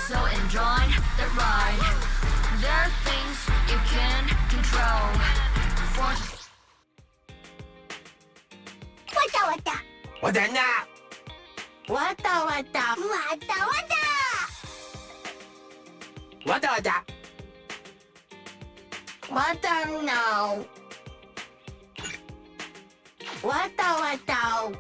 so enjoy the ride. There are things you can control. Wata wata. Wata na. Wata wata. Wata wata. Wata wata. Wata no. Wata wata.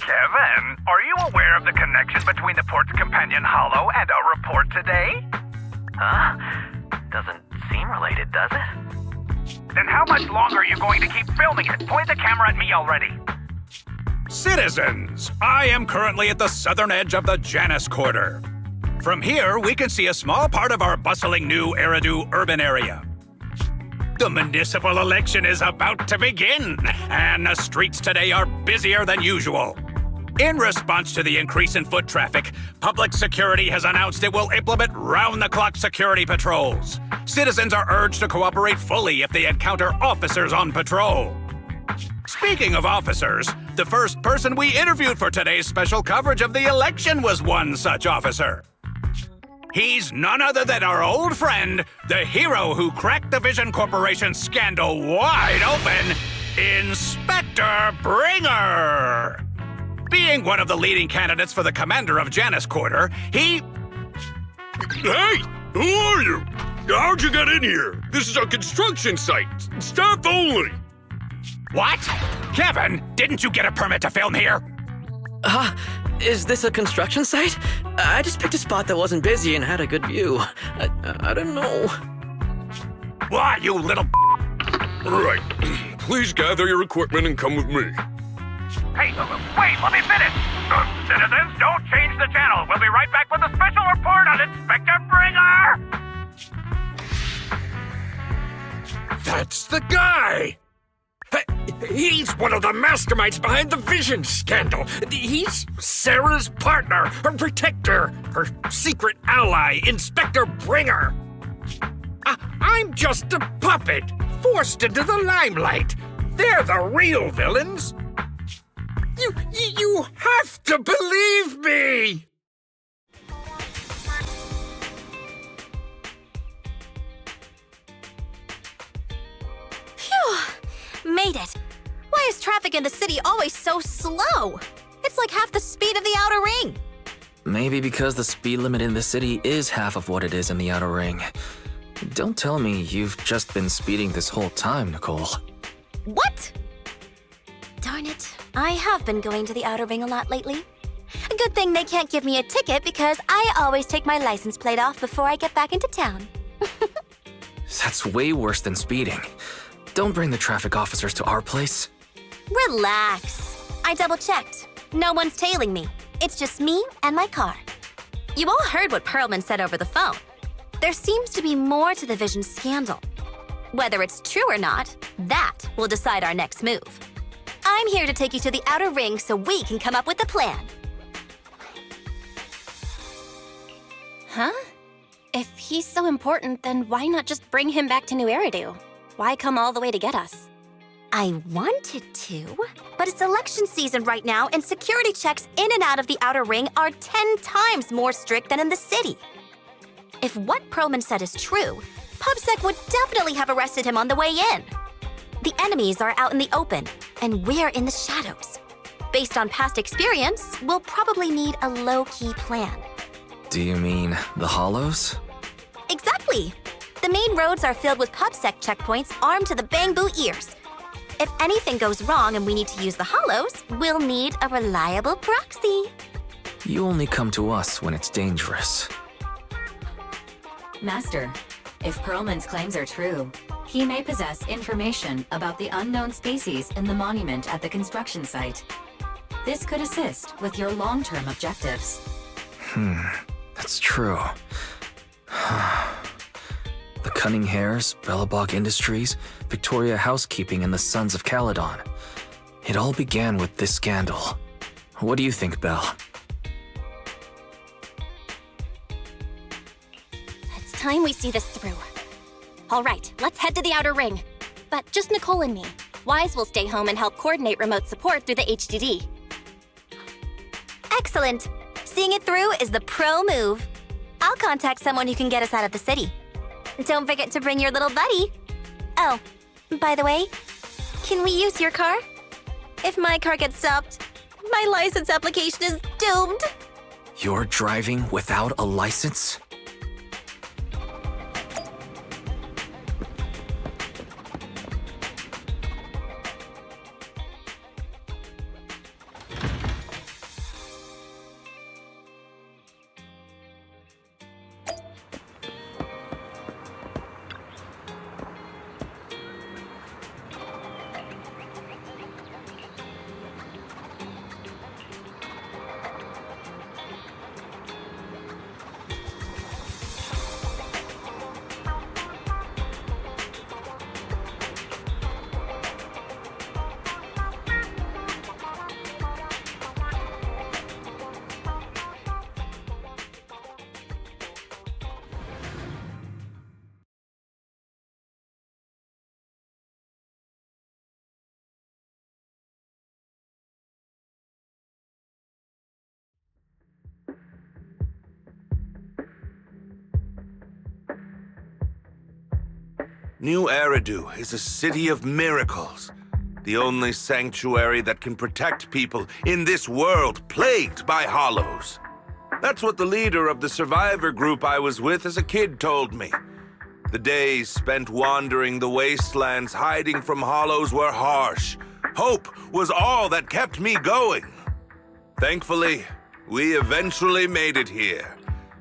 Kevin, are you aware of the connection between the port's companion hollow and our report today? Huh? Doesn't seem related, does it? Then how much longer are you going to keep filming it? Point the camera at me already. Citizens, I am currently at the southern edge of the Janus Quarter. From here, we can see a small part of our bustling new Eridu urban area. The municipal election is about to begin, and the streets today are busier than usual. In response to the increase in foot traffic, public security has announced it will implement round-the-clock security patrols. Citizens are urged to cooperate fully if they encounter officers on patrol. Speaking of officers, the first person we interviewed for today's special coverage of the election was one such officer. He's none other than our old friend, the hero who cracked the Vision Corporation scandal wide open, Inspector Bringer! Being one of the leading candidates for the commander of Janus Quarter, he... Hey! Who are you? How'd you get in here? This is a construction site. Staff only. What? Kevin, didn't you get a permit to film here? Is this a construction site? I just picked a spot that wasn't busy and had a good view. I don't know. What, you little... Right. Please gather your equipment and come with me. Hey, wait, let me finish. Citizens, don't change the channel. We'll be right back with a special report on Inspector Bringer. That's the guy! He's one of the masterminds behind the Vision scandal. He's Sarah's partner, her protector, her secret ally, Inspector Bringer. I'm just a puppet, forced into the limelight. They're the real villains. You have to believe me! Phew! Made it. Why is traffic in the city always so slow? It's like half the speed of the outer ring. Maybe because the speed limit in the city is half of what it is in the outer ring. Don't tell me you've just been speeding this whole time, Nicole. What? Darn it. I have been going to the outer ring a lot lately. A good thing they can't give me a ticket because I always take my license plate off before I get back into town. That's way worse than speeding. Don't bring the traffic officers to our place. Relax. I double-checked. No one's tailing me. It's just me and my car. You all heard what Perlman said over the phone. There seems to be more to the Vision scandal. Whether it's true or not, that will decide our next move. I'm here to take you to the outer ring so we can come up with a plan. Huh? If he's so important, then why not just bring him back to New Eridu? Why come all the way to get us? I wanted to, but it's election season right now, and security checks in and out of the outer ring are 10 times more strict than in the city. If what Perlman said is true, PubSec would definitely have arrested him on the way in. The enemies are out in the open, and we're in the shadows. Based on past experience, we'll probably need a low-key plan. Do you mean the Hollows? Exactly! The main roads are filled with PubSec checkpoints armed to the bang-boo ears. If anything goes wrong and we need to use the Hollows, we'll need a reliable proxy. You only come to us when it's dangerous. Master, if Perlman's claims are true, he may possess information about the unknown species in the monument at the construction site. This could assist with your long-term objectives. That's true. The Cunning Hares, Bellabog Industries, Victoria Housekeeping, and the Sons of Caledon. It all began with this scandal. What do you think, Belle? It's time we see this through. All right, let's head to the outer ring. But just Nicole and me. Wise will stay home and help coordinate remote support through the HDD. Excellent! Seeing it through is the pro move. I'll contact someone who can get us out of the city. Don't forget to bring your little buddy. Oh, by the way, can we use your car? If my car gets stopped, my license application is doomed. You're driving without a license? New Eridu is a city of miracles. The only sanctuary that can protect people in this world plagued by hollows. That's what the leader of the survivor group I was with as a kid told me. The days spent wandering the wastelands hiding from hollows were harsh. Hope was all that kept me going. Thankfully, we eventually made it here.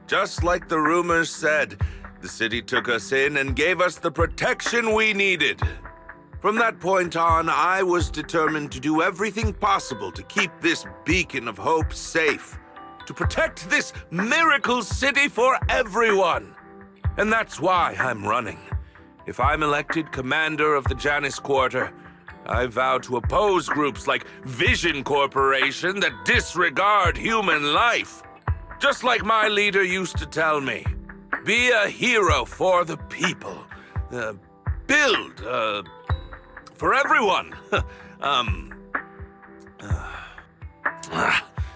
Just like the rumors said, the city took us in and gave us the protection we needed. From that point on, I was determined to do everything possible to keep this beacon of hope safe, to protect this miracle city for everyone. And that's why I'm running. If I'm elected commander of the Janus Quarter, I vow to oppose groups like Vision Corporation that disregard human life. Just like my leader used to tell me, be a hero for the people. Build, for everyone.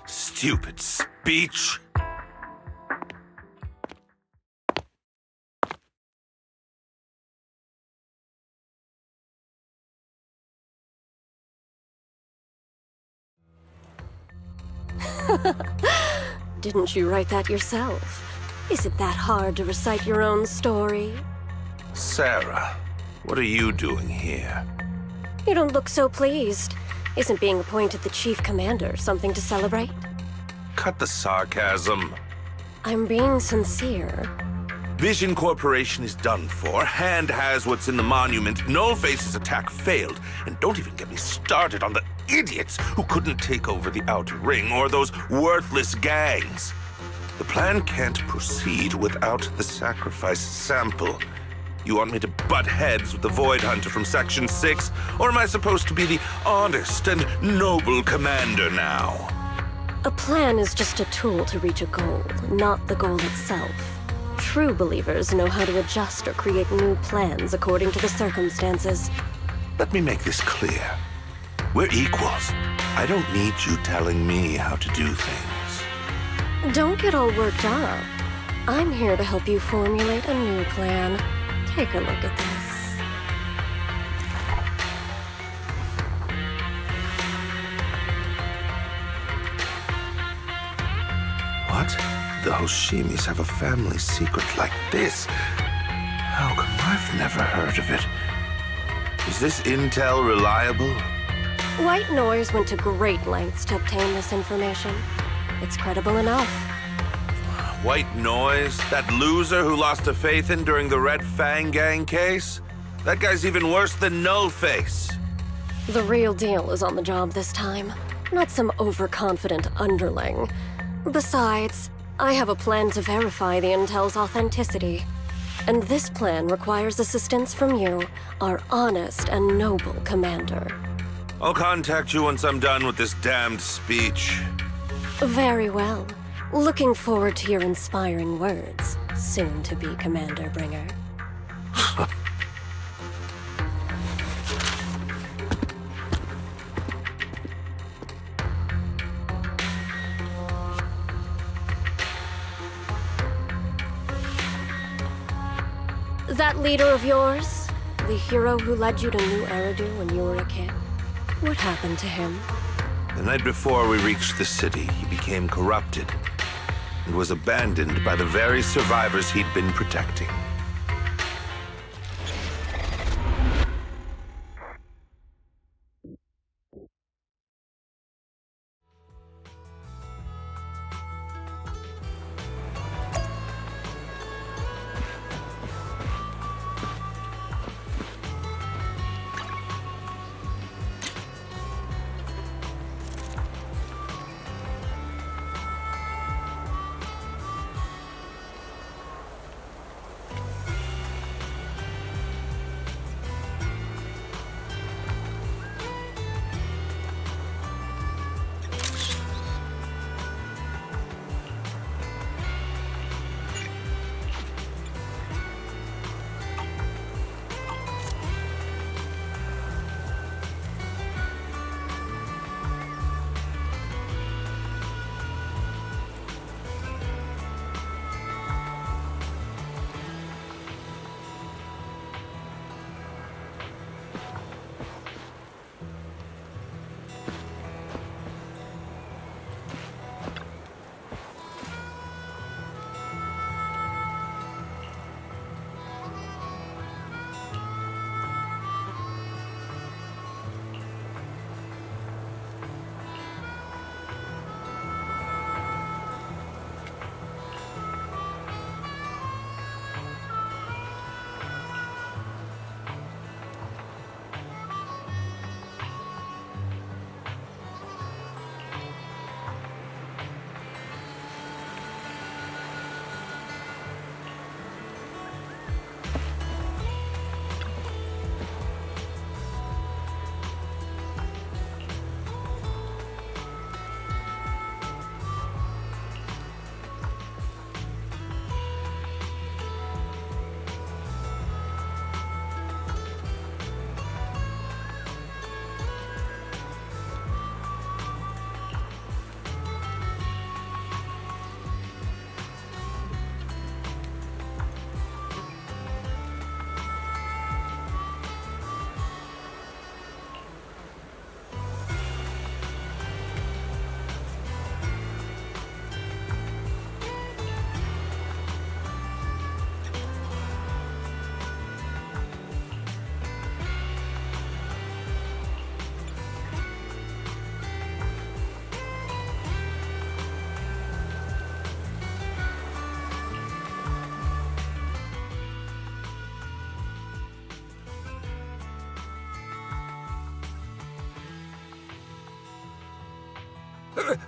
Stupid speech. Didn't you write that yourself? Is it that hard to recite your own story? Sarah, what are you doing here? You don't look so pleased. Isn't being appointed the chief commander something to celebrate? Cut the sarcasm. I'm being sincere. Vision Corporation is done for. Hand has what's in the monument. Nullface's attack failed. And don't even get me started on the idiots who couldn't take over the Outer Ring or those worthless gangs. The plan can't proceed without the sacrifice sample. You want me to butt heads with the Void Hunter from Section 6? Or am I supposed to be the honest and noble commander now? A plan is just a tool to reach a goal, not the goal itself. True believers know how to adjust or create new plans according to the circumstances. Let me make this clear. We're equals. I don't need you telling me how to do things. Don't get all worked up. I'm here to help you formulate a new plan. Take a look at this. What? The Hoshimis have a family secret like this? How come I've never heard of it? Is this intel reliable? White Noise went to great lengths to obtain this information. It's credible enough. White Noise? That loser who lost a faith in during the Red Fang Gang case? That guy's even worse than Nullface. The real deal is on the job this time, not some overconfident underling. Besides, I have a plan to verify the intel's authenticity. And this plan requires assistance from you, our honest and noble commander. I'll contact you once I'm done with this damned speech. Very well. Looking forward to your inspiring words, soon to be Commander Bringer. That leader of yours, the hero who led you to New Eridu when you were a kid, what happened to him? The night before we reached the city, he became corrupted and was abandoned by the very survivors he'd been protecting.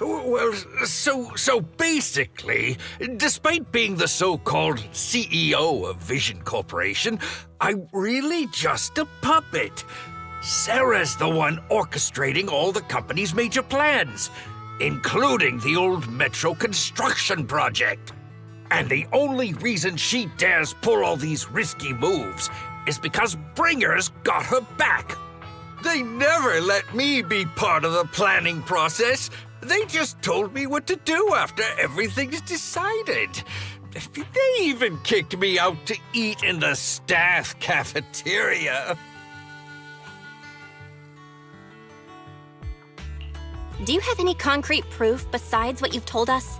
Well, so basically, despite being the so-called CEO of Vision Corporation, I'm really just a puppet. Sarah's the one orchestrating all the company's major plans, including the old metro construction project. And the only reason she dares pull all these risky moves is because Bringer's got her back. They never let me be part of the planning process. They just told me what to do after everything's decided. They even kicked me out to eat in the staff cafeteria. Do you have any concrete proof besides what you've told us?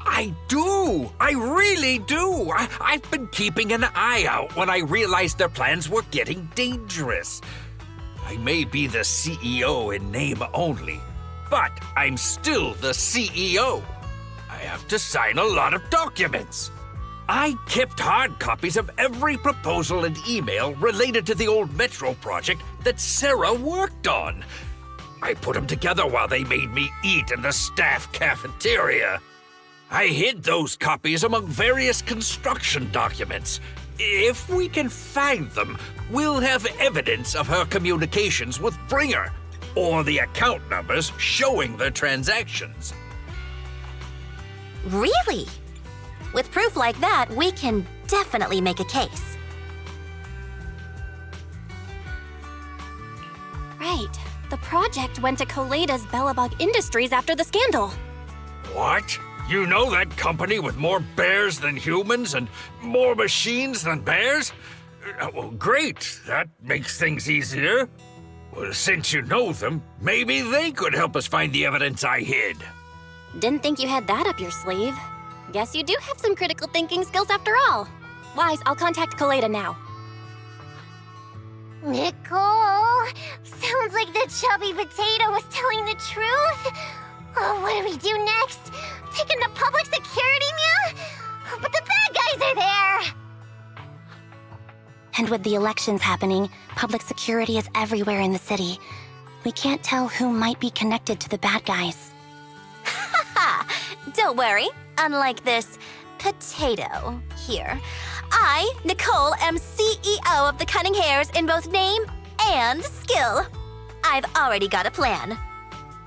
I do! I really do! I've been keeping an eye out when I realized their plans were getting dangerous. I may be the CEO in name only, but I'm still the CEO. I have to sign a lot of documents. I kept hard copies of every proposal and email related to the old Metro project that Sarah worked on. I put them together while they made me eat in the staff cafeteria. I hid those copies among various construction documents. If we can find them, we'll have evidence of her communications with Bringer, or the account numbers showing the transactions. Really? With proof like that, we can definitely make a case. Right. The project went to Koleda's Bellabog Industries after the scandal. What? You know that company with more bears than humans and more machines than bears? Well, great. That makes things easier. Well, since you know them, maybe they could help us find the evidence I hid. Didn't think you had that up your sleeve. Guess you do have some critical thinking skills after all. Wise, I'll contact Koleda now. Nicole, sounds like the chubby potato was telling the truth. Oh, what do we do next? Take him to public security, Mia? But the bad guys are there! And with the elections happening, public security is everywhere in the city. We can't tell who might be connected to the bad guys. Haha! Don't worry. Unlike this potato here, I, Nicole, am CEO of the Cunning Hares in both name and skill. I've already got a plan.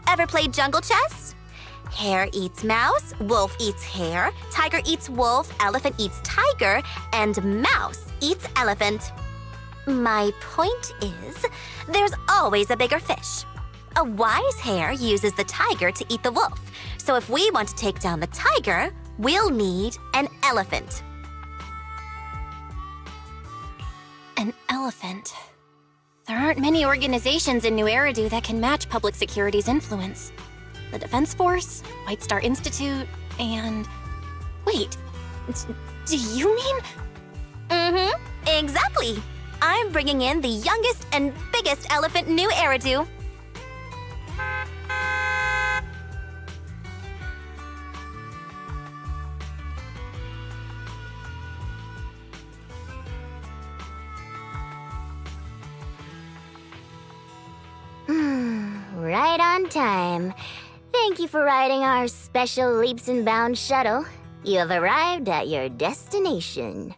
Ever played jungle chess? Hare eats mouse, wolf eats hare, tiger eats wolf, elephant eats tiger, and mouse eats elephant. My point is, there's always a bigger fish. A wise hare uses the tiger to eat the wolf. So if we want to take down the tiger, we'll need an elephant. An elephant. There aren't many organizations in New Eridu that can match public security's influence. The Defense Force, White Star Institute, and... Wait, do you mean... Mm-hmm, exactly. I'm bringing in the youngest and biggest elephant in New Eridu. Right on time. Thank you for riding our special leaps and bounds shuttle. You have arrived at your destination.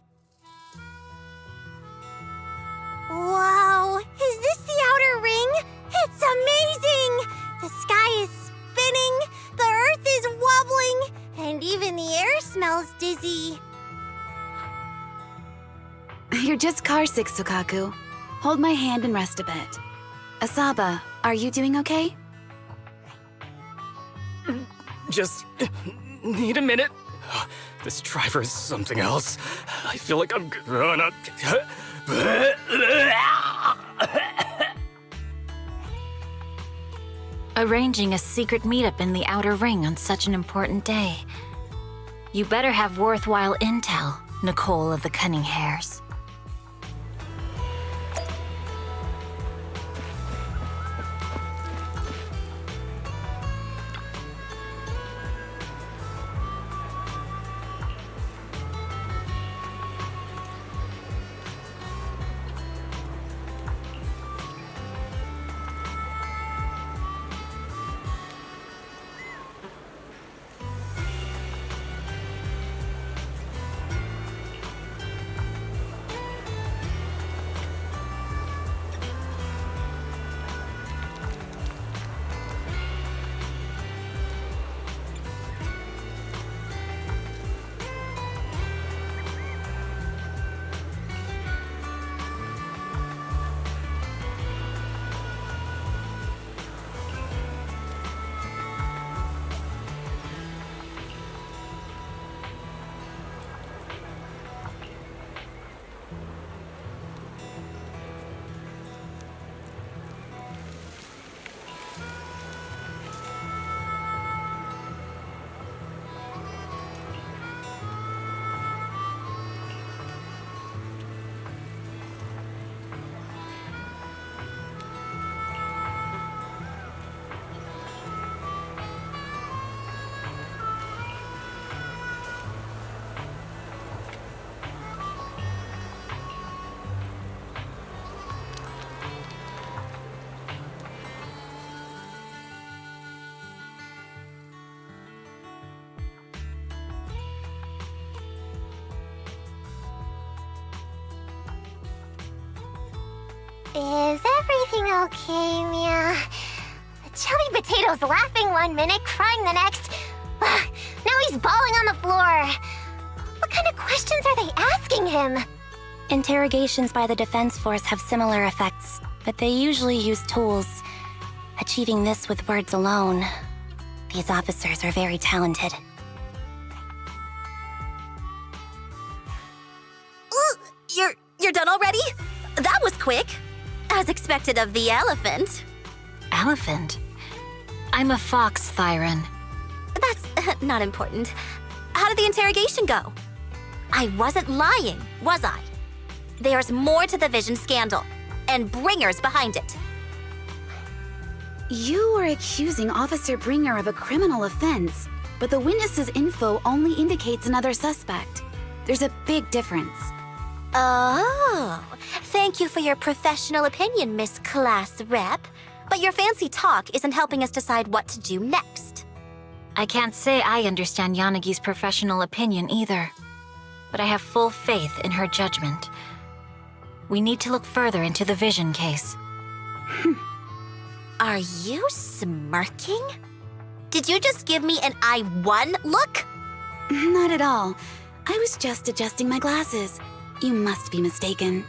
Wow, is this the outer ring? It's amazing! The sky is spinning, the earth is wobbling, and even the air smells dizzy. You're just carsick, Sukaku. Hold my hand and rest a bit. Asaba, are you doing okay? Just need a minute. This driver is something else. I feel like I'm gonna... Arranging a secret meetup in the Outer Ring on such an important day. You better have worthwhile intel, Nicole of the Cunning Hares. Is everything okay, Mia? Chubby Potato's laughing one minute, crying the next. Now he's bawling on the floor. What kind of questions are they asking him? Interrogations by the Defense Force have similar effects, but they usually use tools. Achieving this with words alone. These officers are very talented. You're done already? That was quick. As expected of the elephant. Elephant? I'm a fox, Thyron. That's not important. How did the interrogation go? I wasn't lying, was I? There's more to the Vision scandal, and Bringer's behind it. You are accusing Officer Bringer of a criminal offense, but the witness's info only indicates another suspect. There's a big difference. Oh, thank you for your professional opinion, Miss Class Rep. But your fancy talk isn't helping us decide what to do next. I can't say I understand Yanagi's professional opinion either, but I have full faith in her judgment. We need to look further into the Vision case. Are you smirking? Did you just give me an I won look? Not at all. I was just adjusting my glasses. You must be mistaken.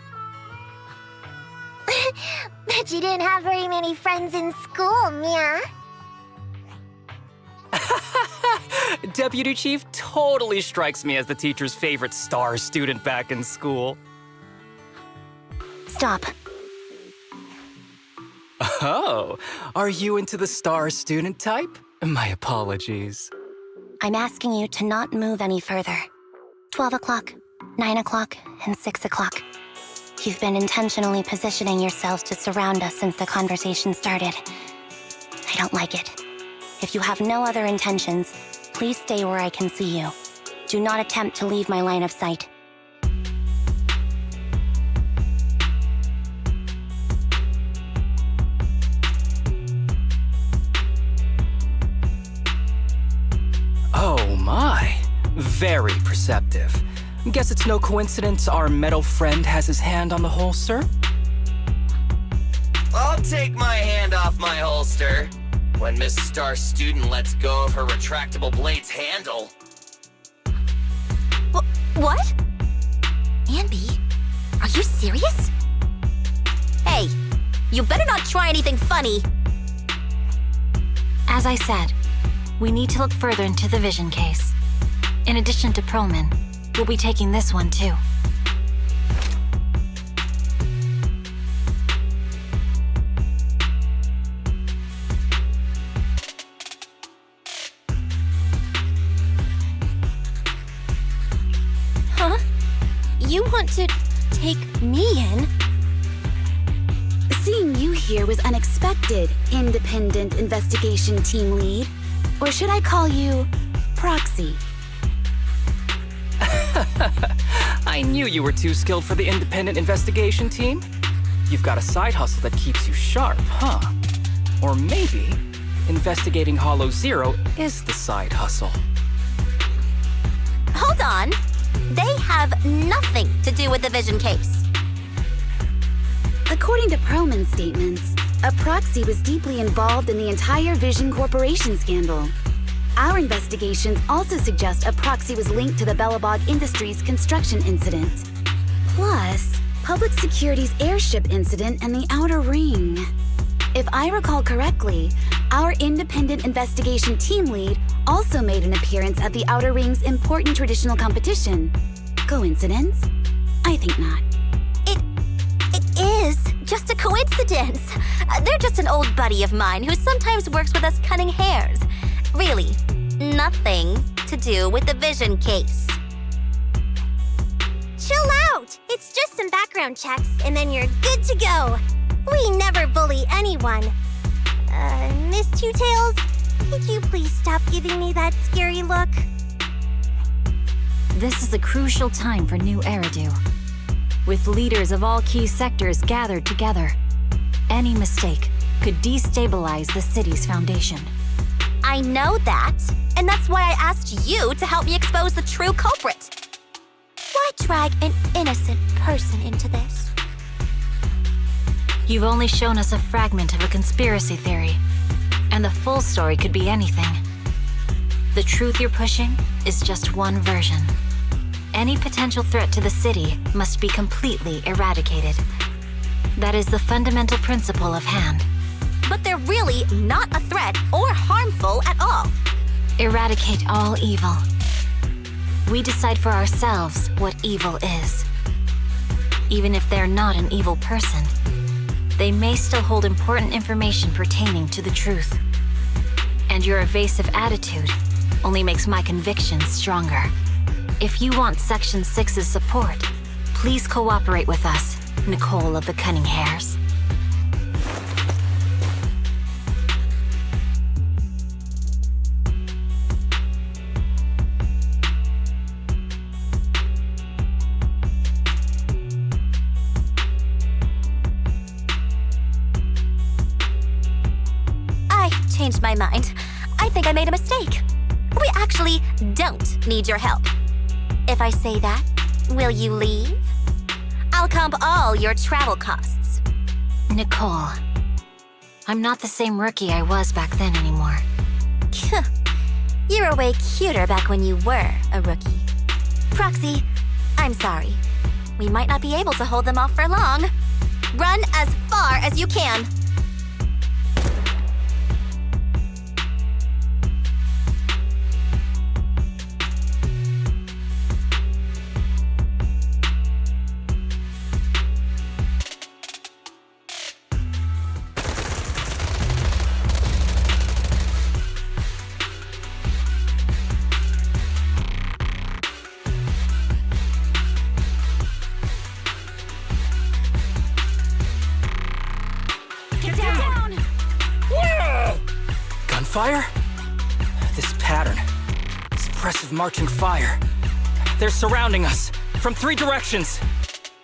Bet you didn't have very many friends in school, Mia. Deputy Chief totally strikes me as the teacher's favorite star student back in school. Stop. Oh, are you into the star student type? My apologies. I'm asking you to not move any further. 12 o'clock, 9 o'clock, and 6 o'clock. You've been intentionally positioning yourselves to surround us since the conversation started. I don't like it. If you have no other intentions, please stay where I can see you. Do not attempt to leave my line of sight. Oh my, very perceptive. Guess it's no coincidence our metal friend has his hand on the holster? I'll take my hand off my holster when Miss Star Student lets go of her retractable blade's handle. What? Anby, are you serious? Hey, you better not try anything funny. As I said, we need to look further into the Vision case. In addition to Perlman, we'll be taking this one too. Huh? You want to take me in? Seeing you here was unexpected, Independent Investigation Team Lead. Or should I call you Proxy? I knew you were too skilled for the independent investigation team. You've got a side hustle that keeps you sharp, huh? Or maybe investigating Hollow Zero is the side hustle. Hold on. They have nothing to do with the Vision case. According to Perlman's statements, a proxy was deeply involved in the entire Vision Corporation scandal. Our investigations also suggest a proxy was linked to the Belobog Industries construction incident. Plus, Public Security's airship incident and the Outer Ring. If I recall correctly, our independent investigation team lead also made an appearance at the Outer Ring's important traditional competition. Coincidence? I think not. It is just a coincidence. They're just an old buddy of mine who sometimes works with us cutting hairs. Really, nothing to do with the Vision case. Chill out! It's just some background checks, and then you're good to go. We never bully anyone. Miss Two Tails, could you please stop giving me that scary look? This is a crucial time for New Eridu. With leaders of all key sectors gathered together, any mistake could destabilize the city's foundation. I know that, and that's why I asked you to help me expose the true culprit. Why drag an innocent person into this? You've only shown us a fragment of a conspiracy theory, and the full story could be anything. The truth you're pushing is just one version. Any potential threat to the city must be completely eradicated. That is the fundamental principle of Hand. But they're really not a threat or harmful at all. Eradicate all evil. We decide for ourselves what evil is. Even if they're not an evil person, they may still hold important information pertaining to the truth. And your evasive attitude only makes my convictions stronger. If you want Section 6's support, please cooperate with us, Nicole of the Cunning Hairs. I changed my mind. I think I made a mistake. We actually don't need your help. If I say that, will you leave? I'll comp all your travel costs. Nicole, I'm not the same rookie I was back then anymore. You were way cuter back when you were a rookie. Proxy, I'm sorry. We might not be able to hold them off for long. Run as far as you can. Gunfire? This pattern. Suppressive marching fire. They're surrounding us from 3 directions.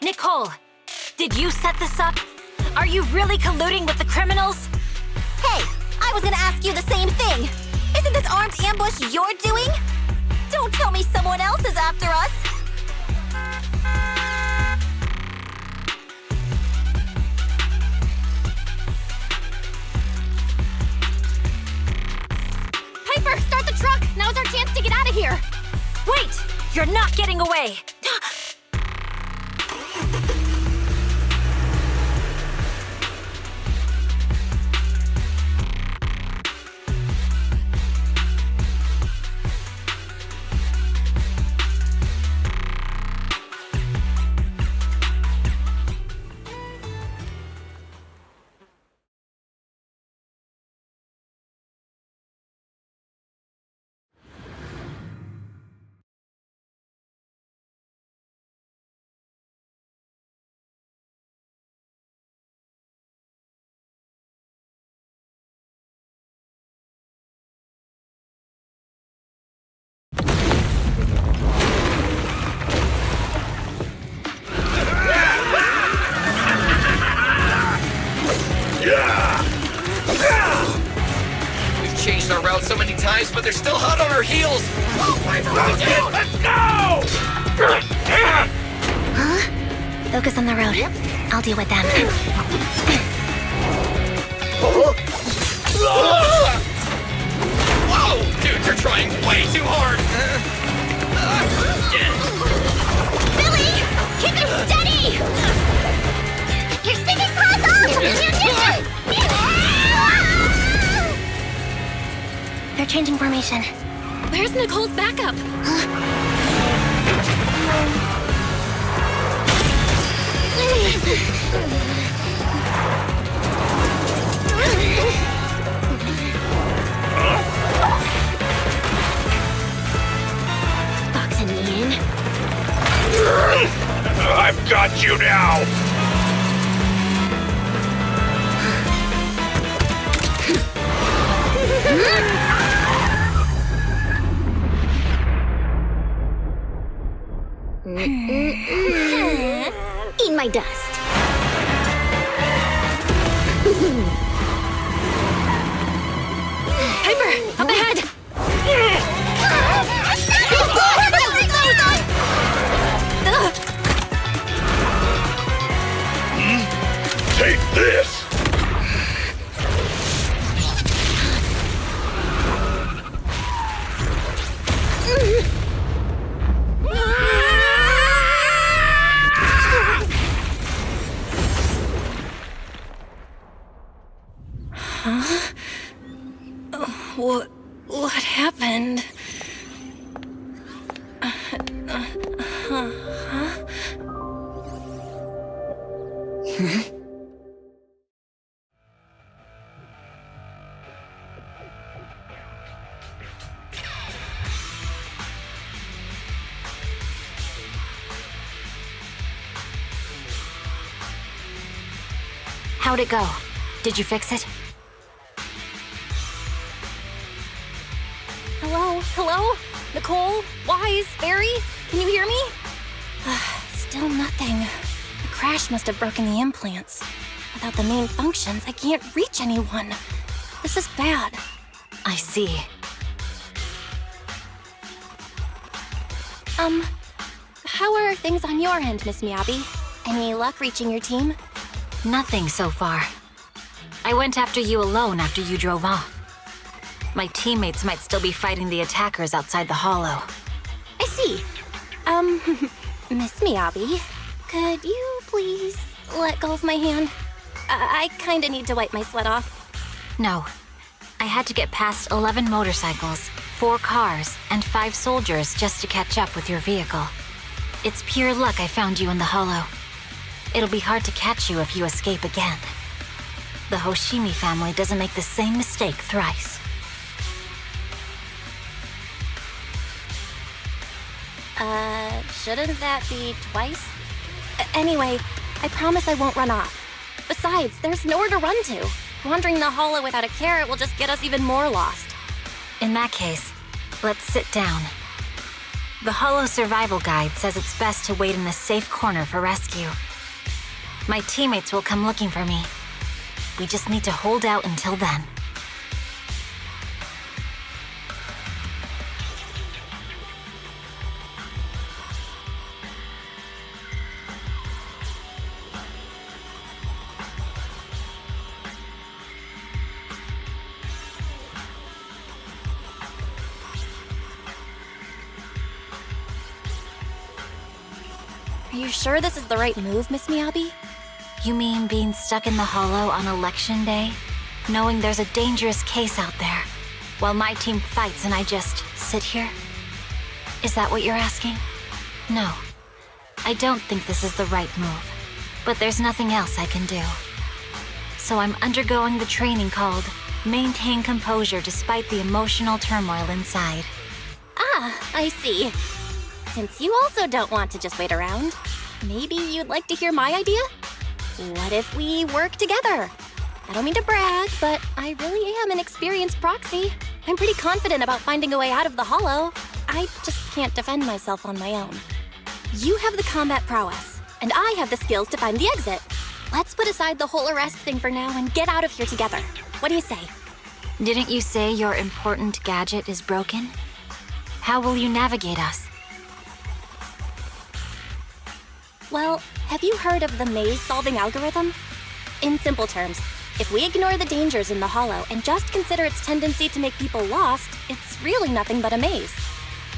Nicole, did you set this up? Are you really colluding with the criminals? Hey, I was gonna ask you the same thing. Isn't this armed ambush you're doing? Don't tell me someone else is after us. Piper, start the truck! Now's our chance to get out of here! Wait! You're not getting away! We've changed our route so many times, but they're still hot on our heels. Oh, Piper, let's go! Huh? Focus on the road. I'll deal with them. Whoa! Dude, you're trying way too hard! Billy! Keep it steady! You're sticking close off! They're changing formation. Where's Nicole's backup? Boxing me in. I've got you now! Eat my dust. Piper, up ahead! Take this! happened? How'd it go? Did you fix it? Hello? Hello? Nicole? Wise? Barry? Can you hear me? Still nothing. The crash must have broken the implants. Without the main functions, I can't reach anyone. This is bad. I see. How are things on your end, Miss Miyabi? Any luck reaching your team? Nothing so far. I went after you alone after you drove off. My teammates might still be fighting the attackers outside the hollow. I see. Miss Miyabi, could you please let go of my hand? I kinda need to wipe my sweat off. No. I had to get past 11 motorcycles, 4 cars, and 5 soldiers just to catch up with your vehicle. It's pure luck I found you in the hollow. It'll be hard to catch you if you escape again. The Hoshimi family doesn't make the same mistake thrice. Shouldn't that be twice? Anyway, I promise I won't run off. Besides, there's nowhere to run to. Wandering the hollow without a carrot will just get us even more lost. In that case, let's sit down. The Hollow Survival Guide says it's best to wait in a safe corner for rescue. My teammates will come looking for me. We just need to hold out until then. Are you sure this is the right move, Miss Miyabi? You mean being stuck in the hollow on election day? Knowing there's a dangerous case out there, while my team fights and I just sit here? Is that what you're asking? No. I don't think this is the right move. But there's nothing else I can do. So I'm undergoing the training called Maintain Composure Despite the Emotional Turmoil Inside. Ah, I see. Since you also don't want to just wait around, maybe you'd like to hear my idea? What if we work together? I don't mean to brag, but I really am an experienced proxy. I'm pretty confident about finding a way out of the hollow. I just can't defend myself on my own. You have the combat prowess, and I have the skills to find the exit. Let's put aside the whole arrest thing for now and get out of here together. What do you say? Didn't you say your important gadget is broken? How will you navigate us? Well, have you heard of the maze-solving algorithm? In simple terms, if we ignore the dangers in the hollow and just consider its tendency to make people lost, it's really nothing but a maze.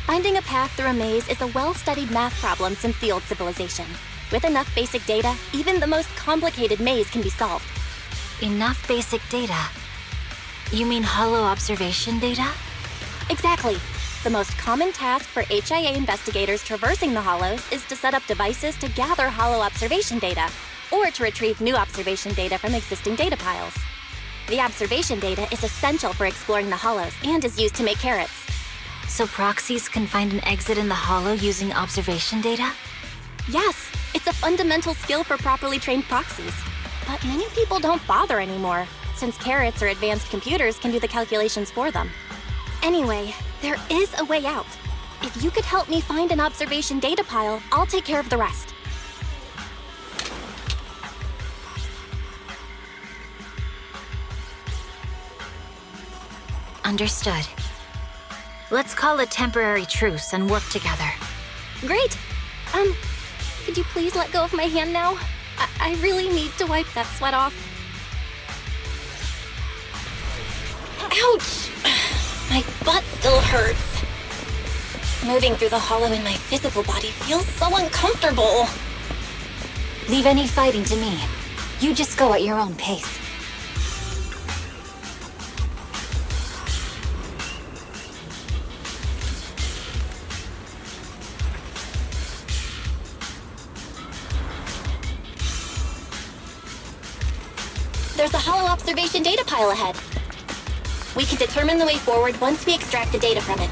Finding a path through a maze is a well-studied math problem since the old civilization. With enough basic data, even the most complicated maze can be solved. Enough basic data? You mean hollow observation data? Exactly. The most common task for HIA investigators traversing the hollows is to set up devices to gather hollow observation data, or to retrieve new observation data from existing data piles. The observation data is essential for exploring the hollows and is used to make carrots. So proxies can find an exit in the hollow using observation data? Yes, it's a fundamental skill for properly trained proxies. But many people don't bother anymore, since carrots or advanced computers can do the calculations for them. Anyway, there is a way out. If you could help me find an observation data pile, I'll take care of the rest. Understood. Let's call a temporary truce and work together. Great! Could you please let go of my hand now? I really need to wipe that sweat off. Ouch! My butt still hurts. Moving through the hollow in my physical body feels so uncomfortable. Leave any fighting to me. You just go at your own pace. There's a hollow observation data pile ahead. We can determine the way forward once we extract the data from it.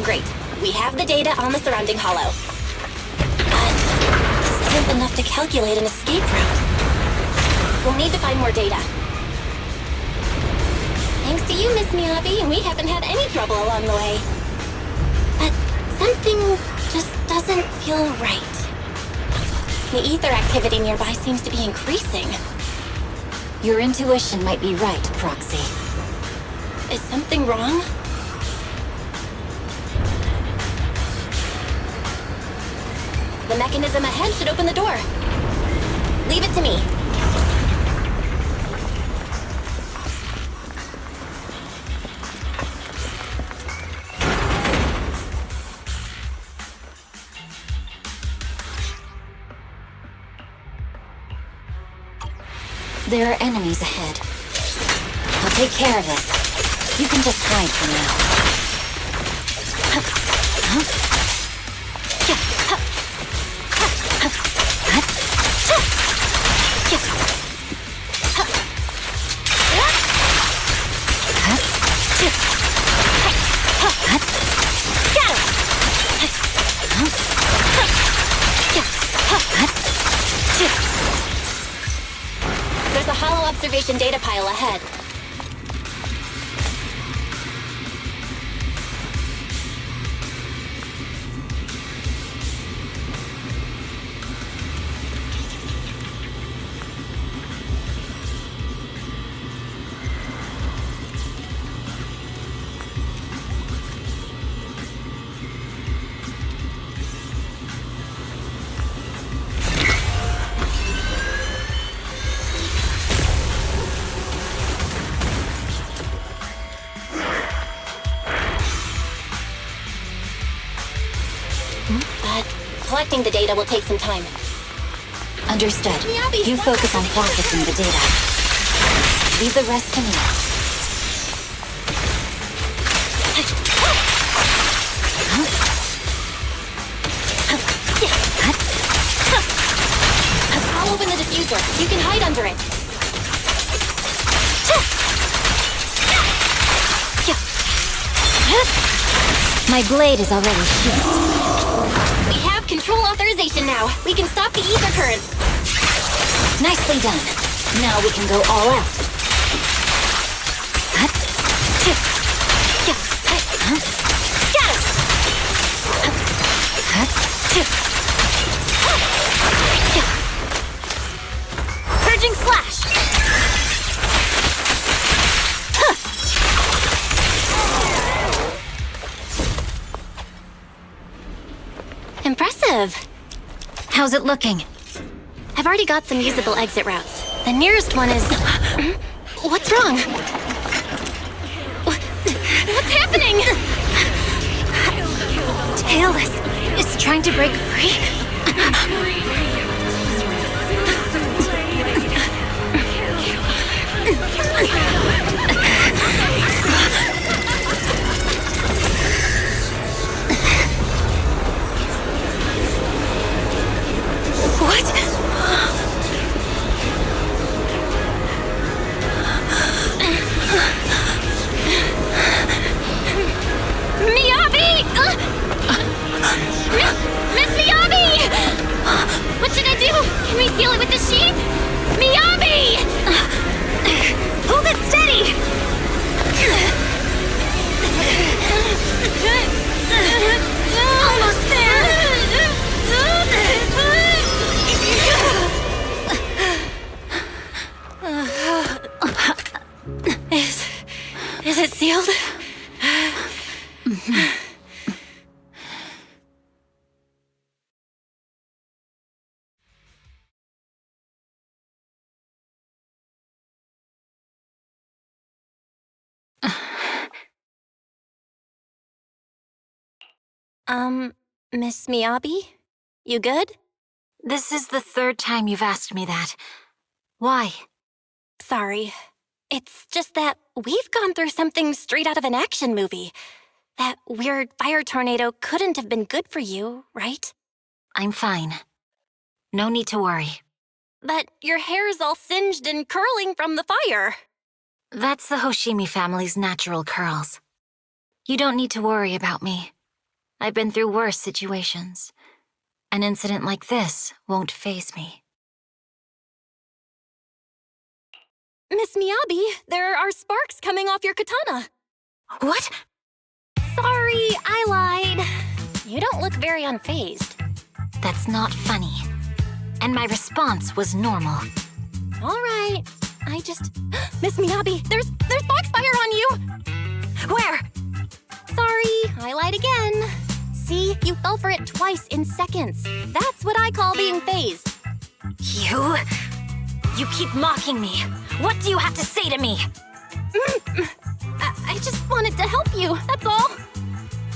Great. We have the data on the surrounding hollow. But this isn't enough to calculate an escape route. We'll need to find more data. Thanks to you, Miss Miyabi, we haven't had any trouble along the way. But something just doesn't feel right. The ether activity nearby seems to be increasing. Your intuition might be right, Proxy. Is something wrong? The mechanism ahead should open the door. Leave it to me. There are enemies ahead. I'll take care of this. You can just hide for now. There's a hollow observation data pile ahead. But collecting the data will take some time. Understood. Miyabi, You what? focus on processing the data. Leave the rest to me. I'll open the diffuser. You can hide under it. My blade is already sheathed. We have control authorization now. We can stop the ether current. Nicely done. Now we can go all out. Purging slash. Impressive. How's it looking? I've already got some usable exit routes. The nearest one is... What's wrong? What's happening? Tailless is trying to break free? What? Miyabi! Hoshi! Miyabi! Hold it steady! Almost there! Is it sealed? Miss Miyabi? You good? This is the third time you've asked me that. Why? Sorry. It's just that we've gone through something straight out of an action movie. That weird fire tornado couldn't have been good for you, right? I'm fine. No need to worry. But your hair's all singed and curling from the fire. That's the Hoshimi family's natural curls. You don't need to worry about me. I've been through worse situations. An incident like this won't faze me. Miss Miyabi, there are sparks coming off your katana. What? Sorry, I lied. You don't look very unfazed. That's not funny. And my response was normal. All right. I just... Miss Miyabi, there's foxfire on you! Where? Sorry, I lied again. See, you fell for it twice in seconds. That's what I call being phased. You keep mocking me. What do you have to say to me? I just wanted to help you, that's all.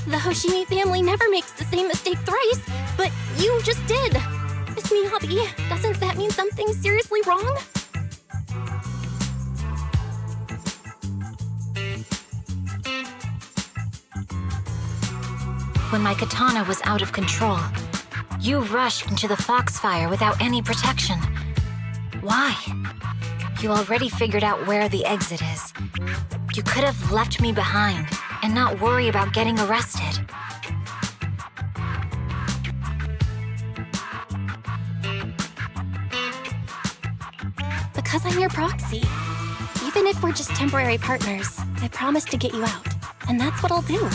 The Hoshimi family never makes the same mistake thrice, but you just did. Miss Miyabi, doesn't that mean something's seriously wrong? When my katana was out of control, you rushed into the foxfire without any protection. Why? You already figured out where the exit is. You could have left me behind and not worry about getting arrested. Because I'm your proxy. Even if we're just temporary partners, I promise to get you out. And that's what I'll do.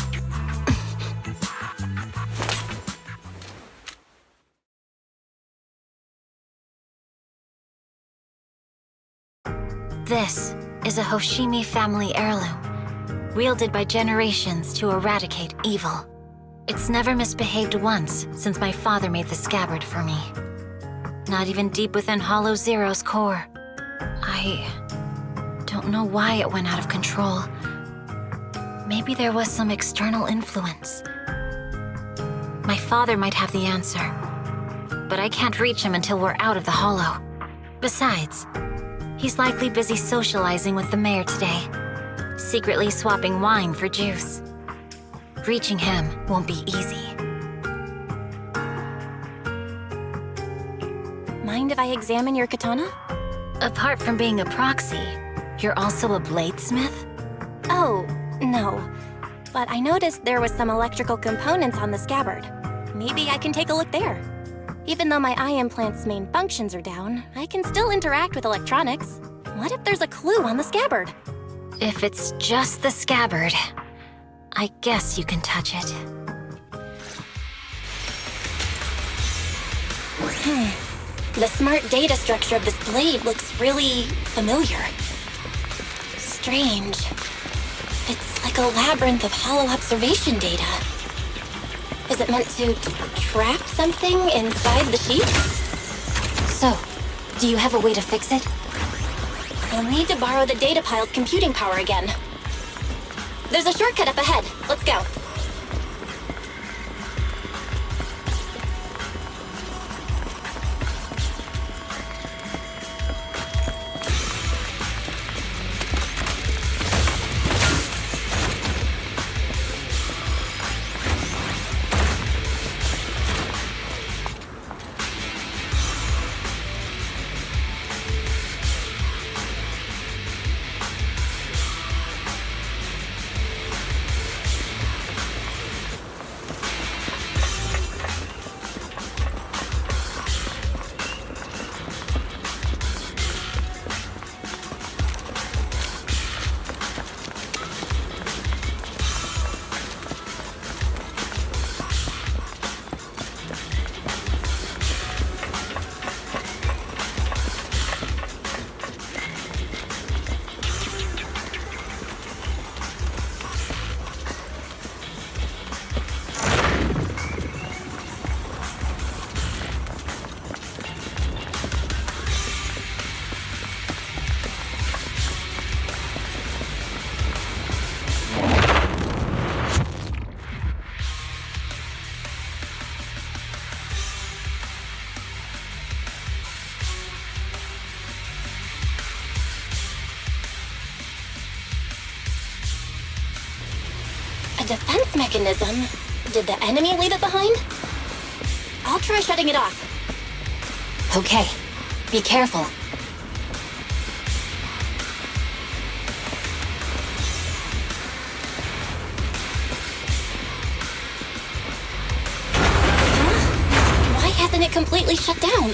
This is a Hoshimi family heirloom, wielded by generations to eradicate evil. It's never misbehaved once since my father made the scabbard for me. Not even deep within Hollow Zero's core. I don't know why it went out of control. Maybe there was some external influence. My father might have the answer, but I can't reach him until we're out of the Hollow. Besides, he's likely busy socializing with the mayor today, secretly swapping wine for juice. Reaching him won't be easy. Mind if I examine your katana? Apart from being a proxy, you're also a bladesmith? Oh, no. But I noticed there was some electrical components on the scabbard. Maybe I can take a look there. Even though my eye implant's main functions are down, I can still interact with electronics. What if there's a clue on the scabbard? If it's just the scabbard, I guess you can touch it. The smart data structure of this blade looks really familiar. Strange. It's like a labyrinth of hollow observation data. Is it meant to trap something inside the sheet? So, do you have a way to fix it? I'll need to borrow the data pile's computing power again. There's a shortcut up ahead. Let's go. defense mechanism? Did the enemy leave it behind? I'll try shutting it off. Okay, be careful. Why hasn't it completely shut down?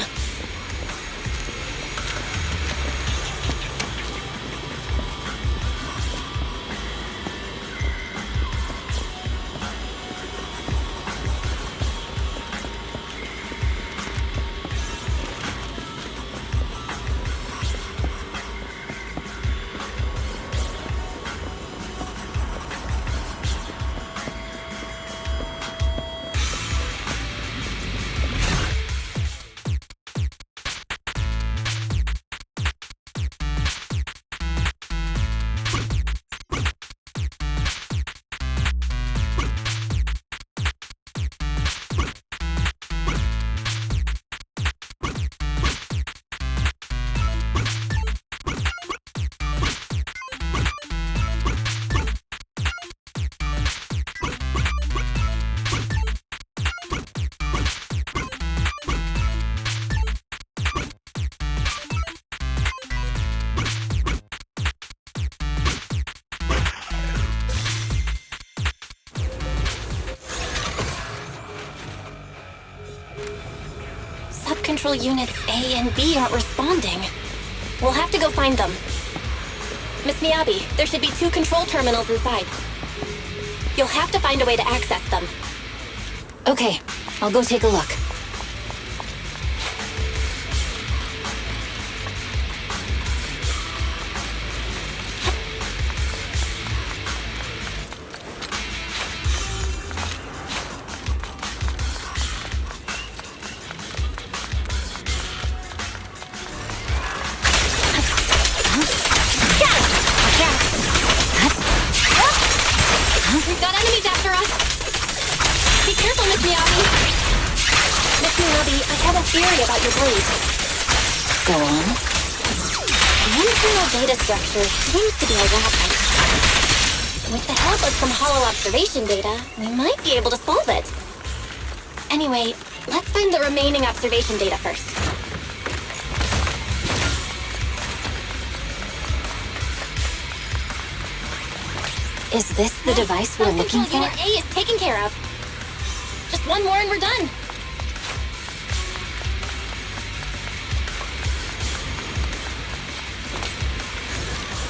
Control units A and B aren't responding. We'll have to go find them. Miss Miyabi, there should be 2 control terminals inside. You'll have to find a way to access them. Okay, I'll go take a look. We've got enemies after us! Be careful, Miss Miyabi! Miss Miyabi, I have a theory about your blade. Go on. The internal data structure seems to be a weapon. With the help of some hollow observation data, we might be able to solve it. Anyway, let's find the remaining observation data first. Is this the device we're looking for? Unit A is taken care of. Just one more and we're done.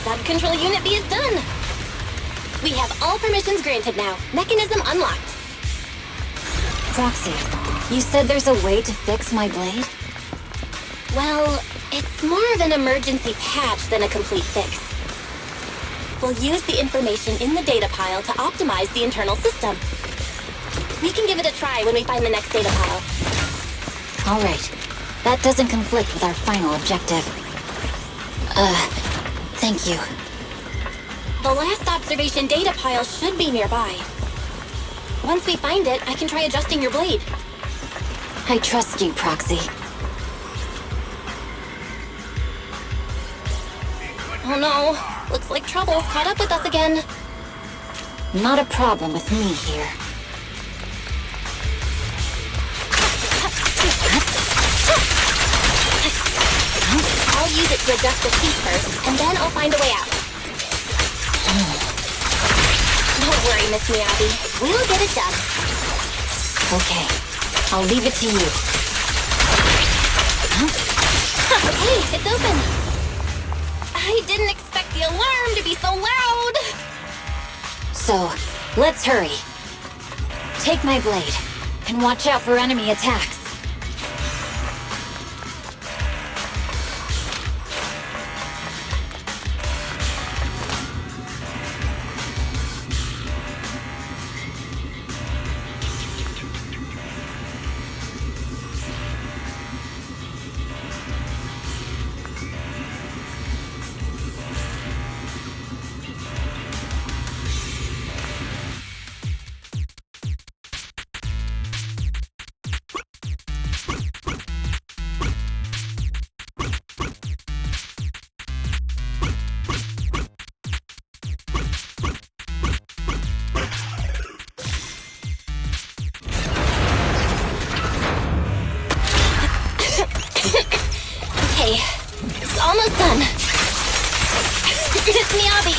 Sub-control unit B is done. We have all permissions granted now. Mechanism unlocked. Proxy, you said there's a way to fix my blade? Well, it's more of an emergency patch than a complete fix. We'll use the information in the data pile to optimize the internal system. We can give it a try when we find the next data pile. All right. That doesn't conflict with our final objective. Thank you. The last observation data pile should be nearby. Once we find it, I can try adjusting your blade. I trust you, Proxy. Oh no. Looks like trouble's caught up with us again. Not a problem with me here. I'll use it to adjust the sheet first, and then I'll find a way out. Don't worry, Miss Miyabi. We'll get it done. Okay. I'll leave it to you. Okay, it's open. I didn't expect the alarm to be so loud! So, let's hurry. Take my blade, and watch out for enemy attacks. It's almost done. It's Miyabi.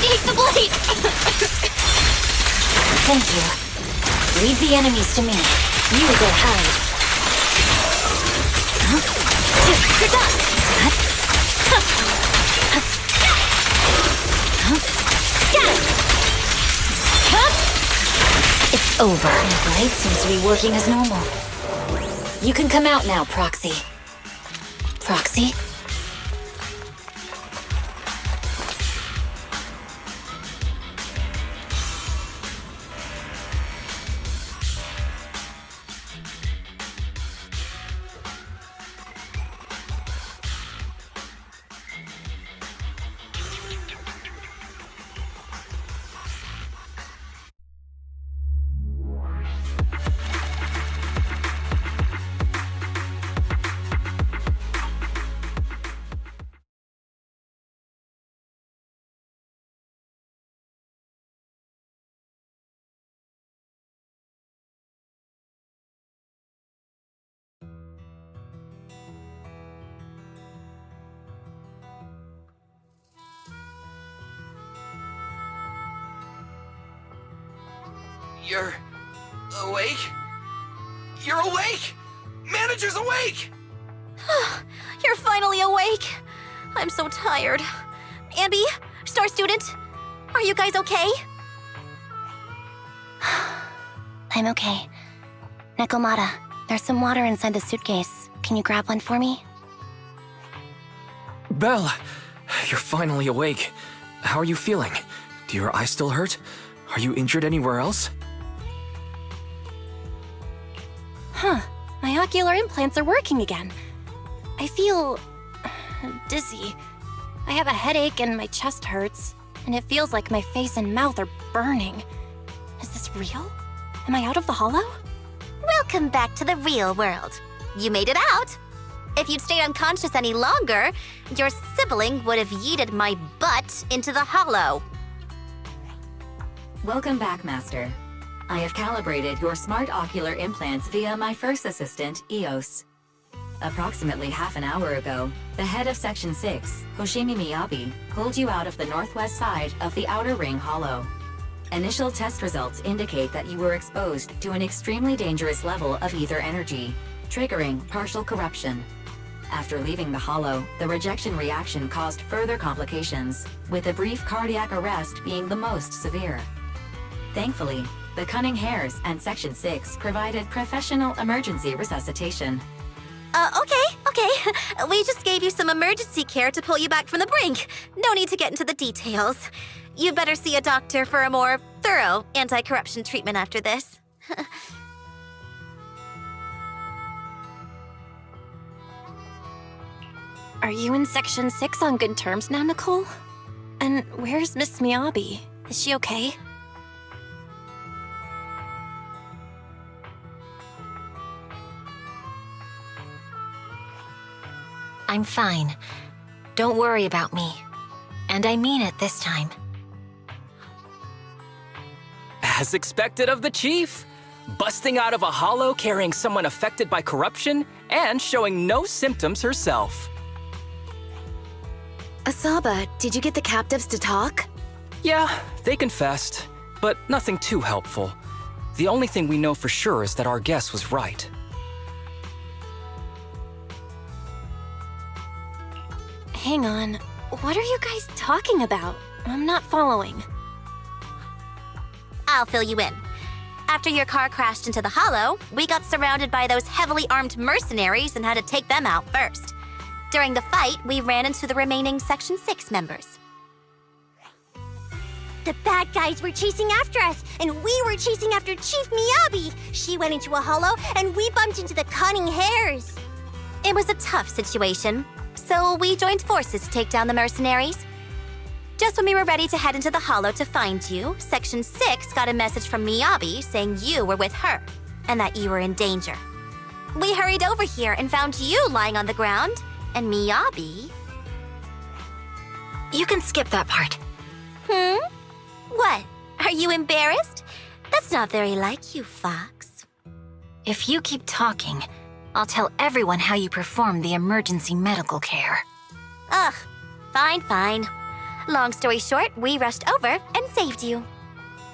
Take the blade. Thank you. Leave the enemies to me. You go hide. You're done. It's over. The blade seems to be working as normal. You can come out now, Proxy. Proxy? You're awake? You're awake! Manager's awake! You're finally awake. I'm so tired. Ambi, Star Student, are you guys okay? I'm okay. Nekomata, there's some water inside the suitcase. Can you grab one for me? Belle, you're finally awake. How are you feeling? Do your eyes still hurt? Are you injured anywhere else? Huh. My ocular implants are working again. I feel dizzy. I have a headache and my chest hurts, and it feels like my face and mouth are burning. Is this real? Am I out of the hollow? Welcome back to the real world. You made it out. If you'd stayed unconscious any longer, your sibling would have yeeted my butt into the hollow. Welcome back, Master. I have calibrated your smart ocular implants via my first assistant, EOS. Approximately half an hour ago, the head of Section 6, Hoshimi Miyabi, pulled you out of the northwest side of the Outer Ring Hollow. Initial test results indicate that you were exposed to an extremely dangerous level of ether energy, triggering partial corruption. After leaving the Hollow, the rejection reaction caused further complications, with a brief cardiac arrest being the most severe. Thankfully, the Cunning Hares and Section 6 provided professional emergency resuscitation. Okay. We just gave you some emergency care to pull you back from the brink. No need to get into the details. You better see a doctor for a more thorough anti-corruption treatment after this. Are you in Section 6 on good terms now, Nicole? And where's Miss Miyabi? Is she okay? I'm fine. Don't worry about me. And I mean it this time. As expected of the Chief. Busting out of a hollow carrying someone affected by corruption and showing no symptoms herself. Asaba, did you get the captives to talk? Yeah, they confessed, but nothing too helpful. The only thing we know for sure is that our guess was right. Hang on. What are you guys talking about? I'm not following. I'll fill you in. After your car crashed into the hollow, we got surrounded by those heavily armed mercenaries and had to take them out first. During the fight, we ran into the remaining Section 6 members. The bad guys were chasing after us, and we were chasing after Chief Miyabi. She went into a hollow, and we bumped into the Cunning Hares. It was a tough situation, so we joined forces to take down the mercenaries. Just when we were ready to head into the hollow to find you, Section 6 got a message from Miyabi saying you were with her, and that you were in danger. We hurried over here and found you lying on the ground, and Miyabi... You can skip that part. What? Are you embarrassed? That's not very like you, Fox. If you keep talking, I'll tell everyone how you performed the emergency medical care. Ugh, fine. Long story short, we rushed over and saved you.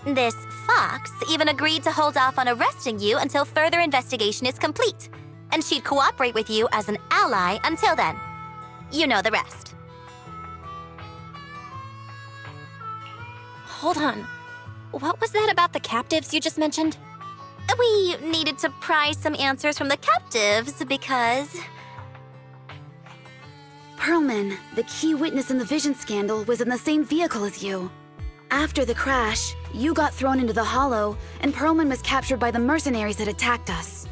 This fox even agreed to hold off on arresting you until further investigation is complete, and she'd cooperate with you as an ally until then. You know the rest. Hold on. What was that about the captives you just mentioned? We needed to pry some answers from the captives because... Perlman, the key witness in the Vision scandal, was in the same vehicle as you. After the crash, you got thrown into the Hollow, and Perlman was captured by the mercenaries that attacked us.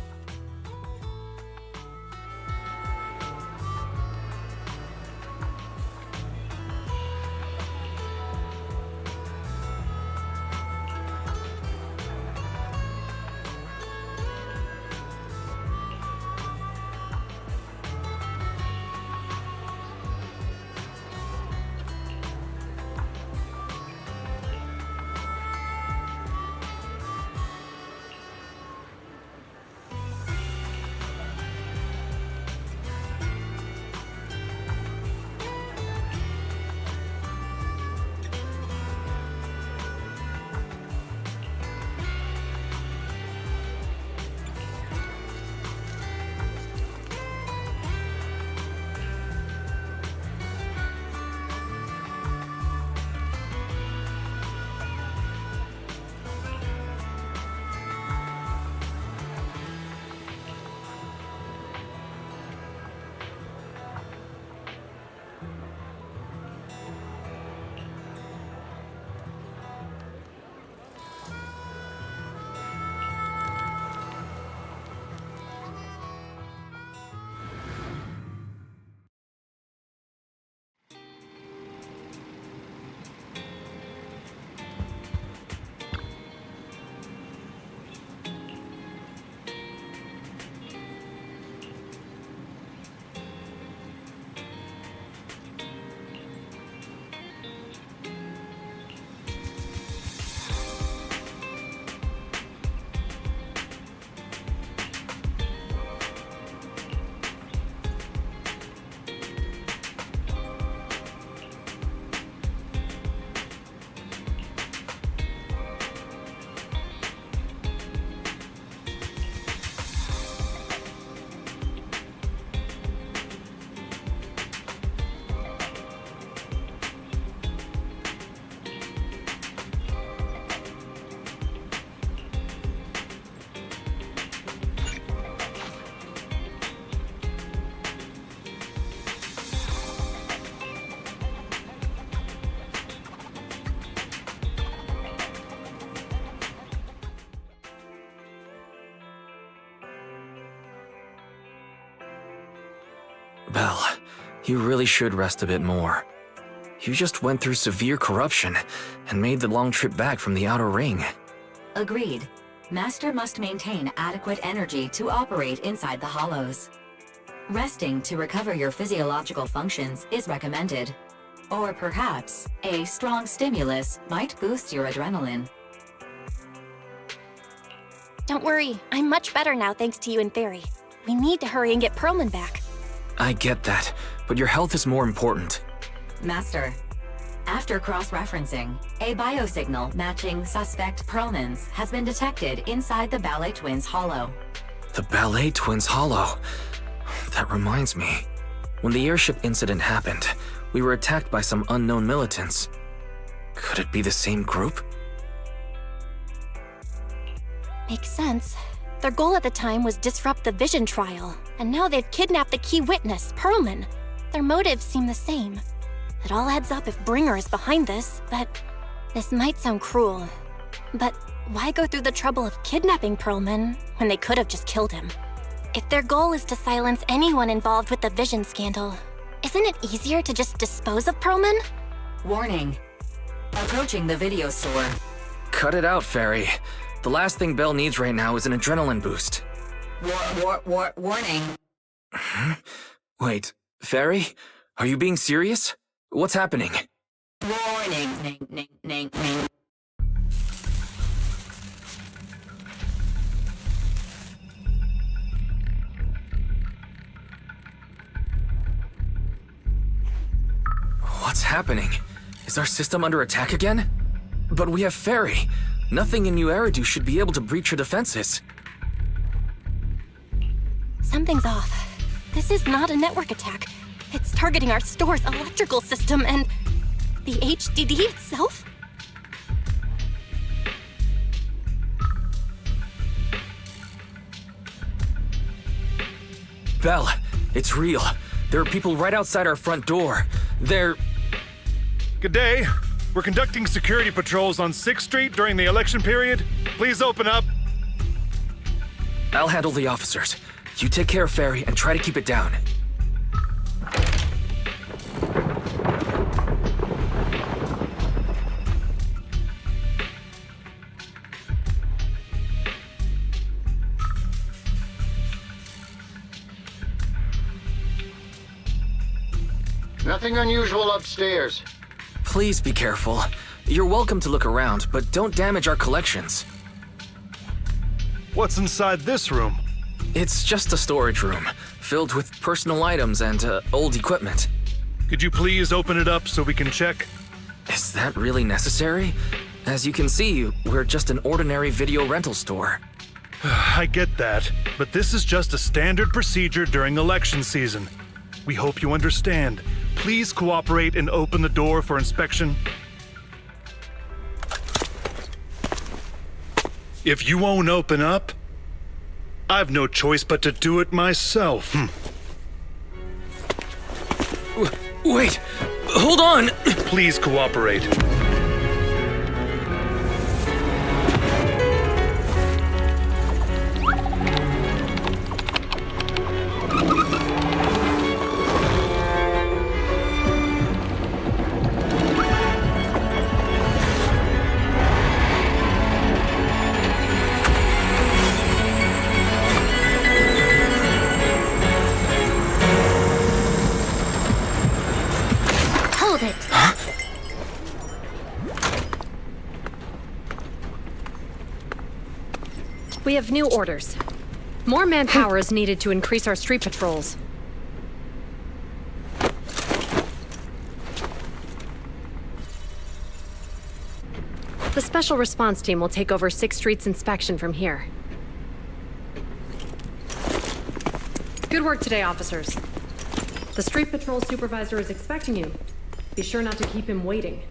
Belle, you really should rest a bit more. You just went through severe corruption and made the long trip back from the outer ring. Agreed. Master must maintain adequate energy to operate inside the hollows. Resting to recover your physiological functions is recommended. Or perhaps, a strong stimulus might boost your adrenaline. Don't worry, I'm much better now thanks to you and Fairy. We need to hurry and get Perlman back. I get that, but your health is more important. Master, after cross-referencing, a biosignal matching suspect Perlman's has been detected inside the Ballet Twins Hollow. The Ballet Twins Hollow? That reminds me. When the airship incident happened, we were attacked by some unknown militants. Could it be the same group? Makes sense. Their goal at the time was disrupt the Vision trial, and now they've kidnapped the key witness, Perlman. Their motives seem the same. It all adds up if Bringer is behind this, but this might sound cruel. But why go through the trouble of kidnapping Perlman when they could have just killed him? If their goal is to silence anyone involved with the Vision scandal, isn't it easier to just dispose of Perlman? Warning. Approaching the video store. Cut it out, Fairy. The last thing Belle needs right now is an adrenaline boost. Warning. Wait, Fairy? Are you being serious? What's happening? Warning. Ning. What's happening? Is our system under attack again? But we have Fairy. Nothing in New Eridu should be able to breach her defenses. Something's off. This is not a network attack. It's targeting our store's electrical system and the HDD itself? Belle, it's real. There are people right outside our front door. They're... Good day. We're conducting security patrols on 6th Street during the election period. Please open up. I'll handle the officers. You take care of Fairy and try to keep it down. Nothing unusual upstairs. Please be careful. You're welcome to look around, but don't damage our collections. What's inside this room? It's just a storage room, filled with personal items and old equipment. Could you please open it up so we can check? Is that really necessary? As you can see, we're just an ordinary video rental store. I get that, but this is just a standard procedure during election season. We hope you understand. Please cooperate and open the door for inspection. If you won't open up, I've no choice but to do it myself. Wait! Hold on! Please cooperate. We have new orders. More manpower is needed to increase our street patrols. The Special Response Team will take over 6th Street's inspection from here. Good work today, officers. The Street Patrol Supervisor is expecting you. Be sure not to keep him waiting.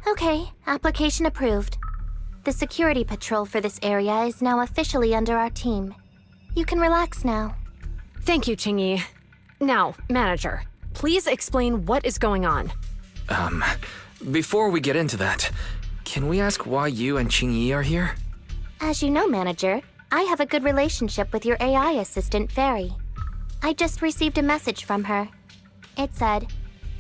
Okay, application approved. The security patrol for this area is now officially under our team. You can relax now. Thank you, Qingyi. Now, Manager, please explain what is going on. Before we get into that, can we ask why you and Qingyi are here? As you know, Manager, I have a good relationship with your AI assistant, Fairy. I just received a message from her. It said,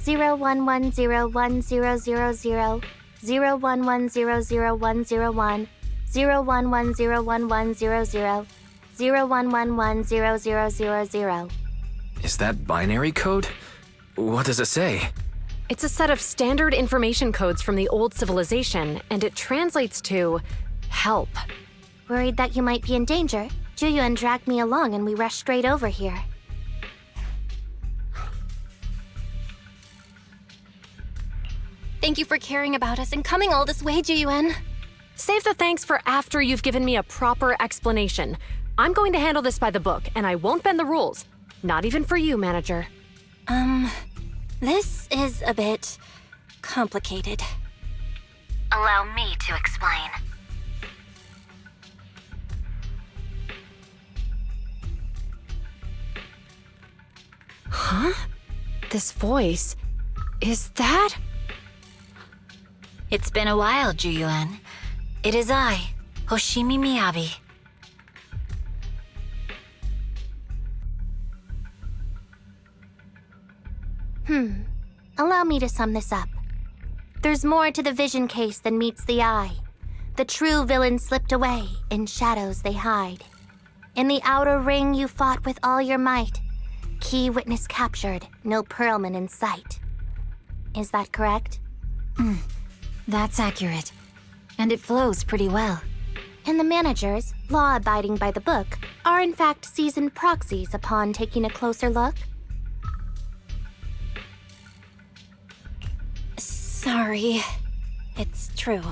01101000, 01100101, 01101100, 01110000. Is that binary code? What does it say? It's a set of standard information codes from the old civilization, and it translates to help. Worried that you might be in danger, Juyuan dragged me along and we rushed straight over here. Thank you for caring about us and coming all this way, Juyuan. Save the thanks for after you've given me a proper explanation. I'm going to handle this by the book, and I won't bend the rules. Not even for you, manager. This is a bit complicated. Allow me to explain. Huh? This voice... is that... It's been a while, Juyuan. It is I, Hoshimi Miyabi. Allow me to sum this up. There's more to the vision case than meets the eye. The true villain slipped away, in shadows they hide. In the outer ring you fought with all your might. Key witness captured, no Perlman in sight. Is that correct? That's accurate. And it flows pretty well. And the managers, law-abiding by the book, are in fact seasoned proxies upon taking a closer look? Sorry. It's true.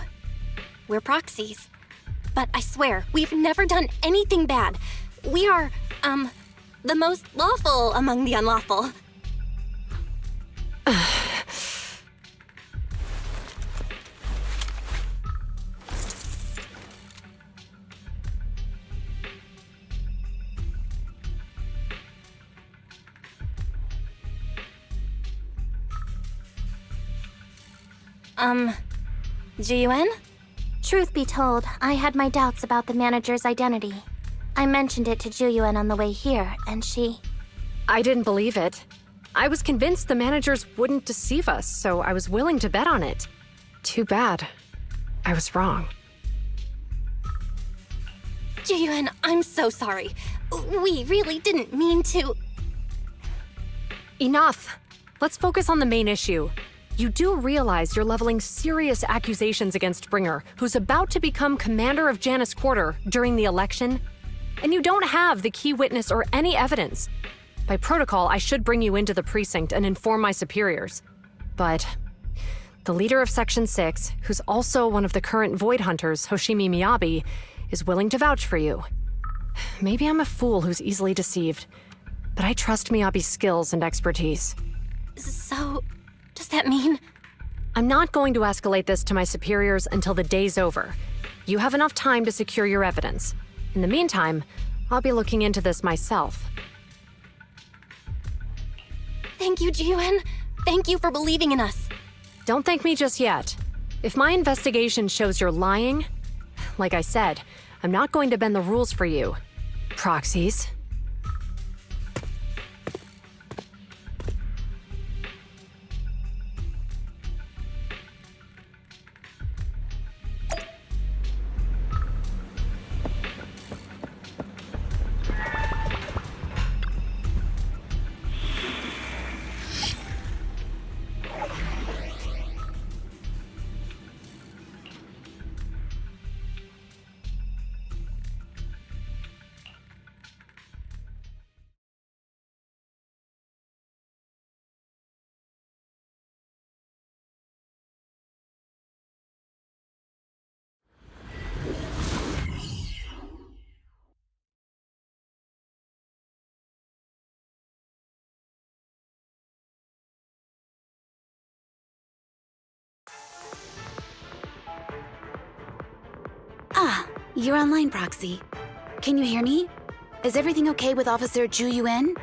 We're proxies. But I swear, we've never done anything bad. We are, the most lawful among the unlawful. Jiyuan? Truth be told, I had my doubts about the manager's identity. I mentioned it to Juyuan on the way here, and she... I didn't believe it. I was convinced the managers wouldn't deceive us, so I was willing to bet on it. Too bad. I was wrong. Jiyuan, I'm so sorry. We really didn't mean to... Enough! Let's focus on the main issue. You do realize you're leveling serious accusations against Bringer, who's about to become commander of Janus Quarter during the election? And you don't have the key witness or any evidence. By protocol, I should bring you into the precinct and inform my superiors. But the leader of Section 6, who's also one of the current Void Hunters, Hoshimi Miyabi, is willing to vouch for you. Maybe I'm a fool who's easily deceived, but I trust Miyabi's skills and expertise. So... does that mean... I'm not going to escalate this to my superiors until the day's over. You have enough time to secure your evidence. In the meantime, I'll be looking into this myself. Thank you, Jiyuan. Thank you for believing in us. Don't thank me just yet. If my investigation shows you're lying, like I said, I'm not going to bend the rules for you. Proxies. Ah, you're online, Proxy. Can you hear me? Is everything okay with Officer Juyuan?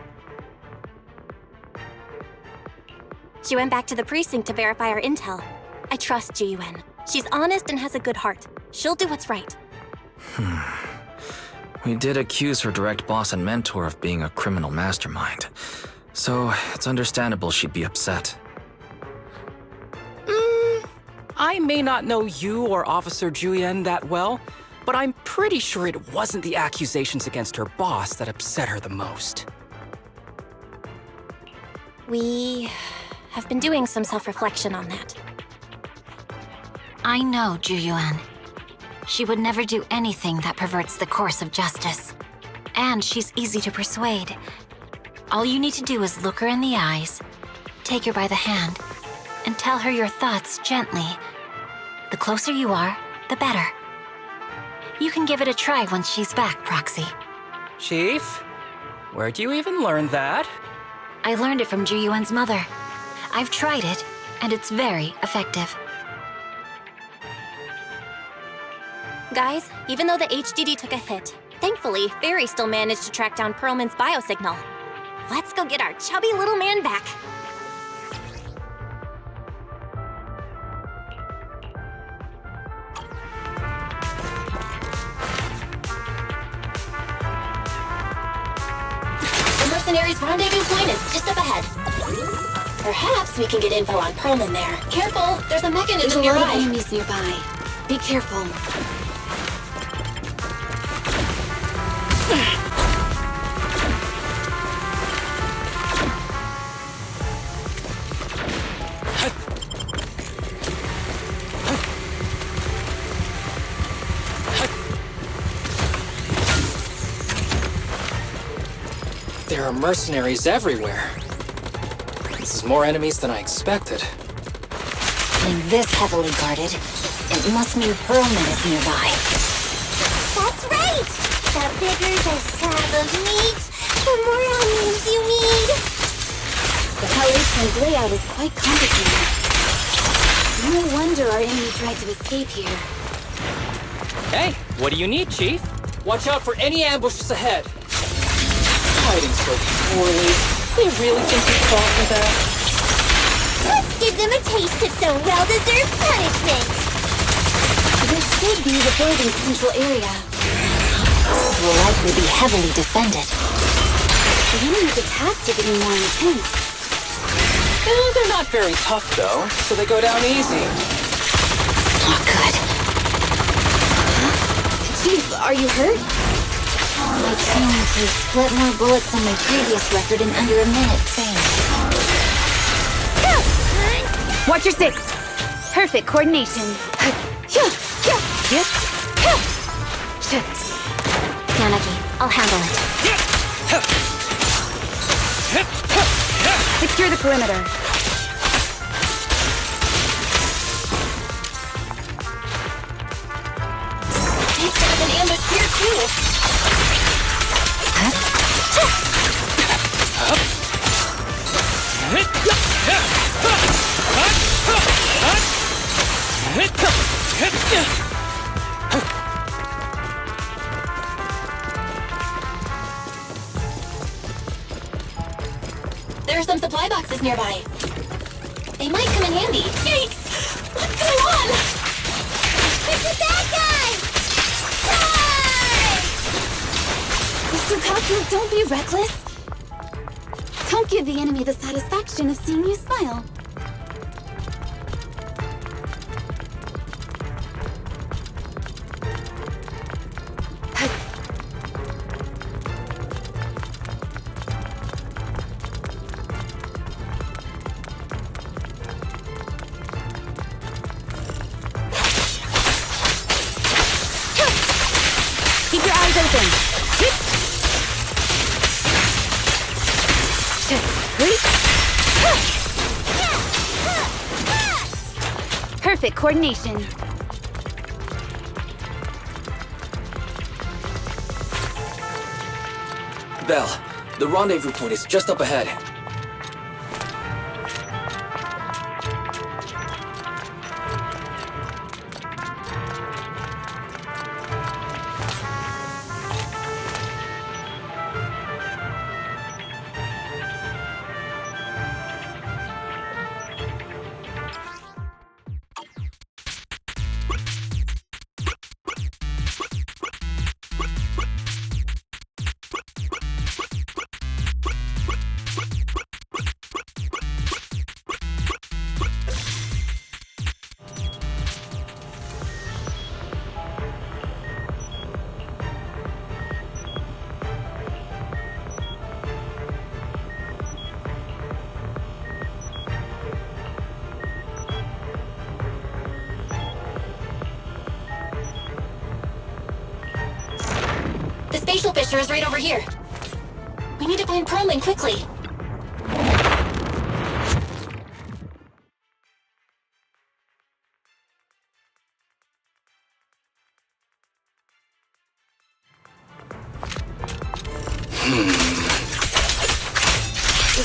She went back to the precinct to verify our intel. I trust Jiyuan. She's honest and has a good heart. She'll do what's right. We did accuse her direct boss and mentor of being a criminal mastermind, so it's understandable she'd be upset. I may not know you or Officer Juyen that well, but I'm pretty sure it wasn't the accusations against her boss that upset her the most. We have been doing some self-reflection on that. I know Juyuan. She would never do anything that perverts the course of justice. And she's easy to persuade. All you need to do is look her in the eyes, take her by the hand, and tell her your thoughts gently. The closer you are, the better. You can give it a try once she's back, Proxy. Chief? Where'd you even learn that? I learned it from Ju-Yuan's mother. I've tried it, and it's very effective. Guys, even though the HDD took a hit, thankfully, Fairy still managed to track down Perlman's biosignal. Let's go get our chubby little man back. The mercenaries' rendezvous point is just up ahead. Perhaps we can get info on Perlman there. Careful, there's a mechanism There's a lot nearby. of enemies nearby. Be careful. There are mercenaries everywhere. This is more enemies than I expected. Being this heavily guarded, it must mean Perlman is nearby. That's right! The bigger the slab of meat, the more onions you need. The Palace's layout is quite complicated. No wonder our enemy tried to escape here. Hey, what do you need, Chief? Watch out for any ambushes ahead. Fighting so poorly. They really think you fought for that? Let's give them a taste of some well-deserved punishment. This should be the building's central area. It will likely be heavily defended. The enemy's attacks are getting more intense. They're not very tough, though, so they go down easy. Not good. Chief, are you hurt? My training to split more bullets than my previous record in under a minute failed. Watch your six. Perfect coordination. Kaneki, I'll handle it. Secure the perimeter. He's got an ambush here too. There are some supply boxes nearby. They might come in handy. Yikes! What's going on? It's a bad guy! Sukaku, don't be reckless. Don't give the enemy the satisfaction of seeing you smile. Keep your eyes open. Perfect coordination. Belle, the rendezvous point is just up ahead. The spatial fissure is right over here. We need to find Perlman quickly. Is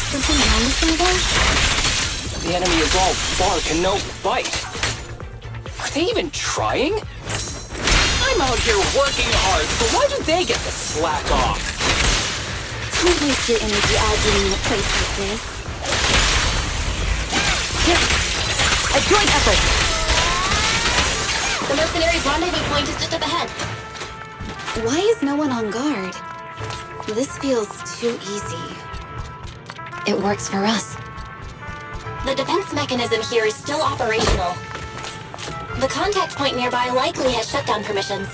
something wrong with my dog? The enemy is all bark and no bite. Are they even trying? I'm out here working hard, so why do they get to slack off? Don't waste your energy arguing in a place like this. A joint effort! The mercenaries' rendezvous point is just up ahead. Why is no one on guard? This feels too easy. It works for us. The defense mechanism here is still operational. The contact point nearby likely has shutdown permissions.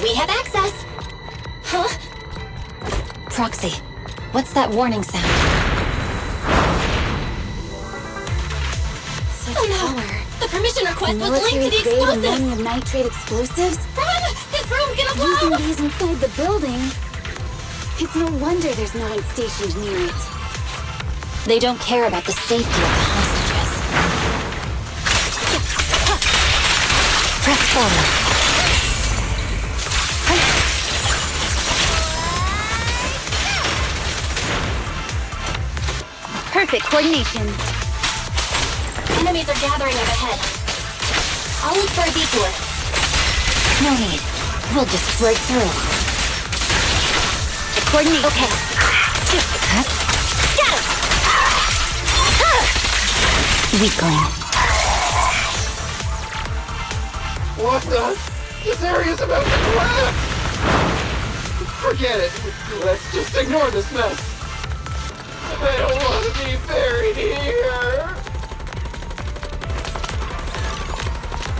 We have access! Huh? Proxy, what's that warning sound? Oh no! The permission request was linked to the Military-grade explosives! ammonium nitrate explosives? Run! This room's gonna blow! Using these inside the building? It's no wonder there's no one stationed near it. They don't care about the safety of the hostages. Press forward. Perfect coordination. Enemies are gathering up ahead. I'll look for a detour. No need. We'll just break through. Coordination. Okay. Got him! Weakling. What the? This area's about to collapse! Forget it. Let's just ignore this mess. I don't want to be buried here.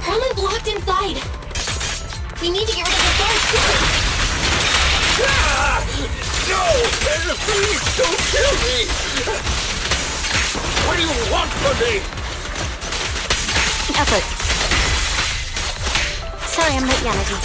Perlman's locked inside. We need to get rid of the guards quickly. Ah! No! Please don't kill me! What do you want from me? Effort. Sorry, I'm late, Yanagi.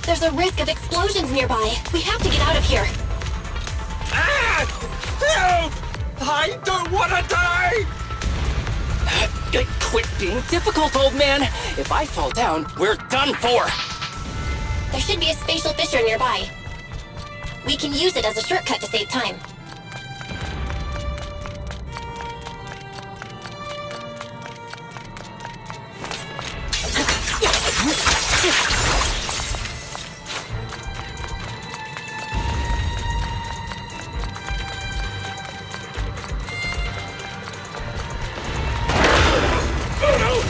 There's a risk of explosions nearby. We have to get out of here. Ah! Help! I don't want to die! Quit being difficult, old man. If I fall down, we're done for. There should be a spatial fissure nearby. We can use it as a shortcut to save time.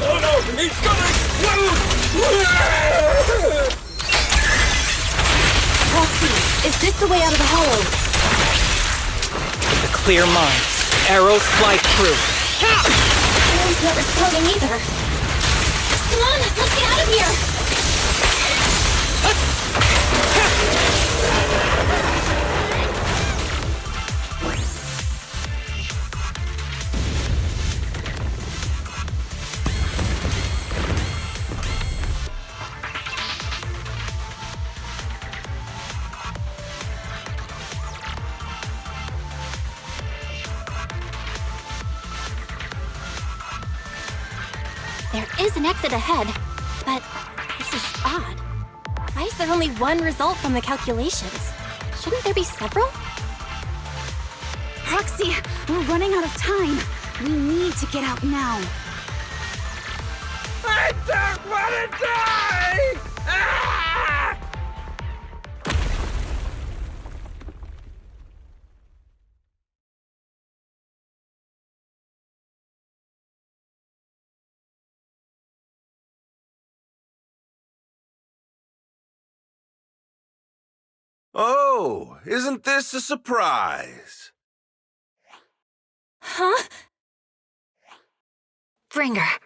Oh no! It's gonna explode! Proxy, is this the way out of the hollow? With a clear mind, arrows fly through. Arrow's not responding either. Come on, let's get out of here! There is an exit ahead. But this is odd. Why is there only one result from the calculations? Shouldn't there be several? Proxy, we're running out of time. We need to get out now. I don't want to die! Ah! Oh, isn't this a surprise? Huh? Bringer.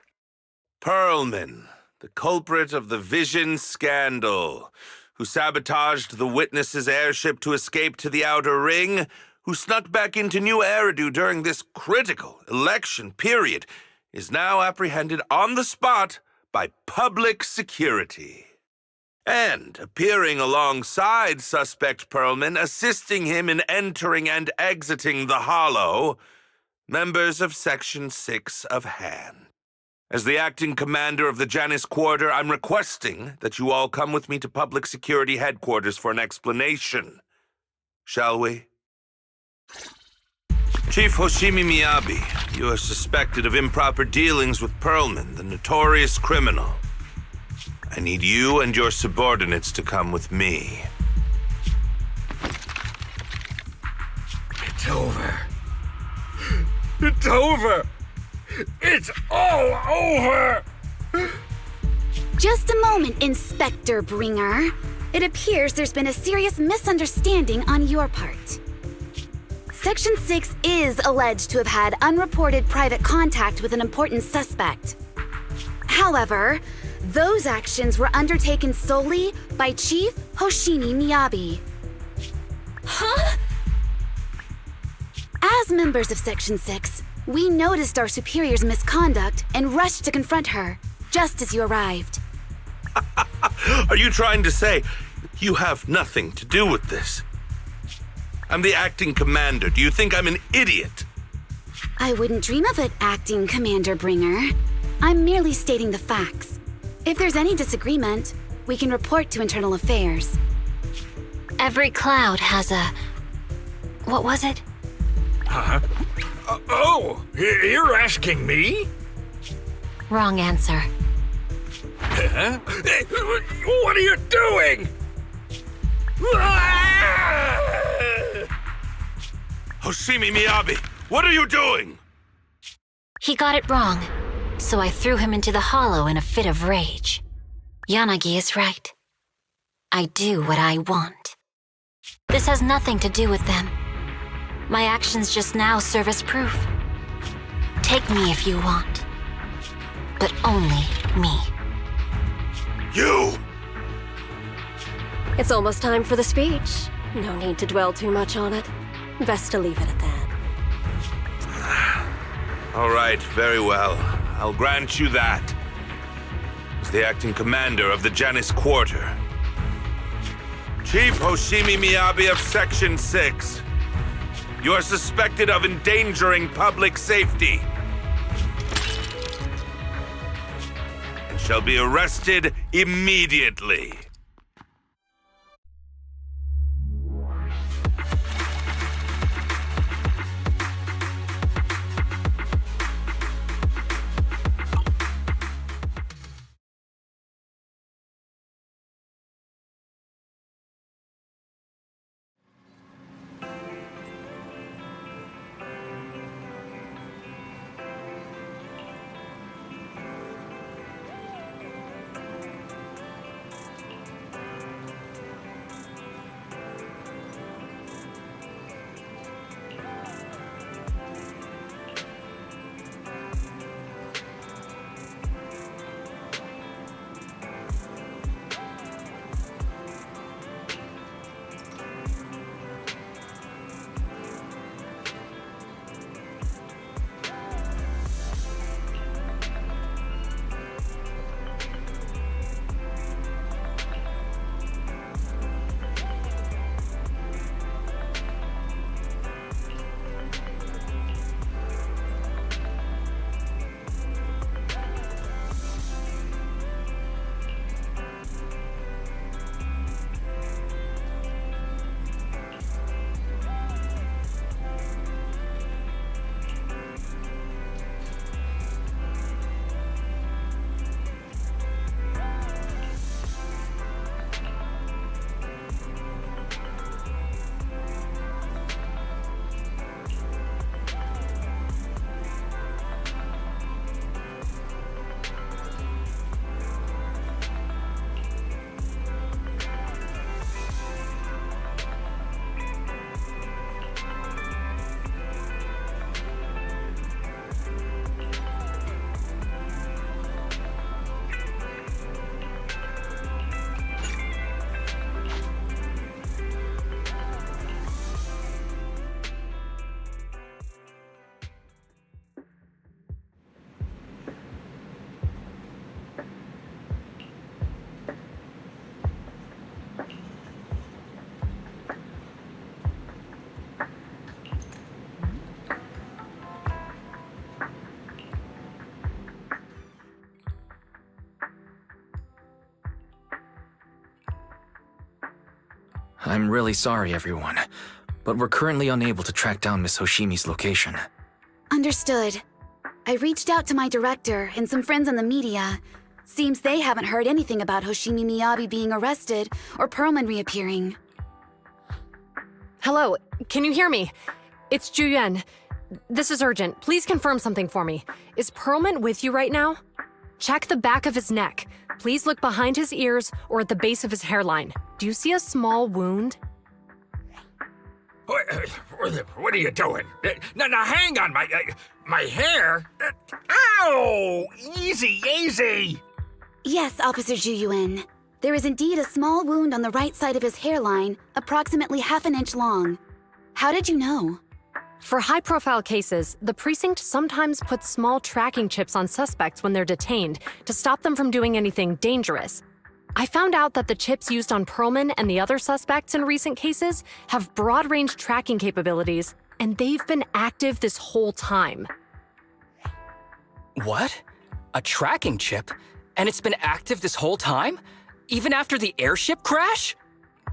Perlman, the culprit of the Vision scandal, who sabotaged the Witness's airship to escape to the Outer Ring, who snuck back into New Eridu during this critical election period, is now apprehended on the spot by public security. And appearing alongside suspect Perlman, assisting him in entering and exiting the Hollow, members of Section 6 of Han. As the acting commander of the Janus Quarter, I'm requesting that you all come with me to Public Security Headquarters for an explanation. Shall we? Chief Hoshimi Miyabi, you are suspected of improper dealings with Perlman, the notorious criminal. I need you and your subordinates to come with me. It's over. It's over! It's all over! Just a moment, Inspector Bringer. It appears there's been a serious misunderstanding on your part. Section 6 is alleged to have had unreported private contact with an important suspect. However, those actions were undertaken solely by Chief Hoshimi Miyabi. Huh? As members of Section 6, we noticed our superior's misconduct and rushed to confront her, just as you arrived. Are you trying to say you have nothing to do with this? I'm the acting commander. Do you think I'm an idiot? I wouldn't dream of it, Acting Commander Bringer. I'm merely stating the facts. If there's any disagreement, we can report to Internal Affairs. Every cloud has a... What was it? Huh? You're asking me? Wrong answer. Huh? What are you doing? Hoshimi Miyabi, what are you doing? He got it wrong, so I threw him into the hollow in a fit of rage. Yanagi is right. I do what I want. This has nothing to do with them. My actions just now serve as proof. Take me if you want, but only me. You! It's almost time for the speech. No need to dwell too much on it. Best to leave it at that. All right, very well. I'll grant you that. As the acting commander of the Janus Quarter, Chief Hoshimi Miyabi of Section 6, you are suspected of endangering public safety and shall be arrested immediately. I'm really sorry, everyone, but we're currently unable to track down Miss Hoshimi's location. Understood. I reached out to my director and some friends in the media. Seems they haven't heard anything about Hoshimi Miyabi being arrested or Perlman reappearing. Hello, can you hear me? It's Juyuan. This is urgent. Please confirm something for me. Is Perlman with you right now? Check the back of his neck. Please look behind his ears or at the base of his hairline. Do you see a small wound? What are you doing? Now hang on, my hair? Ow! Easy, easy! Yes, Officer Juyuan. There is indeed a small wound on the right side of his hairline, approximately half an inch long. How did you know? For high-profile cases, the precinct sometimes puts small tracking chips on suspects when they're detained to stop them from doing anything dangerous. I found out that the chips used on Perlman and the other suspects in recent cases have broad-range tracking capabilities, and they've been active this whole time. What? A tracking chip? And it's been active this whole time? Even after the airship crash?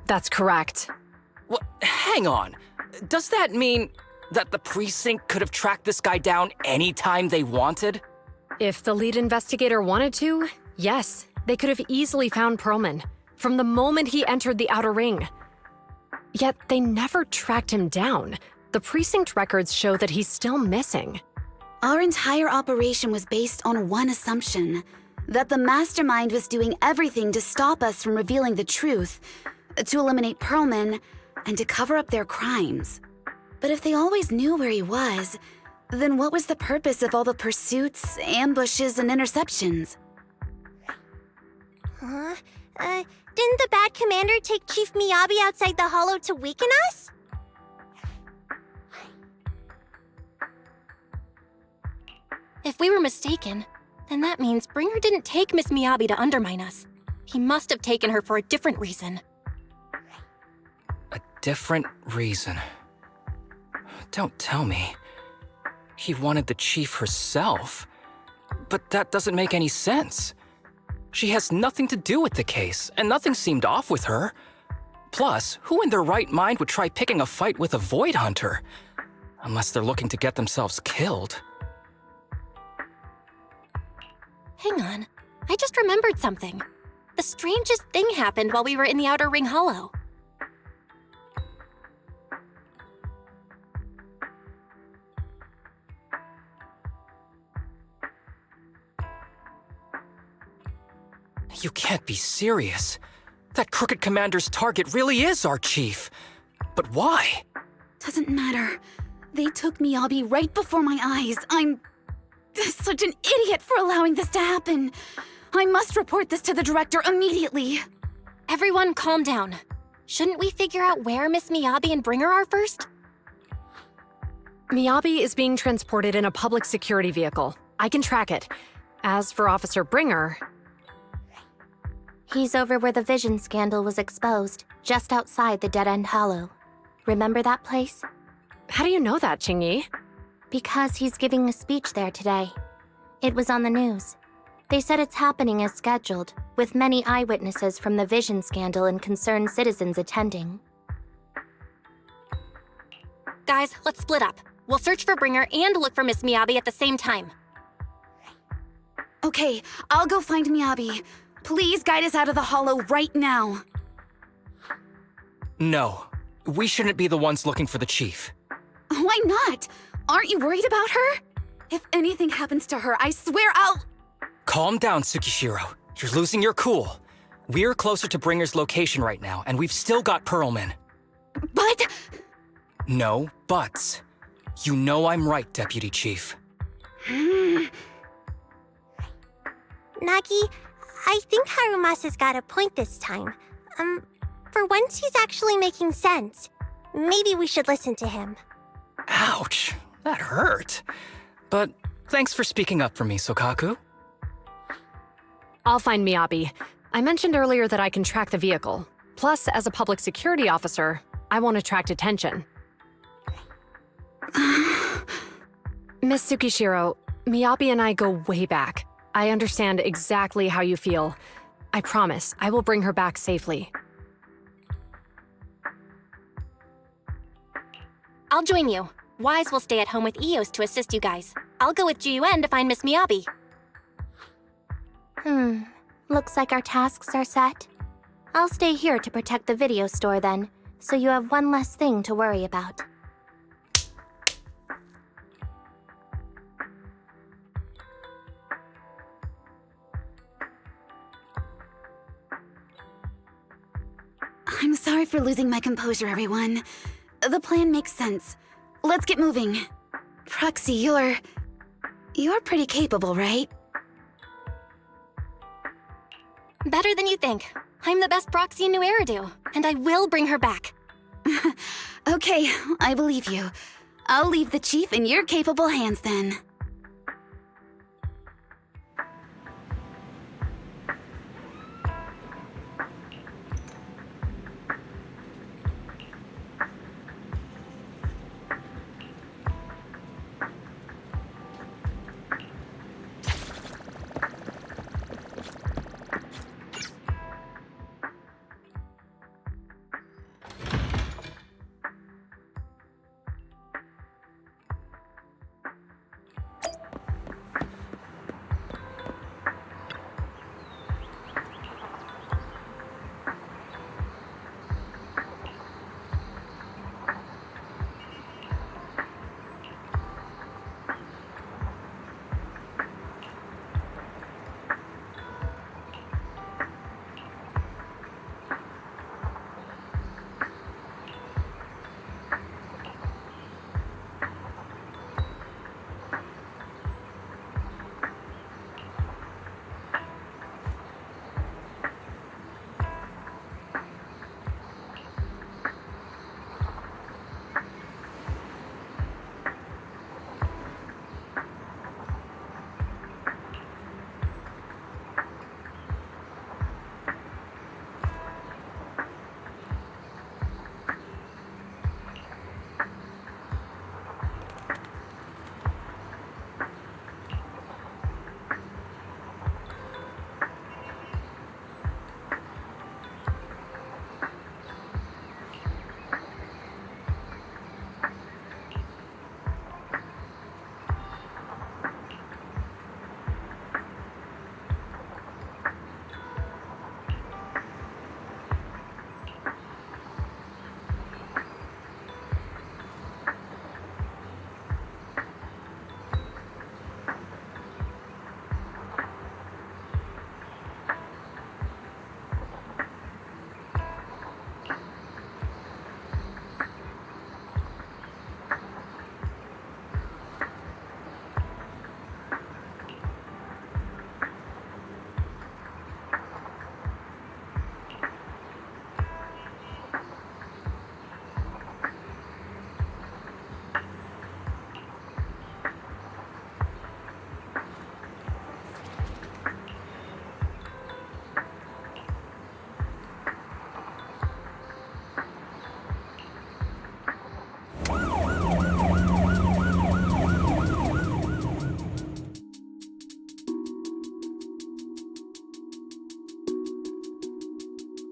That's correct. What? Hang on. Does that mean that the precinct could have tracked this guy down anytime they wanted? If the lead investigator wanted to, yes. They could have easily found Perlman from the moment he entered the outer ring. Yet they never tracked him down. The precinct records show that he's still missing. Our entire operation was based on one assumption, that the mastermind was doing everything to stop us from revealing the truth, to eliminate Perlman, and to cover up their crimes. But if they always knew where he was, then what was the purpose of all the pursuits, ambushes, and interceptions? Huh? Didn't the bad commander take Chief Miyabi outside the hollow to weaken us? If we were mistaken, then that means Bringer didn't take Miss Miyabi to undermine us. He must have taken her for a different reason. A different reason? Don't tell me. He wanted the chief herself. But that doesn't make any sense. She has nothing to do with the case, and nothing seemed off with her. Plus, who in their right mind would try picking a fight with a Void Hunter? Unless they're looking to get themselves killed. Hang on, I just remembered something. The strangest thing happened while we were in the Outer Ring Hollow. You can't be serious. That crooked commander's target really is our chief. But why? Doesn't matter. They took Miyabi right before my eyes. I'm such an idiot for allowing this to happen. I must report this to the director immediately. Everyone calm down. Shouldn't we figure out where Miss Miyabi and Bringer are first? Miyabi is being transported in a public security vehicle. I can track it. As for Officer Bringer... He's over where the vision scandal was exposed, just outside the Dead End Hollow. Remember that place? How do you know that, Qingyi? Because he's giving a speech there today. It was on the news. They said it's happening as scheduled, with many eyewitnesses from the vision scandal and concerned citizens attending. Guys, let's split up. We'll search for Bringer and look for Miss Miyabi at the same time. Okay, I'll go find Miyabi. Please guide us out of the hollow right now. No, we shouldn't be the ones looking for the chief. Why not? Aren't you worried about her? If anything happens to her, I swear I'll... Calm down, Tsukishiro. You're losing your cool. We're closer to Bringer's location right now, and we've still got Perlman. But... No buts. You know I'm right, Deputy Chief. Nagi, I think Harumasa's got a point this time. For once he's actually making sense. Maybe we should listen to him. Ouch, that hurt. But thanks for speaking up for me, Sokaku. I'll find Miyabi. I mentioned earlier that I can track the vehicle. Plus, as a public security officer, I won't attract attention. Miss Tsukishiro, Miyabi and I go way back. I understand exactly how you feel. I promise I will bring her back safely. I'll join you. Wise will stay at home with Eos to assist you guys. I'll go with GUN to find Miss Miyabi. Looks like our tasks are set. I'll stay here to protect the video store then, so you have one less thing to worry about. I'm sorry for losing my composure, everyone. The plan makes sense. Let's get moving. Proxy, you're pretty capable, right? Better than you think. I'm the best proxy in New Eridu, and I will bring her back. Okay, I believe you. I'll leave the chief in your capable hands then.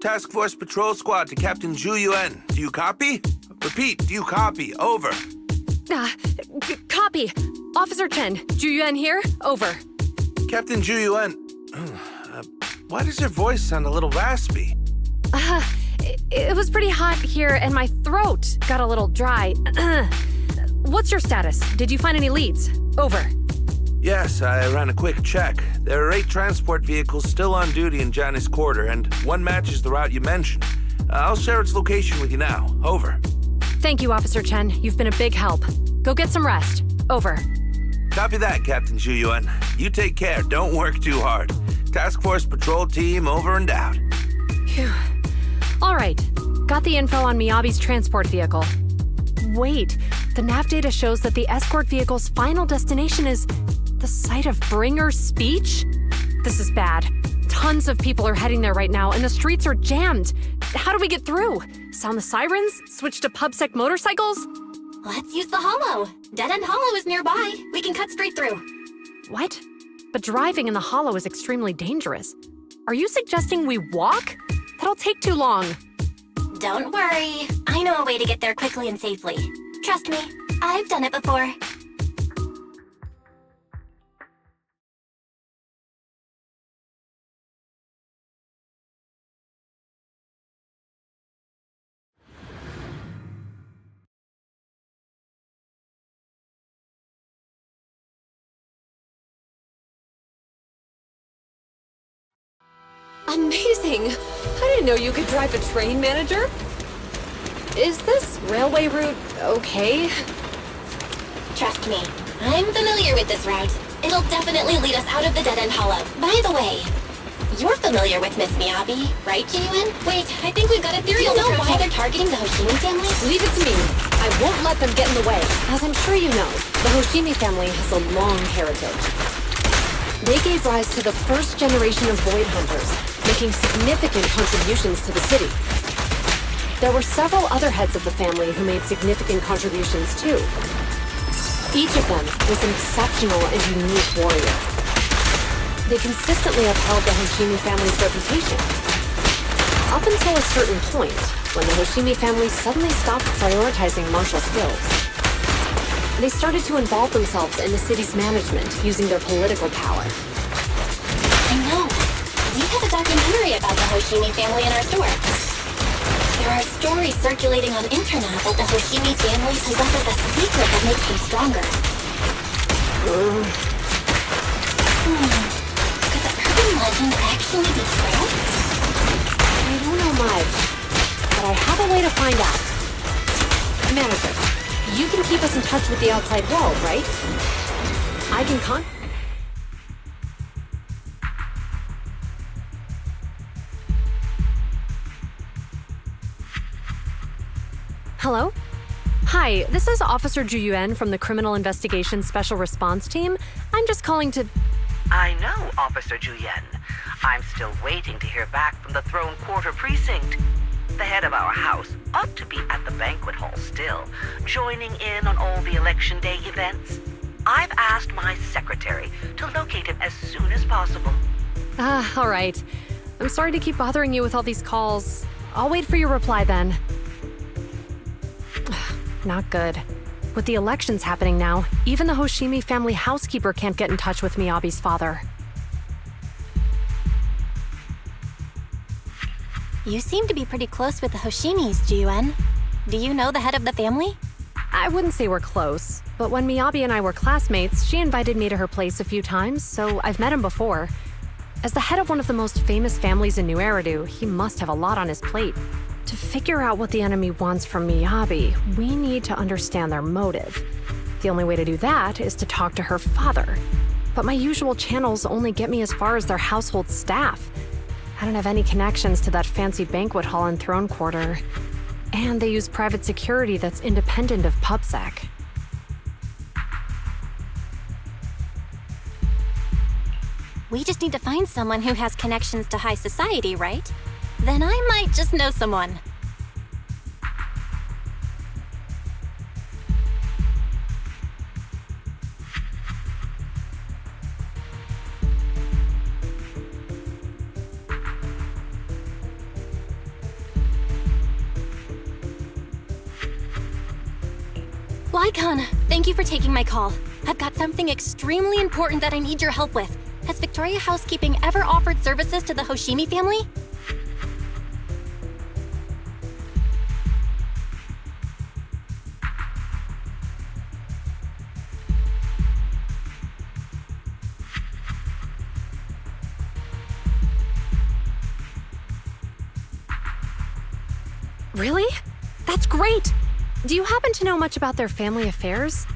Task Force Patrol Squad to Captain Zhu Yuan. Do you copy? Repeat, do you copy? Over. Copy. Officer Chen, Zhu Yuan here. Over. Captain Zhu Yuan, why does your voice sound a little raspy? It was pretty hot here, and my throat got a little dry. What's your status? Did you find any leads? Over. Yes, I ran a quick check. There are 8 transport vehicles still on duty in Janice Quarter, and one matches the route you mentioned. I'll share its location with you now. Over. Thank you, Officer Chen. You've been a big help. Go get some rest. Over. Copy that, Captain Zhu Yuan. You take care. Don't work too hard. Task Force Patrol Team over and out. Phew. All right. Got the info on Miyabi's transport vehicle. Wait. The nav data shows that the escort vehicle's final destination is the site of Bringer's speech? This is bad. Tons of people are heading there right now, and the streets are jammed. How do we get through? Sound the sirens? Switch to PubSec motorcycles? Let's use the Hollow. Dead End Hollow is nearby. We can cut straight through. What? But driving in the Hollow is extremely dangerous. Are you suggesting we walk? That'll take too long. Don't worry. I know a way to get there quickly and safely. Trust me, I've done it before. Amazing! I didn't know you could drive a train, manager. Is this railway route okay? Trust me, I'm familiar with this route. It'll definitely lead us out of the dead-end hollow. By the way, you're familiar with Miss Miyabi, right, G.U.N.? Wait, I think we've got a theory. Do you know why they're targeting the Hoshimi family? Leave it to me. I won't let them get in the way. As I'm sure you know, the Hoshimi family has a long heritage. They gave rise to the first generation of Void Hunters, making significant contributions to the city. There were several other heads of the family who made significant contributions too. Each of them was an exceptional and unique warrior. They consistently upheld the Hoshimi family's reputation. Up until a certain point, when the Hoshimi family suddenly stopped prioritizing martial skills. They started to involve themselves in the city's management using their political power. I know. We have a documentary about the Hoshimi family in our store. There are stories circulating on internet that the Hoshimi family possesses a secret that makes them stronger. Could the urban legend actually be true? I don't know much, but I have a way to find out. Manager, you can keep us in touch with the outside world, right? I can Hello? Hi, this is Officer Ju-Yuen from the Criminal Investigations Special Response Team. I'm just calling to... I know, Officer Ju-Yuen. I'm still waiting to hear back from the Throne Quarter Precinct. The head of our house ought to be at the banquet hall still, joining in on all the Election Day events. I've asked my secretary to locate him as soon as possible. All right. I'm sorry to keep bothering you with all these calls. I'll wait for your reply then. Not good. With the elections happening now, even the Hoshimi family housekeeper can't get in touch with Miyabi's father. You seem to be pretty close with the Hoshimis, Ji-Yuen. Do you know the head of the family? I wouldn't say we're close, but when Miyabi and I were classmates, she invited me to her place a few times, so I've met him before. As the head of one of the most famous families in New Eridu, he must have a lot on his plate. To figure out what the enemy wants from Miyabi, we need to understand their motive. The only way to do that is to talk to her father. But my usual channels only get me as far as their household staff. I don't have any connections to that fancy banquet hall in Throne Quarter. And they use private security that's independent of PubSec. We just need to find someone who has connections to high society, right? Then I might just know someone. Lycon, thank you for taking my call. I've got something extremely important that I need your help with. Has Victoria Housekeeping ever offered services to the Hoshimi family? Really? That's great! Do you happen to know much about their family affairs?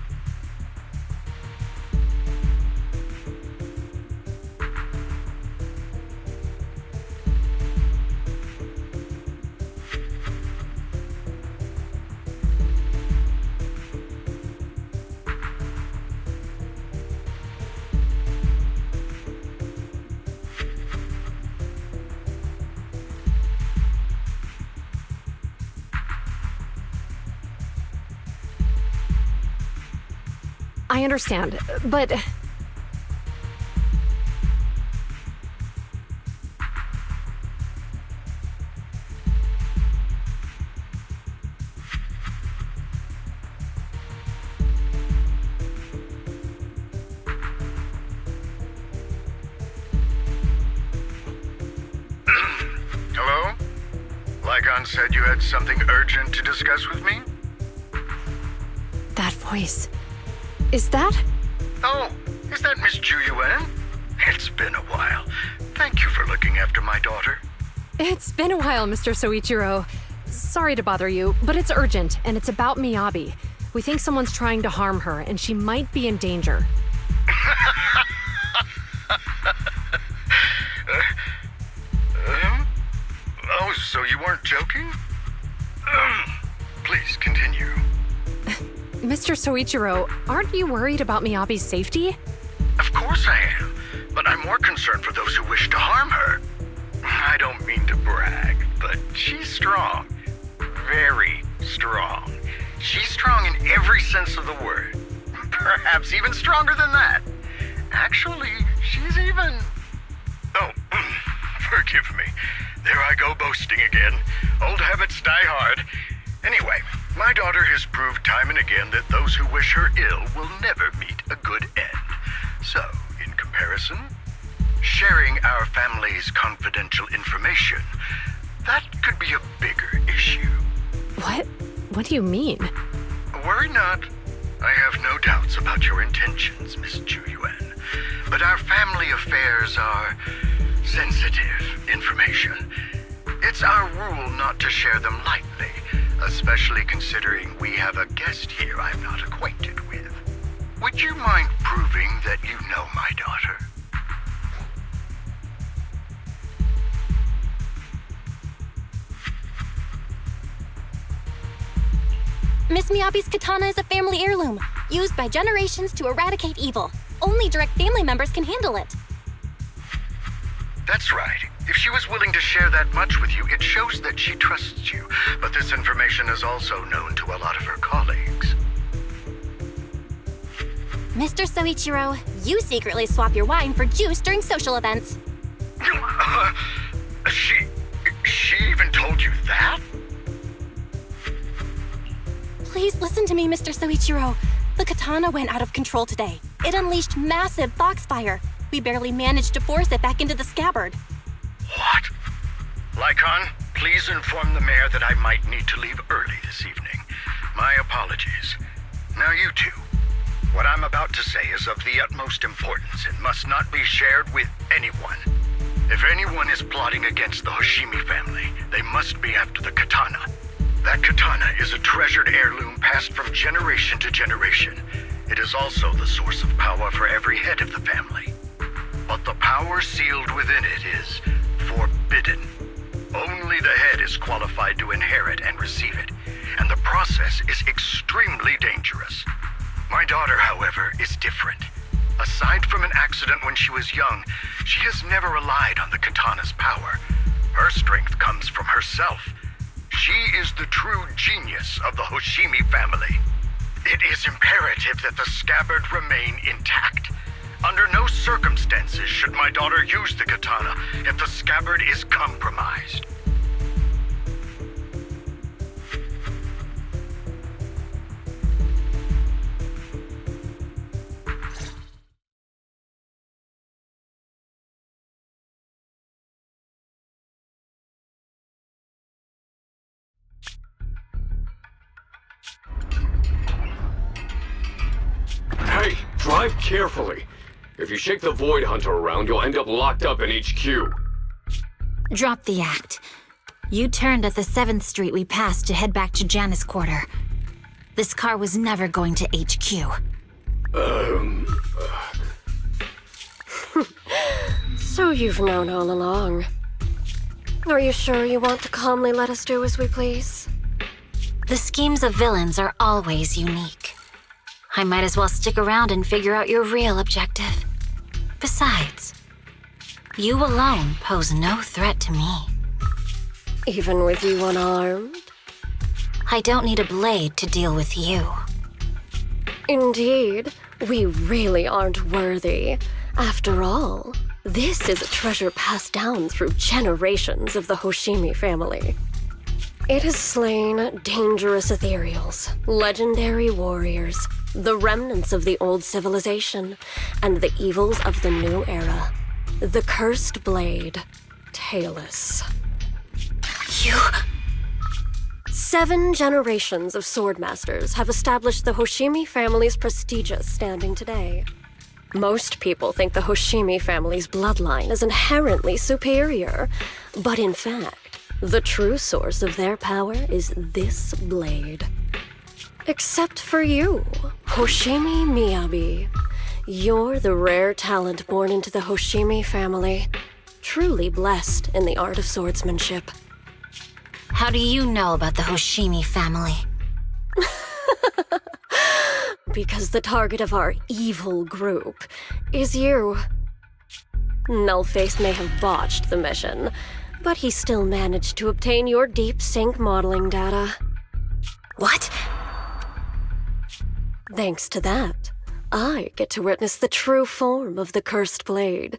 I understand, but... Lycon said you had something urgent to discuss with me? That voice. Is that? Oh, is that Miss Ju Yuan? It's been a while. Thank you for looking after my daughter. It's been a while, Mr. Soichiro. Sorry to bother you, but it's urgent, and it's about Miyabi. We think someone's trying to harm her, and she might be in danger. Oh, so you weren't joking? Please continue. Mr. Soichiro, aren't you worried about Miyabi's safety? Of course I am, but I'm more concerned for those who wish to harm her. I don't mean to brag, but she's strong. Very strong. She's strong in every sense of the word. Perhaps even stronger than that. Actually, she's even... Oh, forgive me. There I go boasting again. Old habits die hard. Anyway, my daughter has proved time and again that those who wish her ill will never meet a good end. So, in comparison, sharing our family's confidential information, that could be a bigger issue. What? What do you mean? Worry not. I have no doubts about your intentions, Miss Ju Yuan. But our family affairs are sensitive information. It's our rule not to share them lightly, especially considering we have a guest here I'm not acquainted with. Would you mind proving that you know my daughter? Miss Miyabi's katana is a family heirloom, used by generations to eradicate evil. Only direct family members can handle it. That's right. If she was willing to share that much with you, it shows that she trusts you. But this information is also known to a lot of her colleagues. Mr. Soichiro, you secretly swap your wine for juice during social events. She even told you that? Please listen to me, Mr. Soichiro. The katana went out of control today. It unleashed massive foxfire. We barely managed to force it back into the scabbard. What? Lycon, please inform the mayor that I might need to leave early this evening. My apologies. Now you two. What I'm about to say is of the utmost importance and must not be shared with anyone. If anyone is plotting against the Hoshimi family, they must be after the katana. That katana is a treasured heirloom passed from generation to generation. It is also the source of power for every head of the family. But the power sealed within it is forbidden. Only the head is qualified to inherit and receive it, and the process is extremely dangerous. My daughter, however, is different. Aside from an accident when she was young, she has never relied on the katana's power. Her strength comes from herself. She is the true genius of the Hoshimi family. It is imperative that the scabbard remain intact. Under no circumstances should my daughter use the katana if the scabbard is compromised. Hey, drive carefully. If you shake the Void Hunter around, you'll end up locked up in HQ. Drop the act. You turned at the 7th Street we passed to head back to Janus Quarter. This car was never going to HQ. So you've known all along. Are you sure you want to calmly let us do as we please? The schemes of villains are always unique. I might as well stick around and figure out your real objective. Besides, you alone pose no threat to me. Even with you unarmed? I don't need a blade to deal with you. Indeed, we really aren't worthy. After all, this is a treasure passed down through generations of the Hoshimi family. It has slain dangerous ethereals, legendary warriors, the remnants of the old civilization, and the evils of the new era. The cursed blade, Talus. 7 generations of swordmasters have established the Hoshimi family's prestigious standing today. Most people think the Hoshimi family's bloodline is inherently superior, but in fact, the true source of their power is this blade. Except for you, Hoshimi Miyabi. You're the rare talent born into the Hoshimi family, truly blessed in the art of swordsmanship. How do you know about the Hoshimi family? Because the target of our evil group is you. Nullface may have botched the mission, but he still managed to obtain your deep sync modeling data. What? Thanks to that, I get to witness the true form of the cursed blade.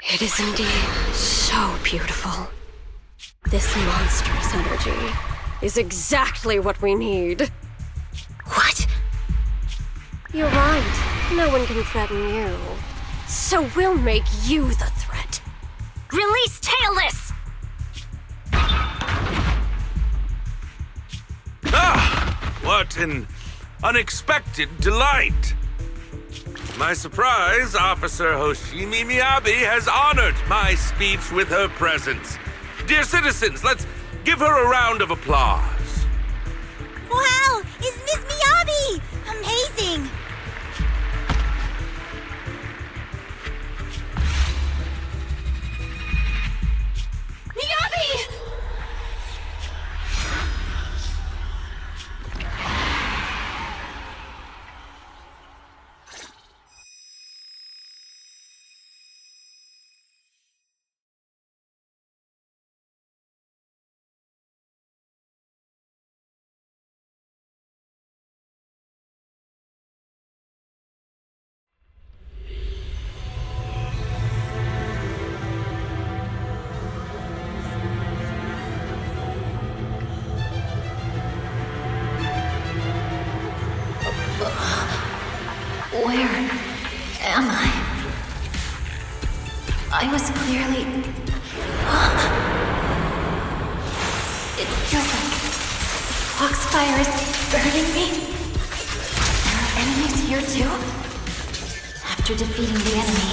It is indeed so beautiful. This monstrous energy is exactly what we need. What? You're right. No one can threaten you. So we'll make you the threat. Release Tailless! Ah! What an unexpected delight! To my surprise, Officer Hoshimi Miyabi has honored my speech with her presence. Dear citizens, let's give her a round of applause. Wow! It's Miss Miyabi! Amazing! Miyabi! Where am I? I was clearly... It feels like Foxfire is burning me. There are enemies here too? After defeating the enemy,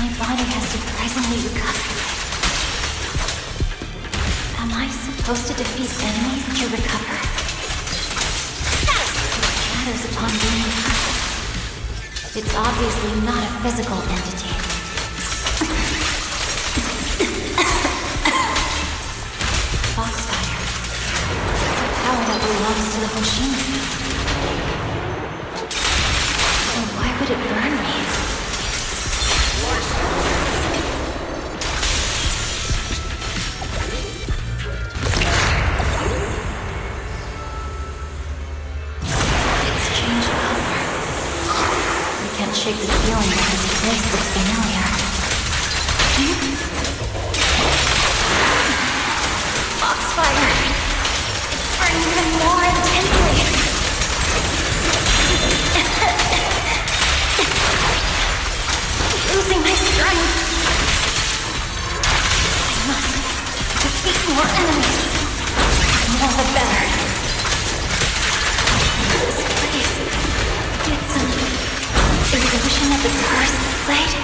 my body has surprisingly recovered. Am I supposed to defeat enemies to recover? It shatters upon being touched. It's obviously not a physical entity. Foxfire. It's a power that belongs to the Hoshimi. So why would it burn me? It's changed color. I can't shake the feeling that this place looks familiar. Foxfire! It's burning even more intensely! Losing my strength! I must defeat more enemies. The more the better. This place... It's an illusion of the cursed blade.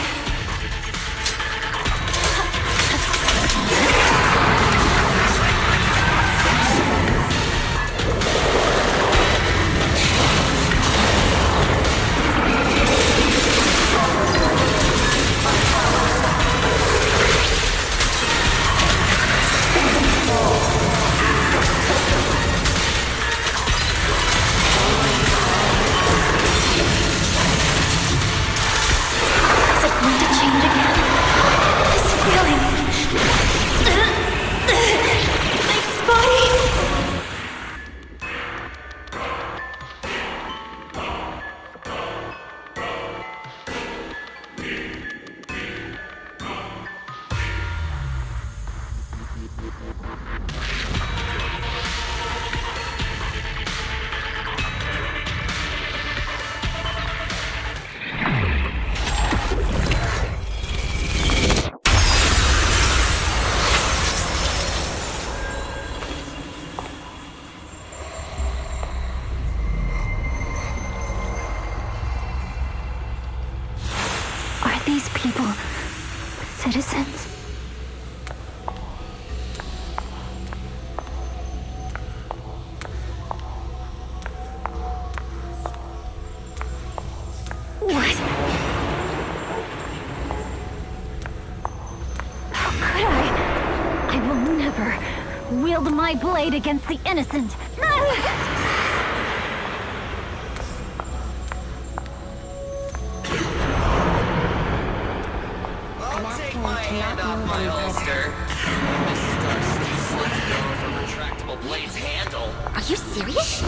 Are these people citizens? What? How could I? I will never wield my blade against the innocent. I'll take my hand off my holster. Miss Star Student lets go of her retractable blade's handle. Are you serious?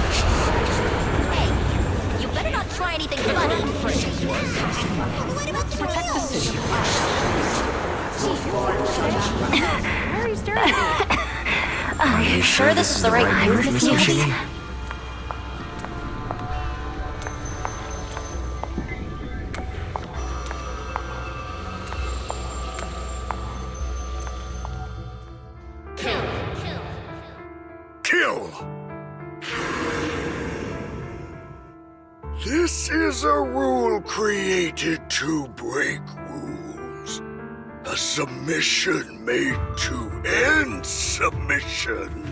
Hey, you better not try anything funny. What about the Protect the city. Why are you staring at me? Are you sure this is the right move, Miss Yoshi? Kill! This is a rule created to break rules. A submission made to end submission.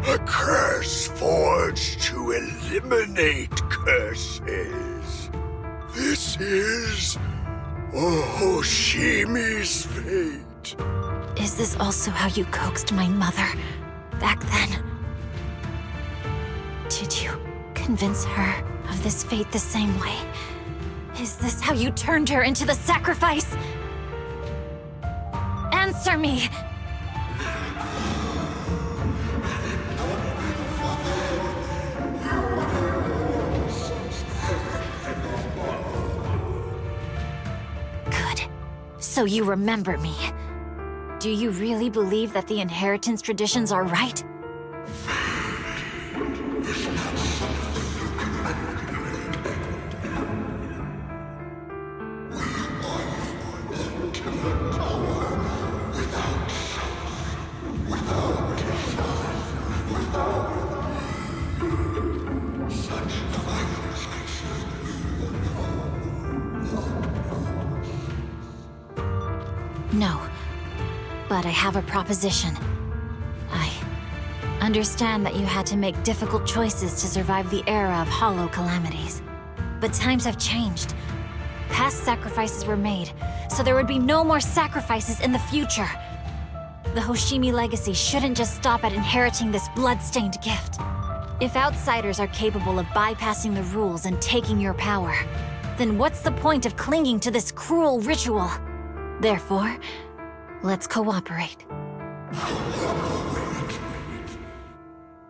A curse forged to eliminate curses. This is Hoshimi's fate. Is this also how you coaxed my mother back then? Did you convince her of this fate the same way? Is this how you turned her into the sacrifice? Answer me! Good. So you remember me. Do you really believe that the inheritance traditions are right? No. But I have a proposition. I understand that you had to make difficult choices to survive the era of hollow calamities. But times have changed. Past sacrifices were made, so there would be no more sacrifices in the future. The Hoshimi legacy shouldn't just stop at inheriting this blood-stained gift. If outsiders are capable of bypassing the rules and taking your power, then what's the point of clinging to this cruel ritual? Therefore, let's cooperate.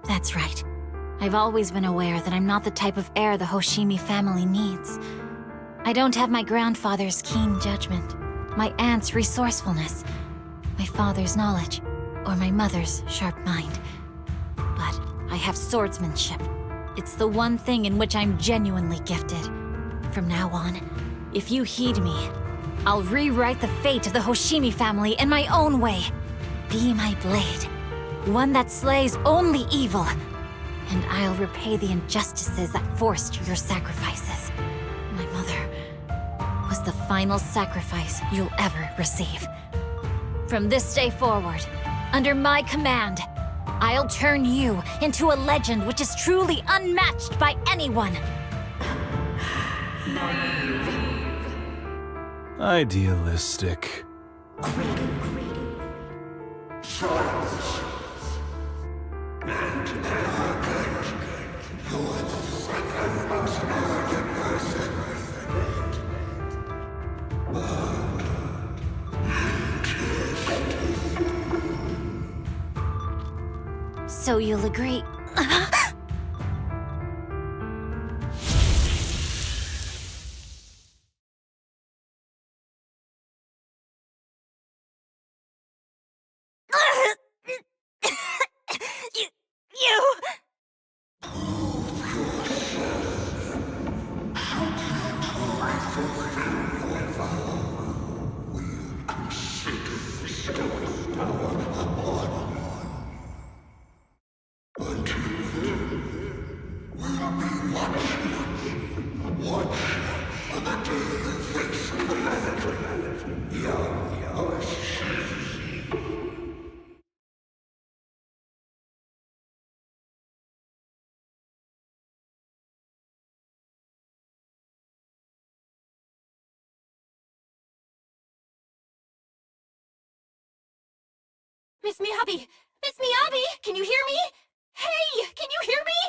That's right. I've always been aware that I'm not the type of heir the Hoshimi family needs. I don't have my grandfather's keen judgment, my aunt's resourcefulness, my father's knowledge, or my mother's sharp mind. But I have swordsmanship. It's the one thing in which I'm genuinely gifted. From now on, if you heed me, I'll rewrite the fate of the Hoshimi family in my own way. Be my blade, one that slays only evil, and I'll repay the injustices that forced your sacrifices. My mother was the final sacrifice you'll ever receive. From this day forward, under my command, I'll turn you into a legend which is truly unmatched by anyone. Idealistic. So you'll agree. Miss Miyabi! Miss Miyabi! Can you hear me? Hey! Can you hear me?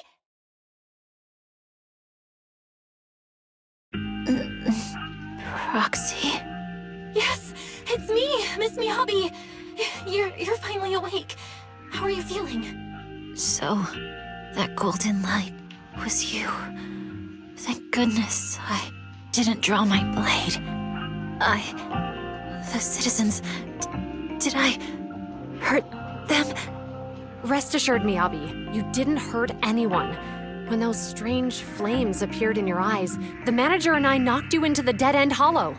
Proxy? Yes, it's me, Miss Miyabi. You're finally awake. How are you feeling? So, that golden light was you. Thank goodness I didn't draw my blade. The citizens... did I hurt them? Rest assured, Miyabi, you didn't hurt anyone. When those strange flames appeared in your eyes, the manager and I knocked you into the dead-end hollow.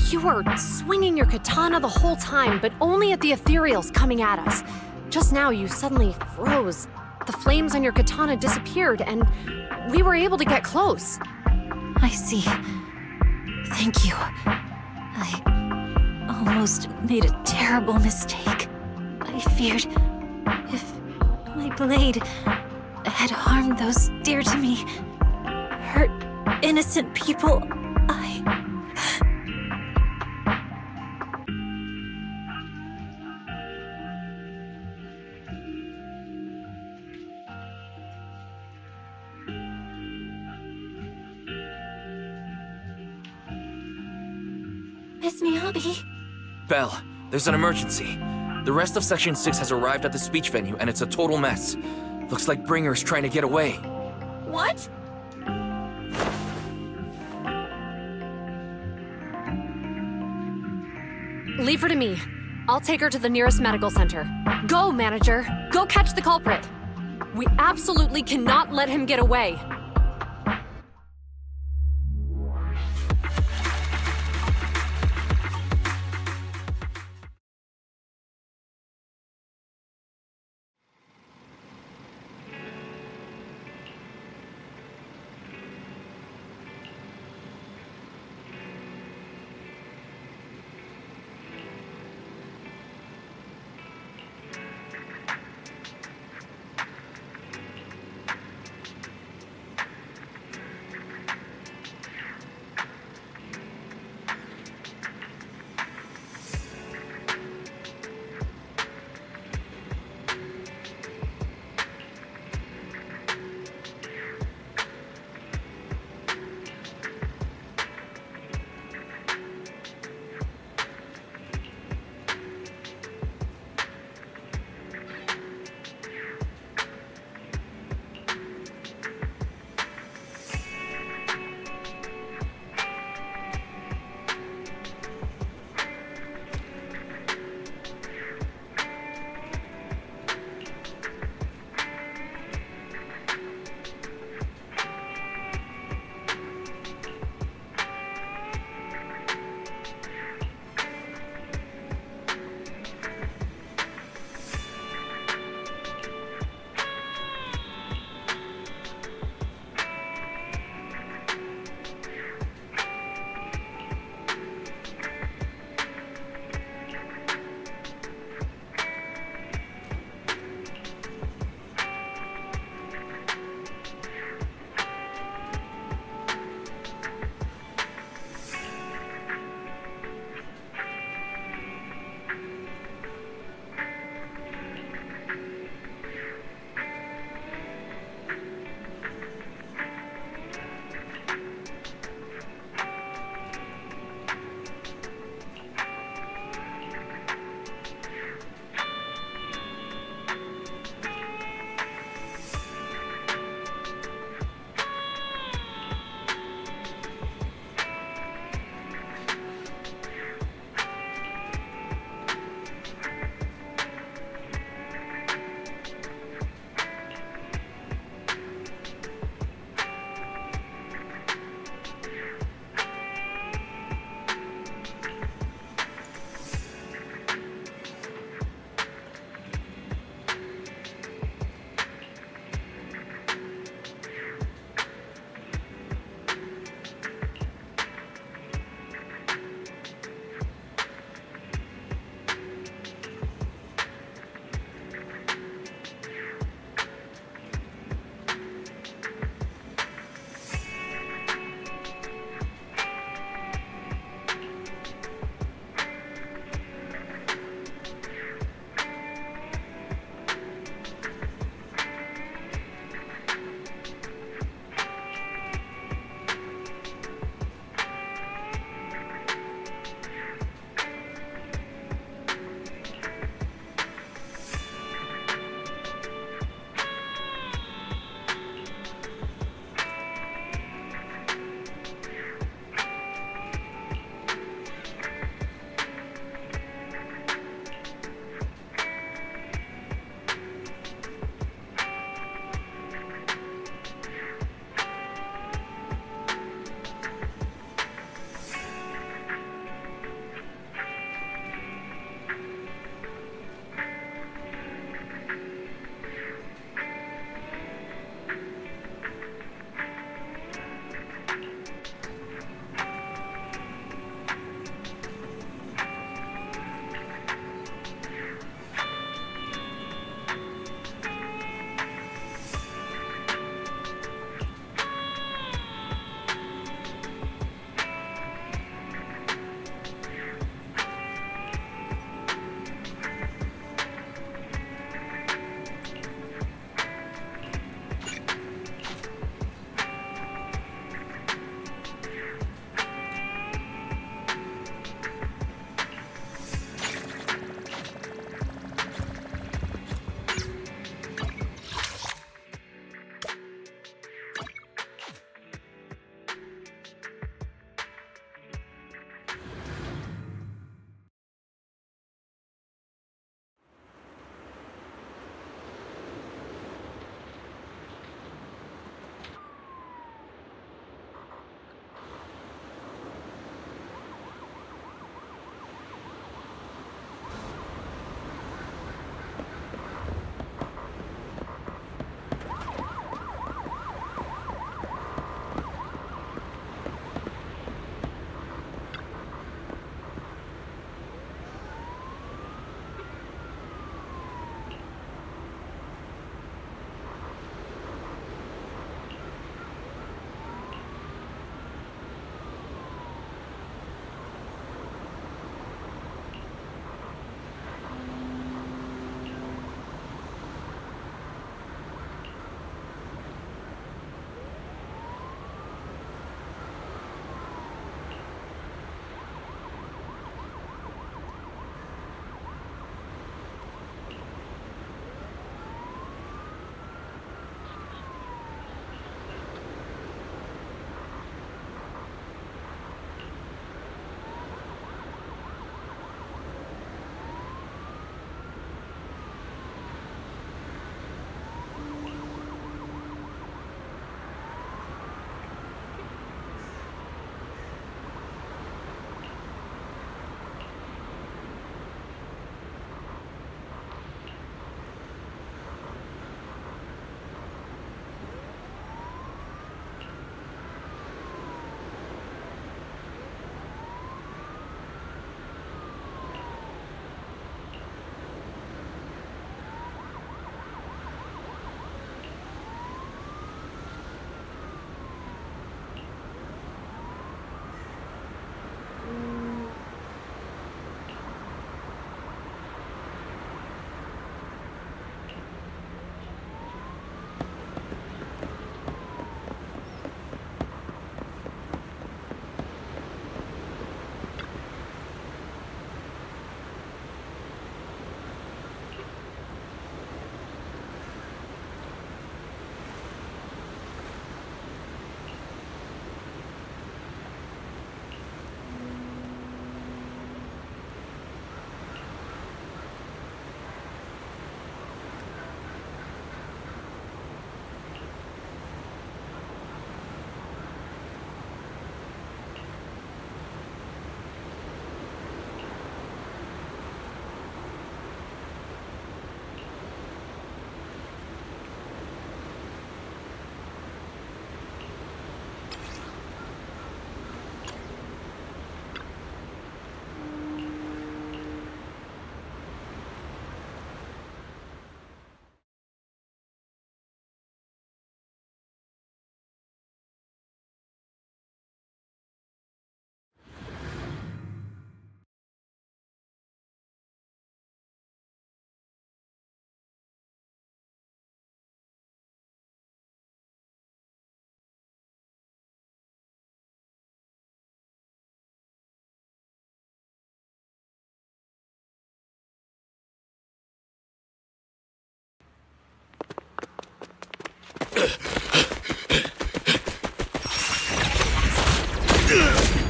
You were swinging your katana the whole time, but only at the ethereals coming at us. Just now, you suddenly froze. The flames on your katana disappeared, and we were able to get close. I see. Thank you. I almost made a terrible mistake. I feared if my blade had harmed those dear to me, hurt innocent people, Miss Miyabi? Belle, there's an emergency. The rest of Section 6 has arrived at the speech venue, and it's a total mess. Looks like Bringer's trying to get away. What? Leave her to me. I'll take her to the nearest medical center. Go, manager. Go catch the culprit. We absolutely cannot let him get away.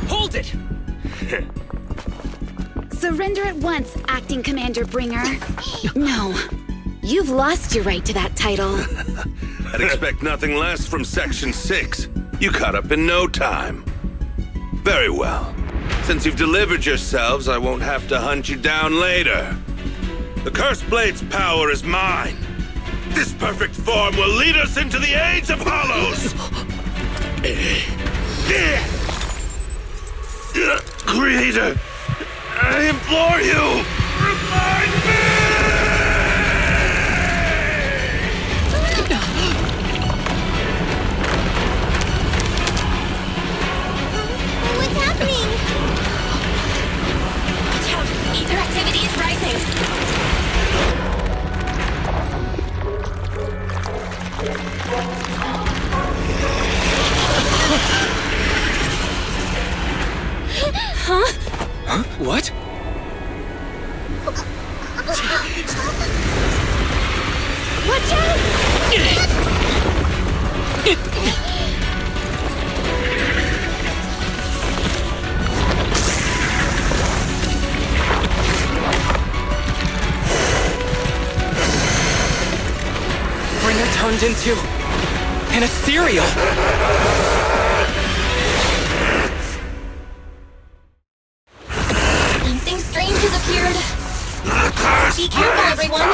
Hold it! Surrender at once, Acting Commander Bringer. No. You've lost your right to that title. I'd expect nothing less from Section 6. You caught up in no time. Very well. Since you've delivered yourselves, I won't have to hunt you down later. The Cursed Blade's power is mine. This perfect form will lead us into the age of Hollows! Creator, I implore you, remind me! What's happening? Watch out! Ether activity is rising! Huh? What? Watch out! Bringer turned into an ethereal. Something strange has appeared. Be careful, everyone.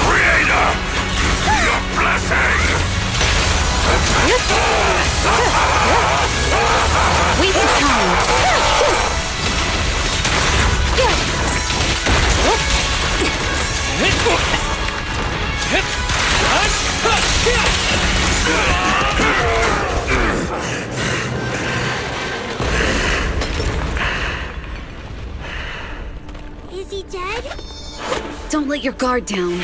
Creator! Your blessing! Wasted time. Is he dead? Don't let your guard down.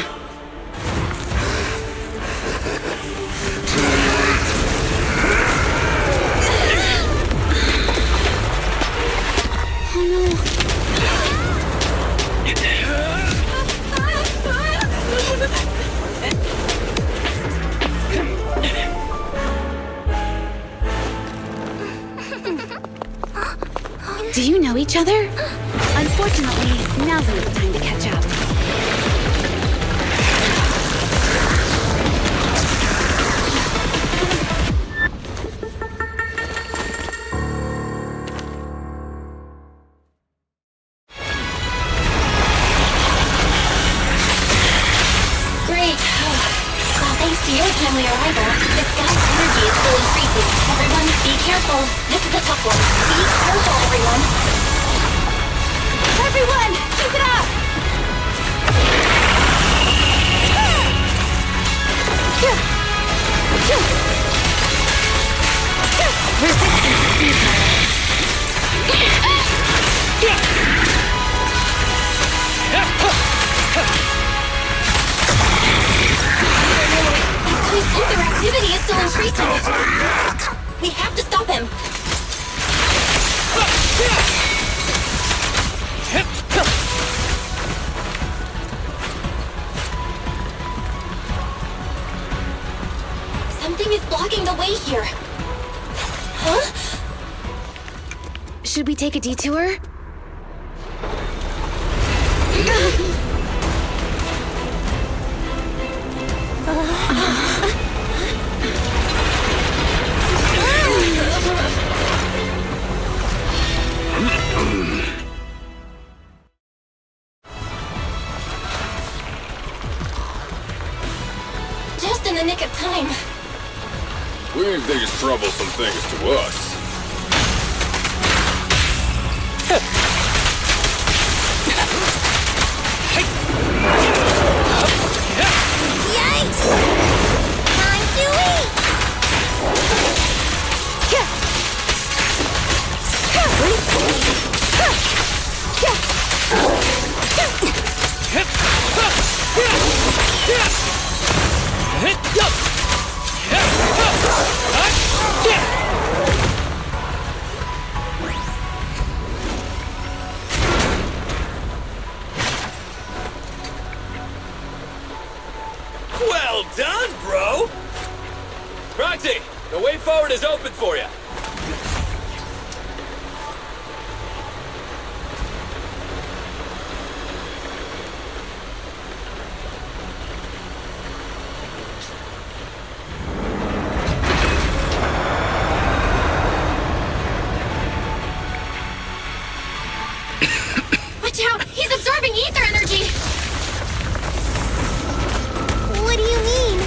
Do you know each other? Unfortunately, now's not the time to catch up. Great. Well, thanks to your timely arrival, this guy's energy is still increasing. Everyone, be careful. This is a tough one. Be careful, everyone. Everyone, keep it up! Resistance is His ether activity is still increasing. We have to stop him. Something is blocking the way here. Huh? Should we take a detour? Just in the nick of time. Leave these troublesome things to us. Yikes! for you. Watch out! He's absorbing ether energy! What do you mean?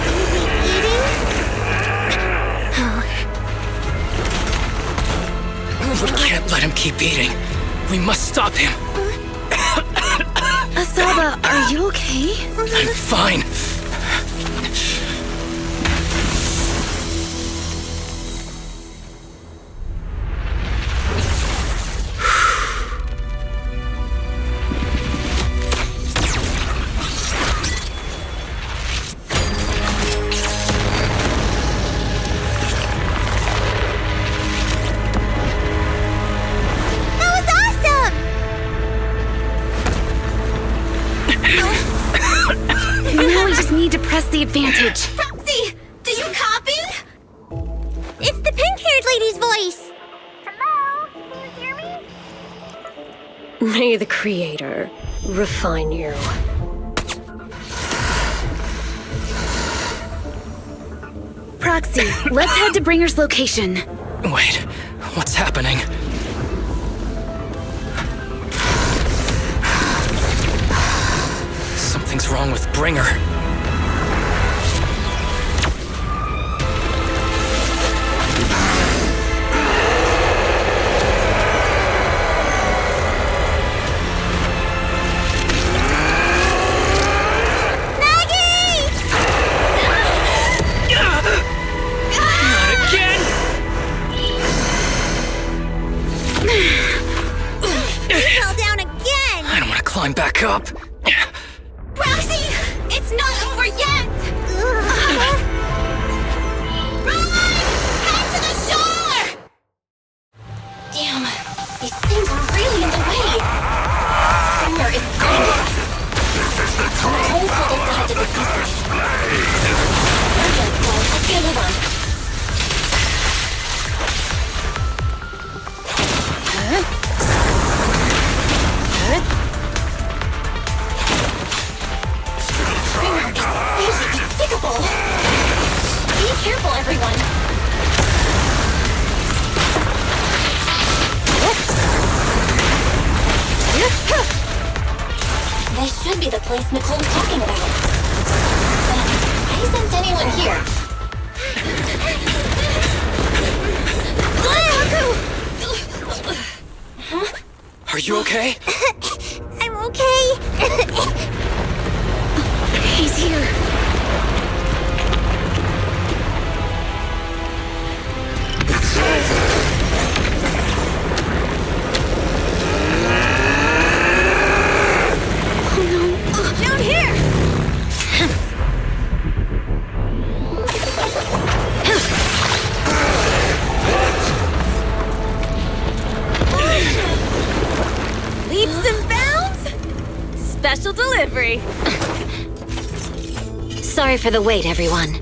Is he eating? We can't let him keep eating. We must stop him. Asaba, are you okay? I'm fine. Now we just need to press the advantage. Proxy, do you copy? It's the pink-haired lady's voice. Hello? Can you hear me? May the Creator refine you. Proxy, let's head to Bringer's location. Wait, what's happening? Something's wrong with Bringer. Climb back up. Roxy! It's not over yet! Run! Head to the shore! Damn, these things are really in the way. Bringer is behind us. Cole told us to head to the seaside. Urgent, so let's get a move on. Despicable! Be careful, everyone! This should be the place Nicole was talking about. But why isn't anyone here? Huh? Are you okay? I'm okay. He's here. Oh no. Down here! Leaps and bounds? Special delivery. Sorry for the wait, everyone.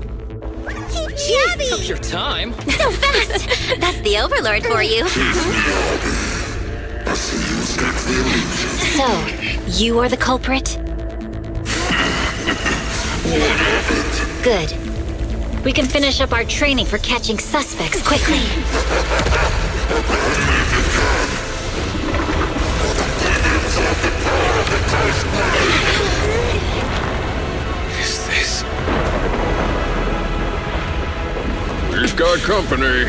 Took your time. So fast! That's the Overlord for you. So, you are the culprit? Good. We can finish up our training for catching suspects quickly. Is this? He's got company.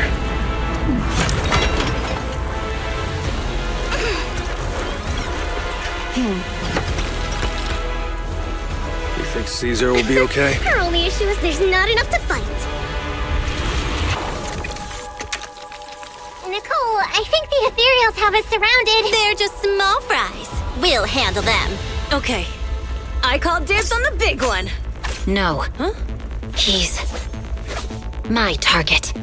You think Caesar will be okay? Her only issue is there's not enough to fight. Nicole, I think the Ethereals have us surrounded. They're just small fries. We'll handle them. Okay. I call dibs on the big one. No. Huh? He's my target.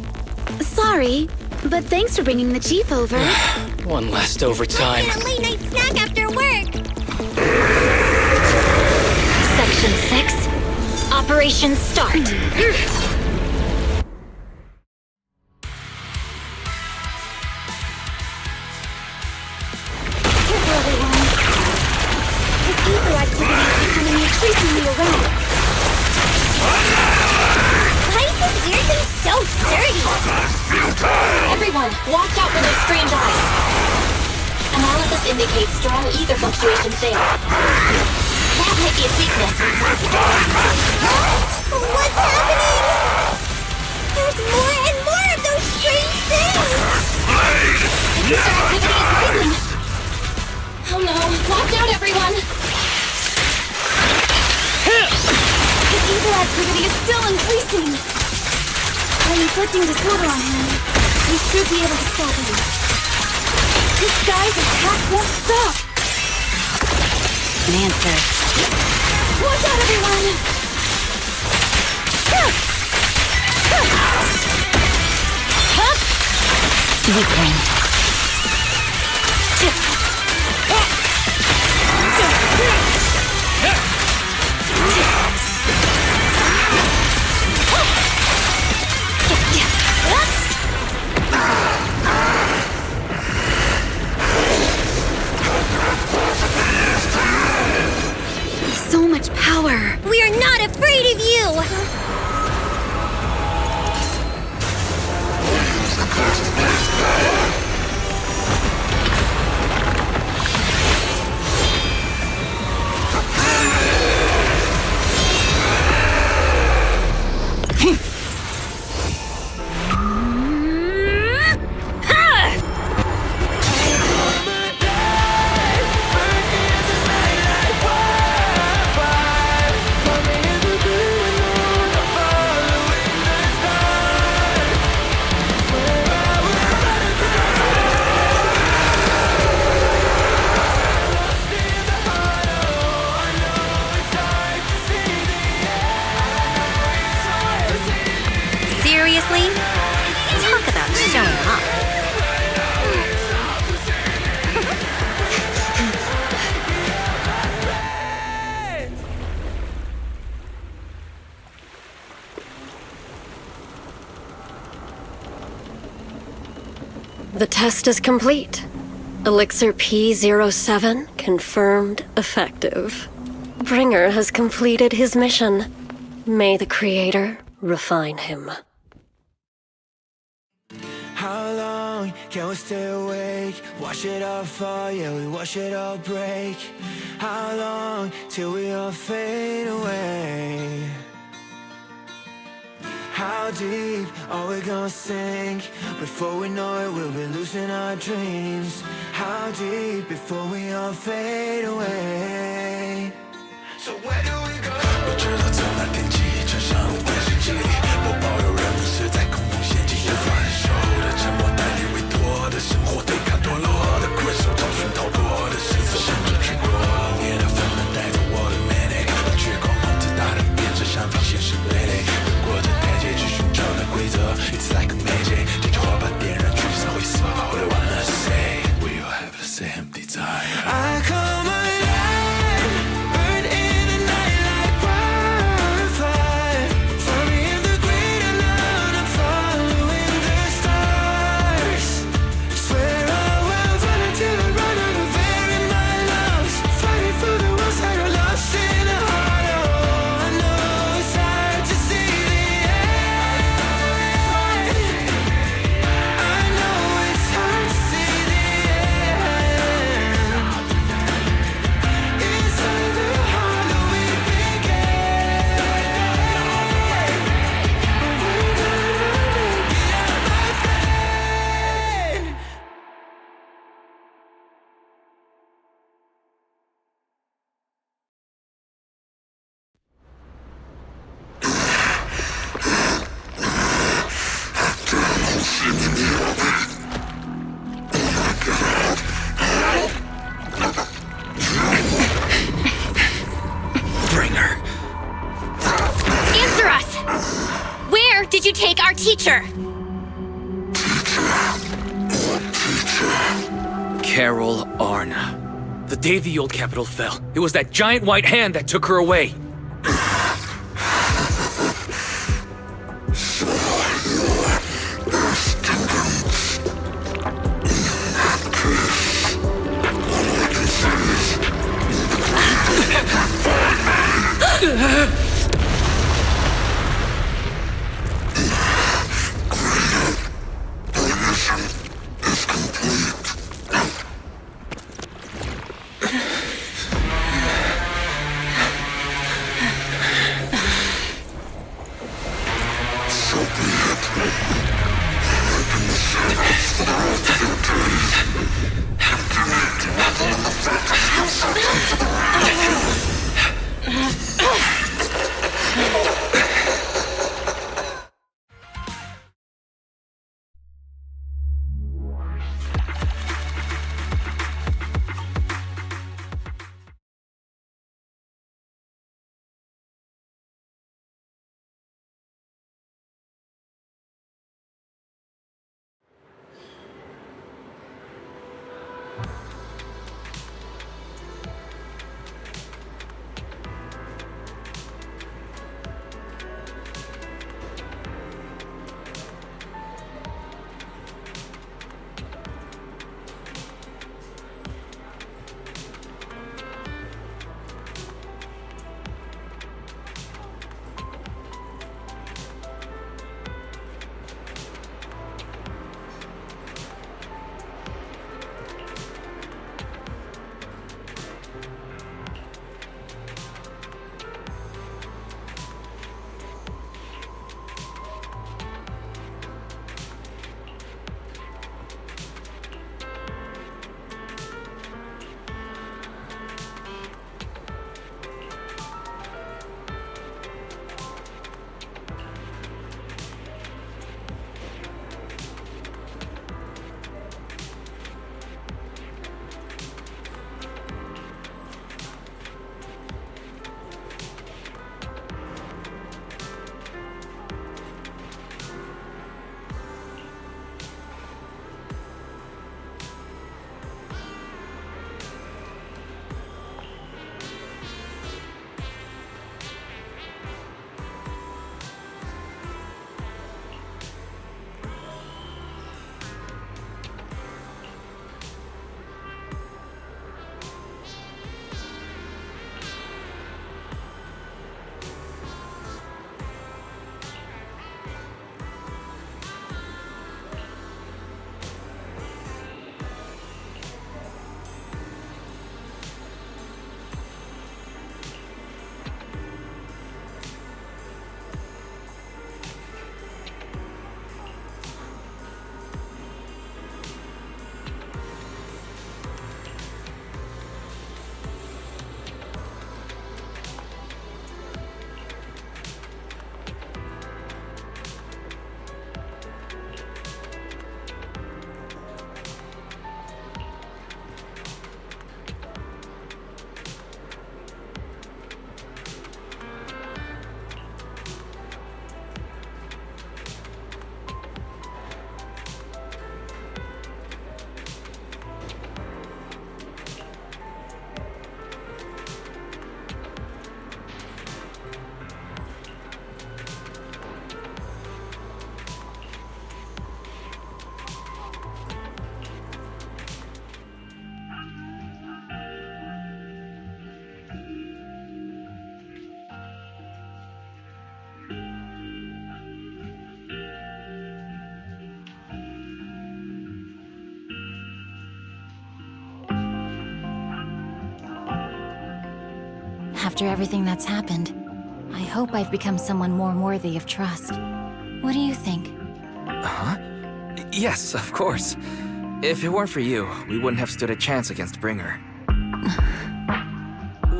Sorry, but thanks for bringing the Chief over. One last overtime. Get a late-night snack after work. Section 6. Operation start. increasingly aroused. Why is this weird thing so sturdy? Everyone, watch out for those strange eyes. Analysis indicates strong ether fluctuations there. That might be a weakness. What's happening? There's more and more of those strange things! Ether activity is rising. Oh no, watch out everyone! His ether activity is still increasing. By inflicting disorder on him, we should be able to stop him. This guy's attack won't stop. An answer. Watch out everyone! Weakling. So much power. We are not afraid of you! Seriously? Talk about showing up. The test is complete. Elixir P07 confirmed effective. Bringer has completed his mission. May the Creator refine him. How long can we stay awake? Wash it all fall, yeah, we wash it all break. How long till we all fade away? How deep are we gonna sink? Before we know it, we'll be losing our dreams. How deep before we all fade away? So where do we go? 我知道从那天起，穿上了单身记忆，不保有人们是在空中陷阱，分手的沉默代理委托的生活，对抗堕落的困兽，找寻逃脱的线索，甚至去过冷冽的纷纷带走我的 manic， 绝光控制大的变成上方现实累累，越过这台阶去寻找那规则 ，It's like a magic， 点着火把点燃聚散灰色，All I wanna say we all have the same desire。I call my life, burn in the night like wildfire. Find me in the great unknown, I'm following the stars. Swear I will run until I run out of air in my lungs. Fighting for the ones that are lost in the heart. Oh, I know it's hard to see the end. I know it's hard to see the end. Inside the hollow we began. We're gonna make it, my friend. Bringer. Answer us! Where did you take our teacher? Carol Arna. The day the old capital fell, it was that giant white hand that took her away. After everything that's happened, I hope I've become someone more worthy of trust. What do you think? Huh? Yes, of course. If it weren't for you, we wouldn't have stood a chance against Bringer.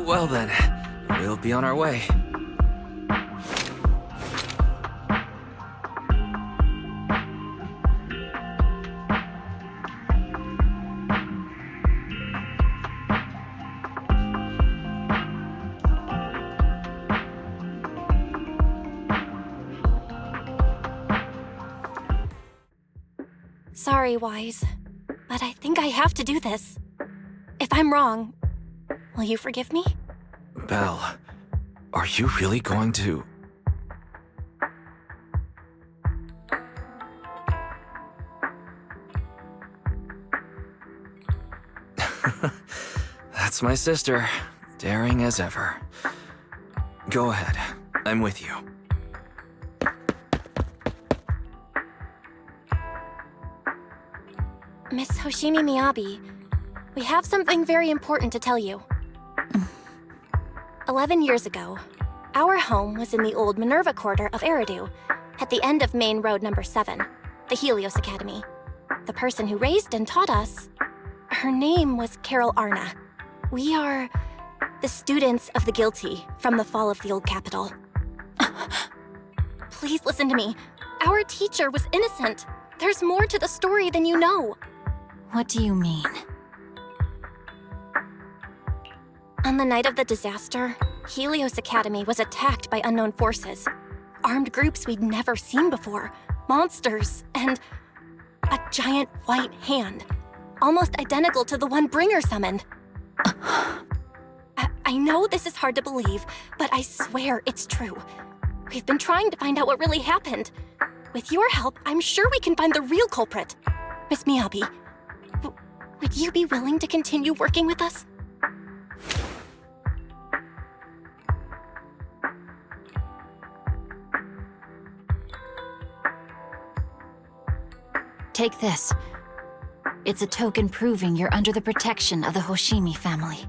Well then, we'll be on our way. Sorry, Wise, but I think I have to do this. If I'm wrong, will you forgive me? Belle, are you really going to... That's my sister, daring as ever. Go ahead, I'm with you. Miss Hoshimi Miyabi, we have something very important to tell you. 11 years ago, our home was in the old Minerva Quarter of Eridu, at the end of Main Road number 7, the Helios Academy. The person who raised and taught us, her name was Carol Arna. We are the students of the guilty from the fall of the old capital. Please listen to me. Our teacher was innocent. There's more to the story than you know. What do you mean? On the night of the disaster, Helios Academy was attacked by unknown forces. Armed groups we'd never seen before. Monsters, and a giant white hand. Almost identical to the one Bringer summoned. I know this is hard to believe, but I swear it's true. We've been trying to find out what really happened. With your help, I'm sure we can find the real culprit. Miss Miyabi, would you be willing to continue working with us? Take this. It's a token proving you're under the protection of the Hoshimi family.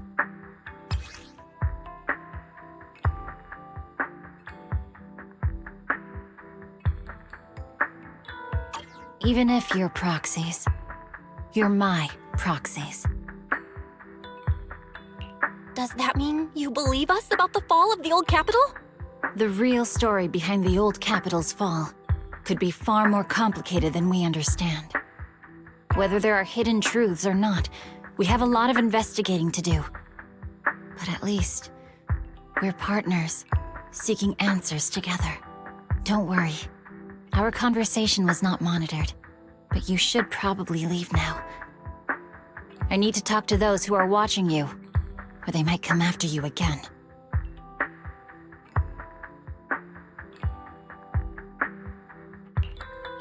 Even if you're proxies, you're my proxies. Does that mean you believe us about the fall of the old capital? The real story behind the old capital's fall could be far more complicated than we understand. Whether there are hidden truths or not, we have a lot of investigating to do. But at least, we're partners, seeking answers together. Don't worry. Our conversation was not monitored, but you should probably leave now. I need to talk to those who are watching you, or they might come after you again.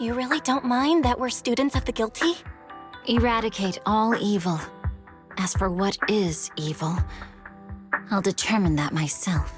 You really don't mind that we're students of the guilty? Eradicate all evil. As for what is evil, I'll determine that myself.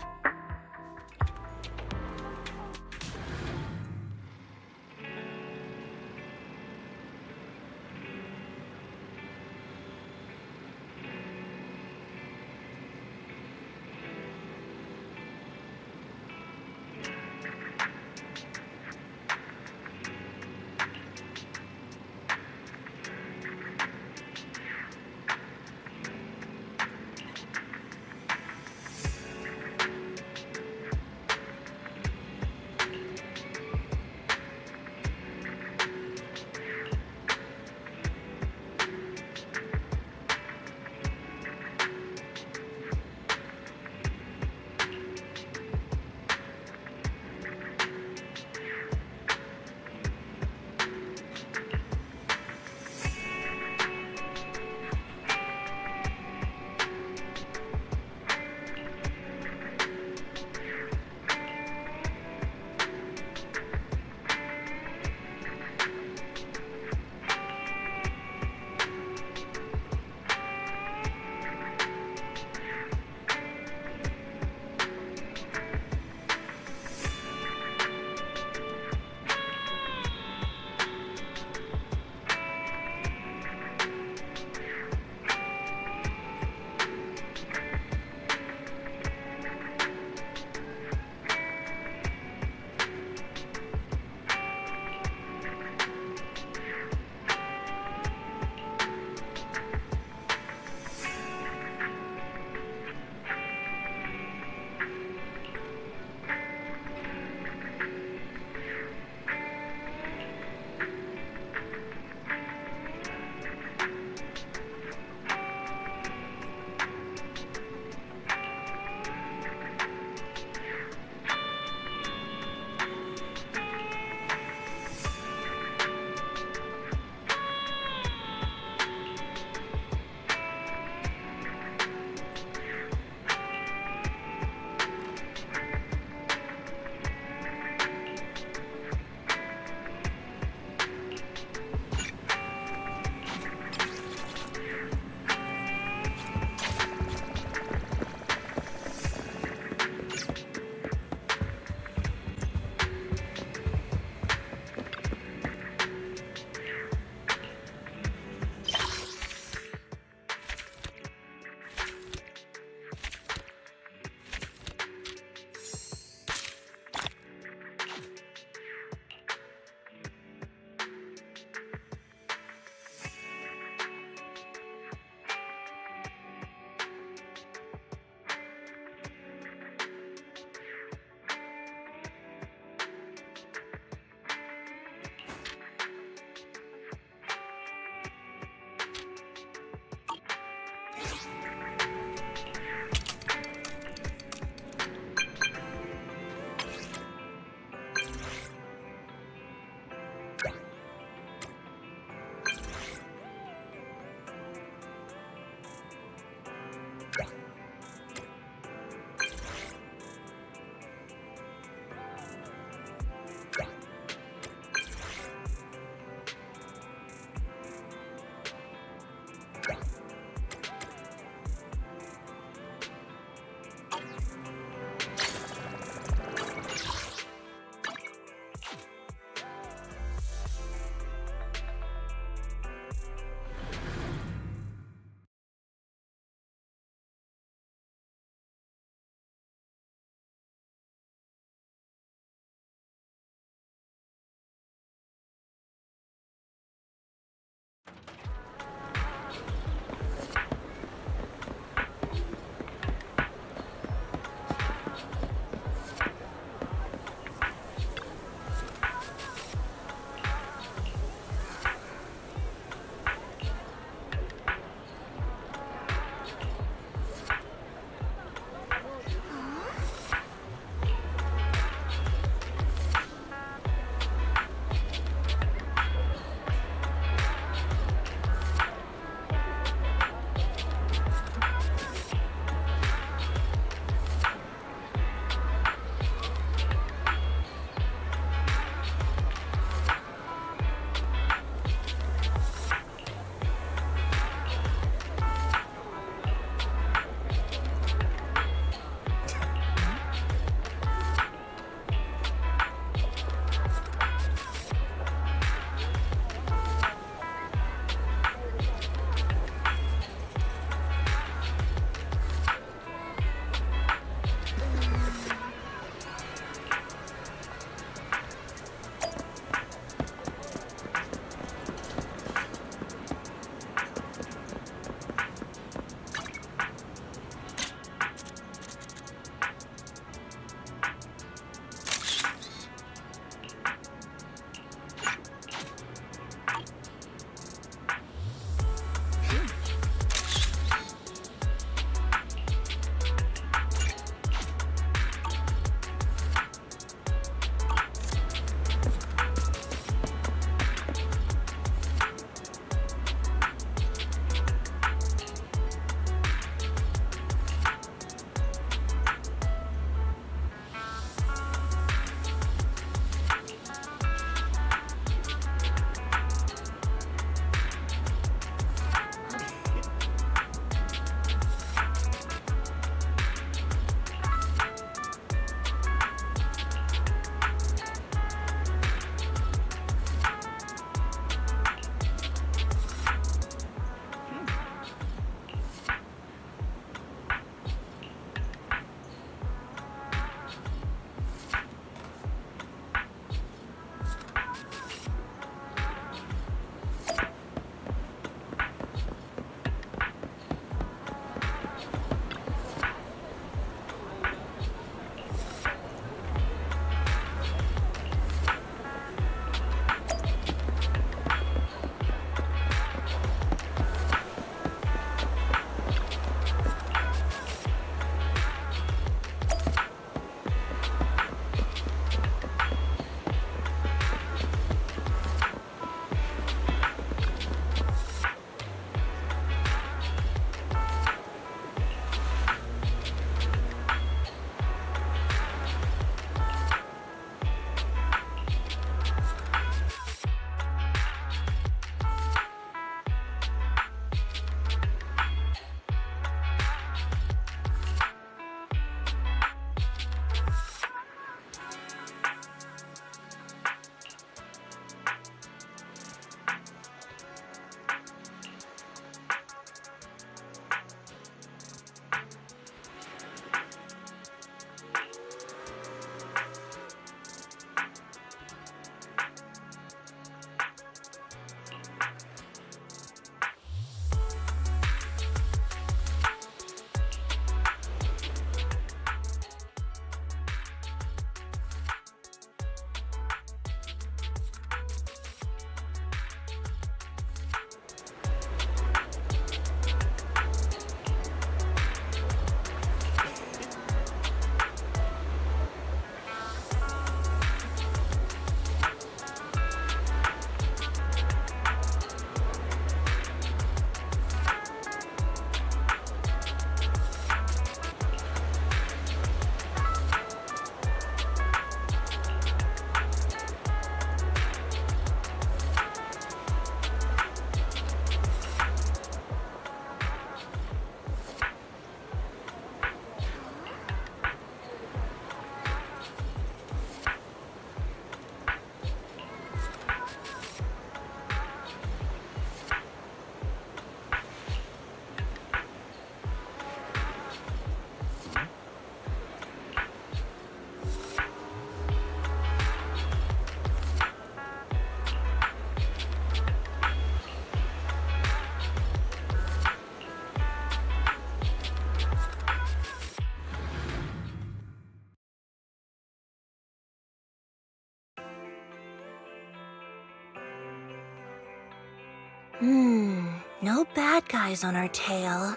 No bad guys on our tail.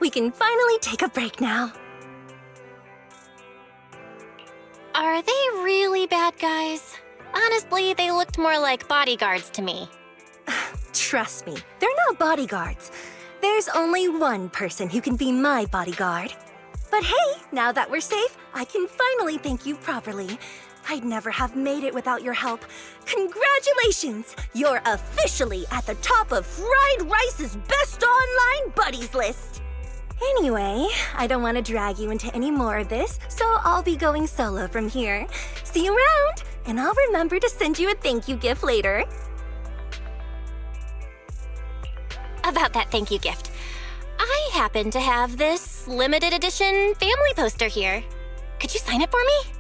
We can finally take a break now. Are they really bad guys? Honestly, they looked more like bodyguards to me. Trust me, they're not bodyguards. There's only one person who can be my bodyguard. But hey, now that we're safe, I can finally thank you properly. I'd never have made it without your help. Congratulations! You're officially at the top of Fried Rice's best online buddies list. Anyway, I don't want to drag you into any more of this, so I'll be going solo from here. See you around, and I'll remember to send you a thank you gift later. About that thank you gift, I happen to have this limited edition family poster here. Could you sign it for me?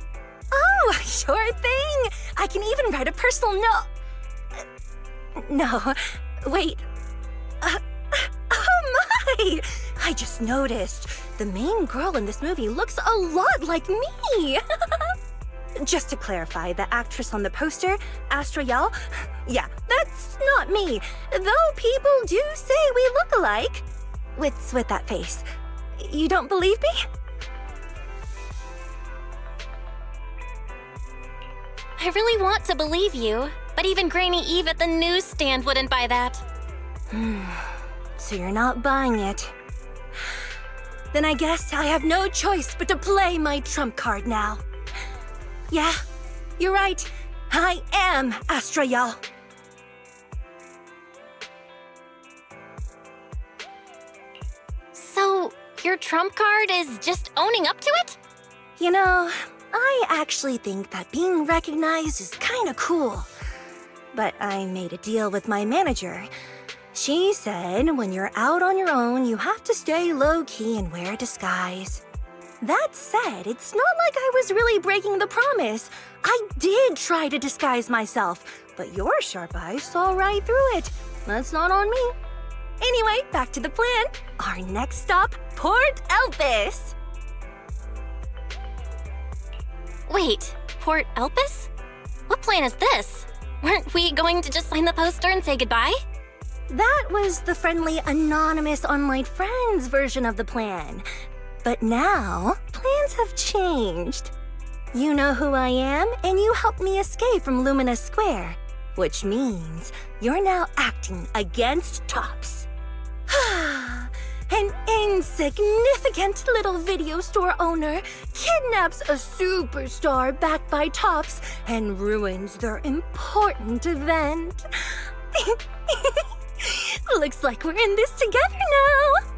Oh, sure thing! I can even write a personal note. No, wait. Oh my! I just noticed. The main girl in this movie looks a lot like me. Just to clarify, the actress on the poster, Astra Yal, yeah, that's not me. Though people do say we look alike. What's with that face? You don't believe me? I really want to believe you, but even Granny Eve at the newsstand wouldn't buy that. So you're not buying it. Then I guess I have no choice but to play my trump card now. Yeah, you're right. I am Astra Yal. So, your trump card is just owning up to it? You know, I actually think that being recognized is kinda cool. But I made a deal with my manager. She said when you're out on your own, you have to stay low-key and wear a disguise. That said, it's not like I was really breaking the promise. I did try to disguise myself, but your sharp eyes saw right through it. That's not on me. Anyway, back to the plan. Our next stop, Port Elpis. Wait, Port Elpis? What plan is this? Weren't we going to just sign the poster and say goodbye? That was the friendly, anonymous online friends version of the plan. But now, plans have changed. You know who I am, and you helped me escape from Lumina Square, which means you're now acting against Tops. An insignificant little video store owner kidnaps a superstar backed by Tops and ruins their important event. Looks like we're in this together now.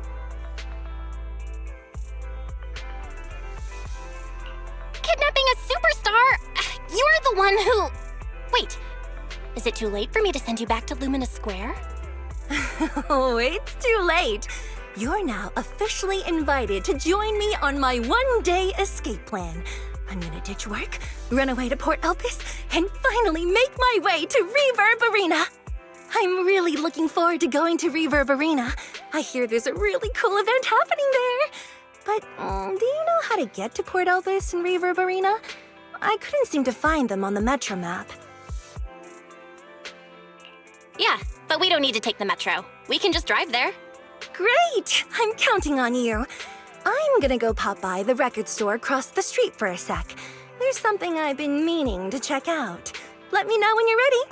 Kidnapping a superstar? You're the one who... Wait, is it too late for me to send you back to Lumina Square? Oh, it's too late. You're now officially invited to join me on my one-day escape plan. I'm gonna ditch work, run away to Port Elpis, and finally make my way to Reverb Arena. I'm really looking forward to going to Reverb Arena. I hear there's a really cool event happening there. But do you know how to get to Port Elpis and Reverb Arena? I couldn't seem to find them on the Metro map. Yeah, but we don't need to take the Metro. We can just drive there. Great! I'm counting on you. I'm gonna go pop by the record store across the street for a sec. There's something I've been meaning to check out. Let me know when you're ready.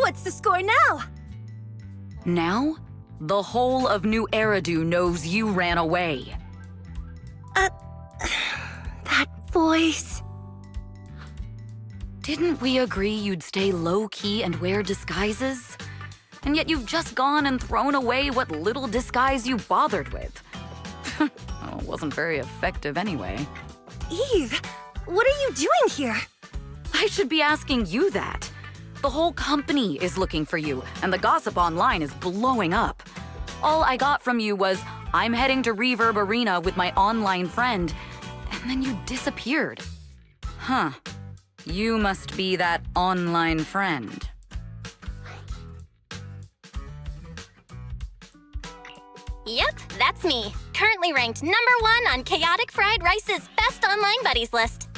What's the score now? Now, the whole of New Eridu knows you ran away. That voice. Didn't we agree you'd stay low-key and wear disguises? And yet you've just gone and thrown away what little disguise you bothered with. Well, it wasn't very effective anyway. Eve, what are you doing here? I should be asking you that. The whole company is looking for you, and the gossip online is blowing up. All I got from you was, I'm heading to Reverb Arena with my online friend, and then you disappeared. Huh. You must be that online friend. Yep, that's me. Currently ranked #1 on Chaotic Fried Rice's Best Online Buddies list.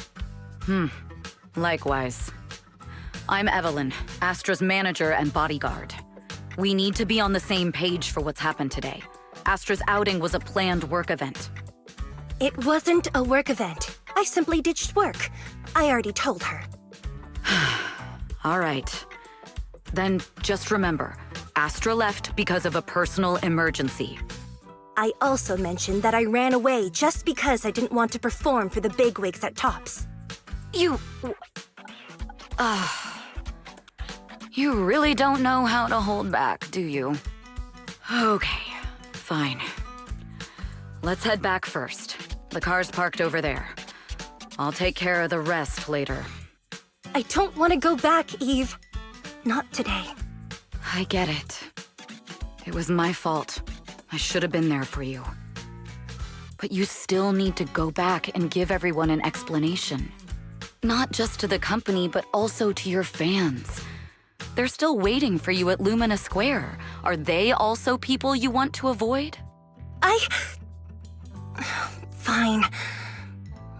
Likewise. I'm Evelyn, Astra's manager and bodyguard. We need to be on the same page for what's happened today. Astra's outing was a planned work event. It wasn't a work event. I simply ditched work. I already told her. All right. Then just remember, Astra left because of a personal emergency. I also mentioned that I ran away just because I didn't want to perform for the bigwigs at Tops. You really don't know how to hold back, do you? Okay, fine. Let's head back first. The car's parked over there. I'll take care of the rest later. I don't want to go back, Eve. Not today. I get it. It was my fault. I should have been there for you. But you still need to go back and give everyone an explanation. Not just to the company, but also to your fans. They're still waiting for you at Lumina Square. Are they also people you want to avoid? Fine.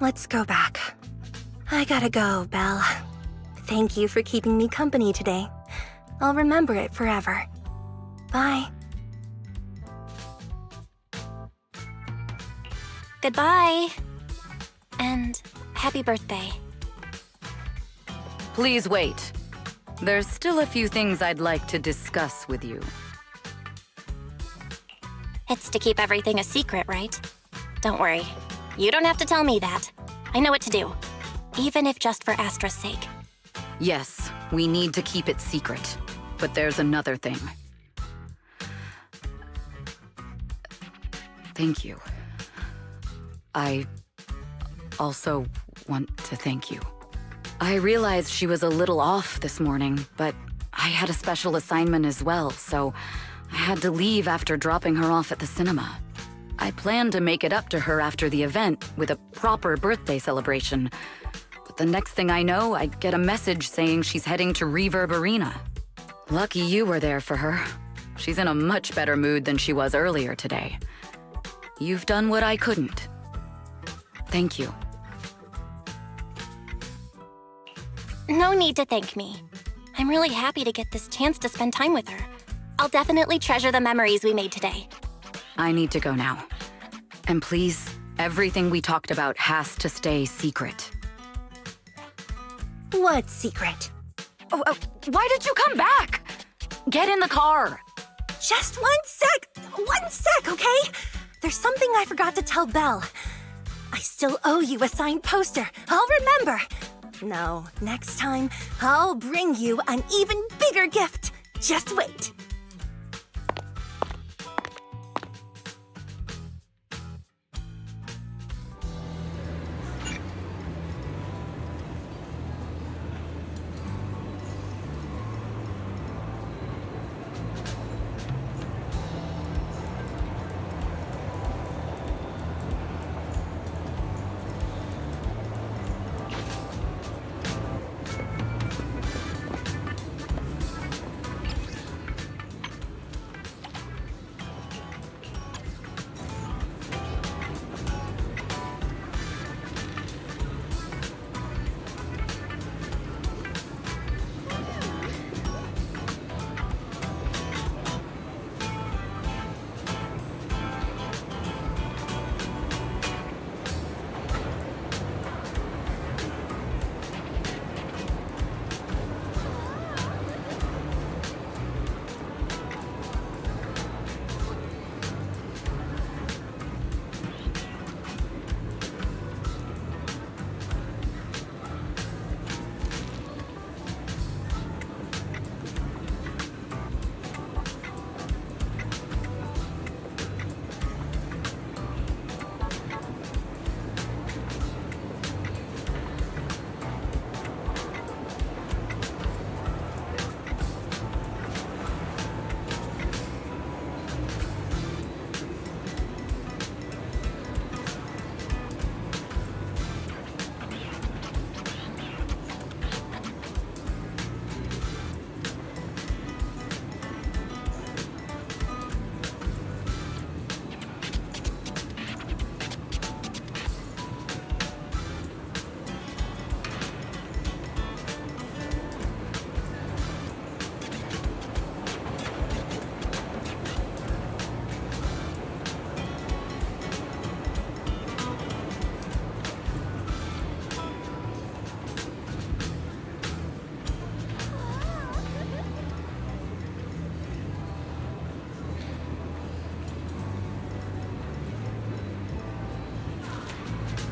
Let's go back. I gotta go, Belle. Thank you for keeping me company today. I'll remember it forever. Bye. Goodbye. And happy birthday. Please wait. There's still a few things I'd like to discuss with you. It's to keep everything a secret, right? Don't worry. You don't have to tell me that. I know what to do. Even if just for Astra's sake. Yes, we need to keep it secret. But there's another thing. Thank you. I also want to thank you. I realized she was a little off this morning, but I had a special assignment as well, so I had to leave after dropping her off at the cinema. I planned to make it up to her after the event with a proper birthday celebration. But the next thing I know, I get a message saying she's heading to Reverb Arena. Lucky you were there for her. She's in a much better mood than she was earlier today. You've done what I couldn't. Thank you. No need to thank me. I'm really happy to get this chance to spend time with her. I'll definitely treasure the memories we made today. I need to go now. And please, everything we talked about has to stay secret. What secret? Why did you come back? Get in the car. Just 1 sec! 1 sec, okay? There's something I forgot to tell Belle. I still owe you a signed poster. I'll remember. No, next time, I'll bring you an even bigger gift. Just wait.